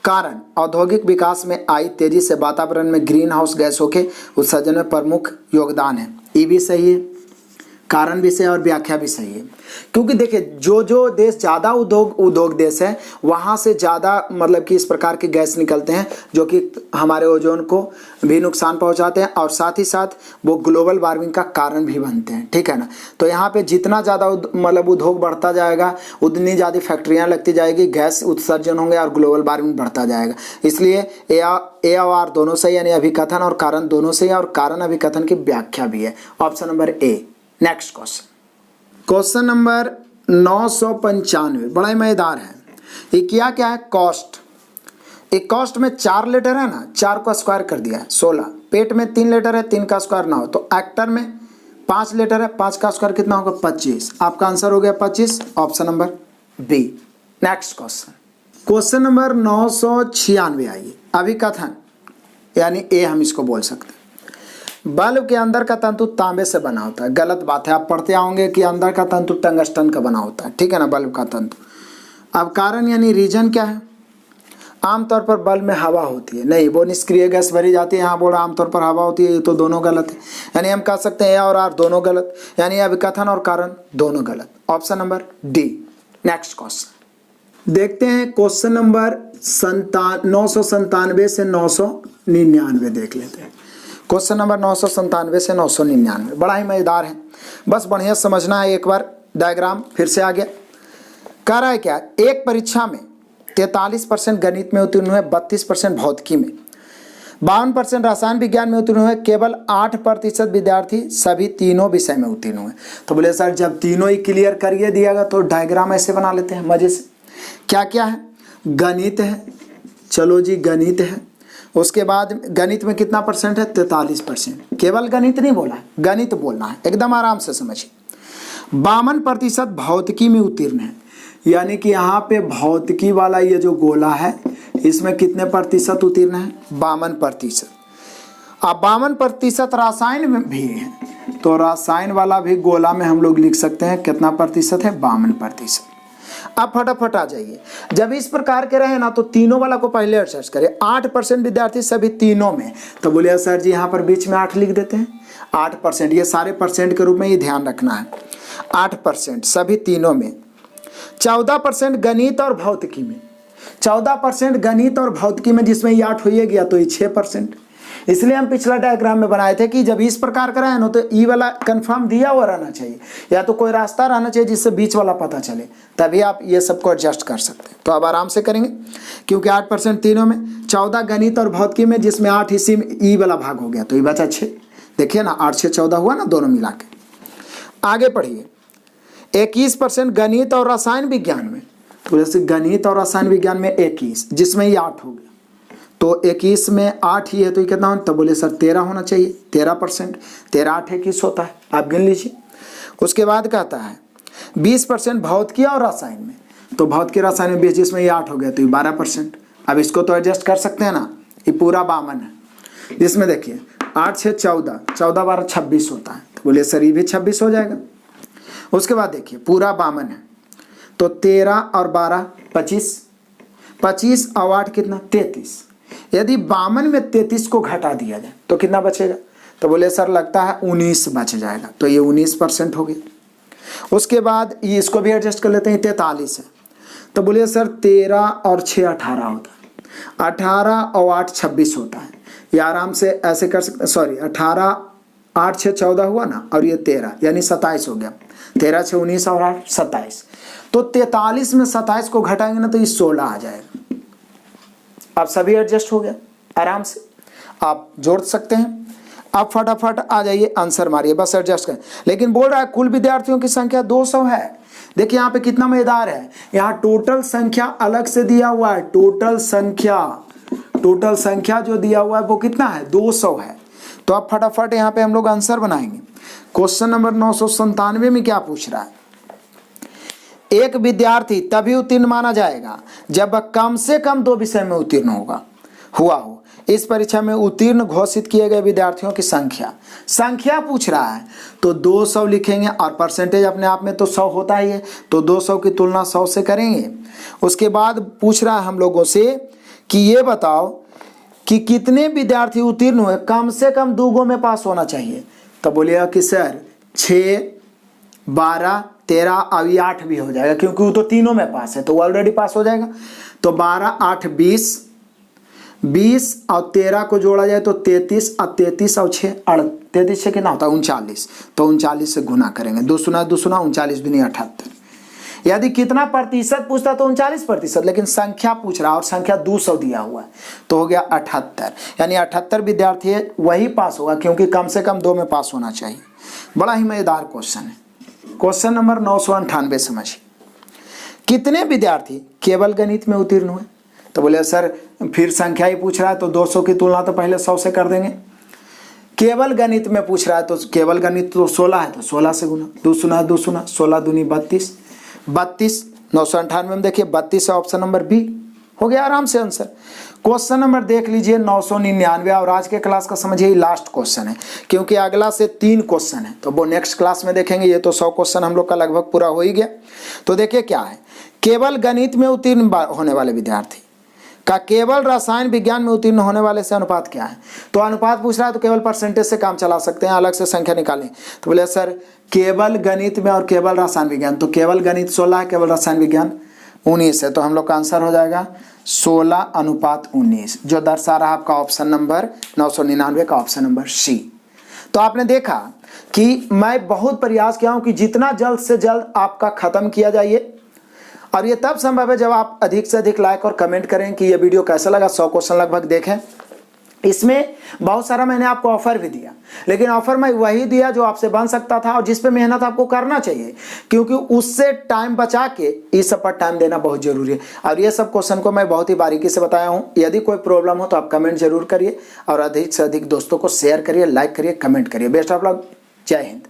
कारण, औद्योगिक विकास में आई तेजी से वातावरण में ग्रीन हाउस गैसों के उत्सर्जन में प्रमुख योगदान है, ये भी सही है, कारण भी सही है और व्याख्या भी सही है। क्योंकि देखिए जो जो देश ज़्यादा उद्योग देश है वहाँ से ज़्यादा मतलब कि इस प्रकार के गैस निकलते हैं जो कि हमारे ओजोन को भी नुकसान पहुँचाते हैं और साथ ही साथ वो ग्लोबल वार्मिंग का कारण भी बनते हैं, ठीक है ना। तो यहाँ पे जितना ज़्यादा मतलब उद्योग बढ़ता जाएगा उतनी ज़्यादा फैक्ट्रियाँ लगती जाएगी, गैस उत्सर्जन होंगे और ग्लोबल वार्मिंग बढ़ता जाएगा। इसलिए ए और आर दोनों सही, यानी अभिकथन और कारण दोनों सही है और कारण अभिकथन की व्याख्या भी है, option number A. Next question number 995 बड़ा ही मजेदार है। ये क्या है, कॉस्ट। एक कॉस्ट में 4 लेटर है ना, 4 का स्क्वायर कर दिया है 16, पेट में 3 लेटर है, 3 का स्क्वायर ना हो, तो एक्टर में 5 लेटर है, 5 का स्क्वायर कितना होगा 25। आपका आंसर हो गया 25, option number B. Next question number 996 आइए, अभिकथन यानी ए हम इसको बोल सकते हैं। बल्ब के अंदर का तंतु तांबे से बना होता है, गलत बात है, आप पढ़ते आओगे कि अंदर का तंतु टंगस्टन का बना होता है, ठीक है ना, बल्ब का तंतु। अब कारण यानी रीजन क्या है, आमतौर पर बल्ब में हवा होती है, नहीं वो निष्क्रिय गैस भरी जाती है, यहाँ बोला आमतौर पर हवा होती है, ये तो दोनों गलत है, यानी हम कह सकते हैं ए और आर दोनों गलत, यानी अभिकथन और कारण दोनों गलत, option number D. Next question देखते हैं, क्वेश्चन नंबर 997 से 999 देख लेते हैं। क्वेश्चन नंबर 997 से 999 बड़ा ही मजेदार है, बस बढ़िया समझना है, एक बार डायग्राम फिर से आ गया। कह रहा है क्या, एक परीक्षा में 43% गणित में उत्तीर्ण हुए, 32% भौतिकी में, 52% रसायन विज्ञान में उत्तीर्ण हुए, केवल 8% विद्यार्थी सभी तीनों विषय में उत्तीर्ण हुए। तो बोले सर जब तीनों ही क्लियर करिए दिया गया तो डायग्राम ऐसे बना लेते हैं मजे से। क्या क्या है, गणित है, चलो जी गणित है, उसके बाद गणित में कितना परसेंट है 43%, केवल गणित नहीं बोला है, गणित बोलना है, एकदम आराम से समझिए। 52% भौतिकी में उत्तीर्ण है, यानी कि यहाँ पे भौतिकी वाला ये जो गोला है इसमें कितने प्रतिशत उत्तीर्ण है 52%। अब 52% रसायन में भी है, तो रसायन वाला भी गोला में हम लोग लिख सकते हैं कितना प्रतिशत है 52%। अब फटाफट आ जाइए, जब इस प्रकार के रहे ना तो तीनों वाला को पहले एडजस्ट करें। 8% विद्यार्थी सभी तीनों में, तो बोलिए सर जी यहाँ पर बीच में 8 लिख देते हैं। 8%, ये सारे परसेंट के रूप में ही ध्यान रखना है। 8% सभी तीनों में। 14% गणित और भौतिकी में, 14% गणित और भौतिकी में, जिसमें ये 8 हो ही गया तो ये 6%। इसलिए हम पिछला डायग्राम में बनाए थे कि जब इस प्रकार का है ना तो ई वाला कंफर्म दिया हुआ रहना चाहिए, या तो कोई रास्ता रहना चाहिए जिससे बीच वाला पता चले, तभी आप ये सबको एडजस्ट कर सकते हैं। तो अब आराम से करेंगे, क्योंकि 8% तीनों में, 14 गणित और भौतिकी में, जिसमें 8 इसी में ई वाला भाग हो गया तो ये बचा 6। देखिए ना 8 6 14 हुआ ना दोनों मिला के। आगे पढ़िए। 21% गणित और रसायन विज्ञान में, तो जैसे गणित और रसायन विज्ञान में 21, जिसमें ये 8 हो गया, तो 21 में 8 ही है तो ये कितना होना, तो बोले सर 13 होना चाहिए। 13%, 13 8 21 होता है, आप गिन लीजिए। उसके बाद कहता है 20% भौतिकी और रसायन में, तो भौतिकी रसायन में 20, जिसमें ये 8 हो गया तो ये 12%। अब इसको तो एडजस्ट कर सकते हैं ना, ये पूरा 52 है, जिसमें देखिए 8 6 14, 14 12 26 होता है, तो बोले सर ये भी 26 हो जाएगा। उसके बाद देखिए पूरा 52 है, तो 13 और 12 25, 25 और 8 कितना 33। यदि 52 में 33 को घटा दिया जाए तो कितना बचेगा, तो बोले सर लगता है 19 बच जाएगा, तो ये 19% हो गया। उसके बाद ये इसको भी एडजस्ट कर लेते हैं, 43 है, तो बोले सर 13 और 6 18 होता है, 18 और 8 26 होता है। ये आराम से ऐसे कर सकते, सॉरी 18 8 6 14 हुआ ना, और ये 13 यानी 27 हो गया। 13 6 19 और 8 27, तो 43 में 27 को घटाएंगे ना तो ये 16 आ जाएगा। अब सभी एडजस्ट हो गया, आराम से आप जोड़ सकते हैं। अब फटाफट आ जाइए, आंसर मारिए, बस एडजस्ट करें। लेकिन बोल रहा है कुल विद्यार्थियों की संख्या 200 है। देखिए यहाँ पे कितना मजेदार है, यहाँ टोटल संख्या अलग से दिया हुआ है। टोटल संख्या जो दिया हुआ है वो कितना है, 200 है। तो अब फटाफट यहाँ पे हम लोग आंसर बनाएंगे। क्वेश्चन नंबर 997 में क्या पूछ रहा है, एक विद्यार्थी तभी उत्तीर्ण माना जाएगा जब वह कम से कम 2 विषय में उत्तीर्ण हुआ हो। इस परीक्षा में उत्तीर्ण घोषित किए गए विद्यार्थियों की संख्या पूछ रहा है, तो 200 लिखेंगे, और परसेंटेज अपने आप में तो 100 होता ही है, तो 200 की तुलना 100 से करेंगे। उसके बाद पूछ रहा है हम लोगों से कि ये बताओ कि कितने विद्यार्थी उत्तीर्ण हुए, कम से कम 2 में पास होना चाहिए। तो बोलिएगा कि सर 6 12 13 अब ये 8 भी हो जाएगा, क्योंकि वो तो तीनों में पास है, तो ऑलरेडी पास हो जाएगा। तो 12 8 20 और 13 को जोड़ा जाए तो 33, और 33 और 6 33 से कितना होता है 39, तो 39 से गुना करेंगे। 2 सुना 39 दूनी 78। यदि कितना प्रतिशत पूछता तो 39%, लेकिन संख्या पूछ रहा और संख्या 200 दिया हुआ है, तो हो गया 78, यानी 78 विद्यार्थी है वही पास होगा, क्योंकि कम से कम 2 में पास होना चाहिए। बड़ा ही मजेदार क्वेश्चन है। क्वेश्चन नंबर 998 समझिए, कितने विद्यार्थी केवल गणित में उत्तीर्ण हुए। तो बोले सर फिर संख्या ही पूछ रहा है, तो 200 की तुलना तो पहले 100 से कर देंगे। केवल गणित में पूछ रहा है, तो केवल गणित तो 16 है, तो 16 से गुना। 2 सुना 16 दूनी 32, 998 में देखिए 32 है, ऑप्शन नंबर बी हो गया आराम से आंसर। क्वेश्चन नंबर देख लीजिए 999, और आज के क्लास का समझिए लास्ट क्वेश्चन है, क्योंकि अगला से 3 क्वेश्चन है, तो वो नेक्स्ट क्लास में देखेंगे। ये तो 100 क्वेश्चन हम लोग का लगभग पूरा हो ही गया। तो देखिए क्या है, केवल गणित में उत्तीर्ण होने वाले विद्यार्थी का केवल रसायन विज्ञान में उत्तीर्ण होने वाले से अनुपात क्या है। तो अनुपात पूछ रहा है, तो केवल परसेंटेज से काम चला सकते हैं, अलग से संख्या निकालें। तो बोले सर केवल गणित में और केवल रसायन विज्ञान, तो केवल गणित 16 है, केवल रसायन विज्ञान 19 है, तो हम लोग का आंसर हो जाएगा 16:19, जो दर्शा रहा आपका ऑप्शन नंबर 999 का ऑप्शन नंबर सी। तो आपने देखा कि मैं बहुत प्रयास किया हूं कि जितना जल्द से जल्द आपका खत्म किया जाए, और ये तब संभव है जब आप अधिक से अधिक लाइक और कमेंट करें कि ये वीडियो कैसा लगा। 100 क्वेश्चन लगभग देखें। इसमें बहुत सारा मैंने आपको ऑफर भी दिया, लेकिन ऑफर मैं वही दिया जो आपसे बन सकता था और जिस पे मेहनत आपको करना चाहिए, क्योंकि उससे टाइम बचा के इस सब पर टाइम देना बहुत जरूरी है। और ये सब क्वेश्चन को मैं बहुत ही बारीकी से बताया हूँ। यदि कोई प्रॉब्लम हो तो आप कमेंट जरूर करिए, और अधिक से अधिक दोस्तों को शेयर करिए, लाइक करिए, कमेंट करिए। बेस्ट ऑफ लक, जय हिंद।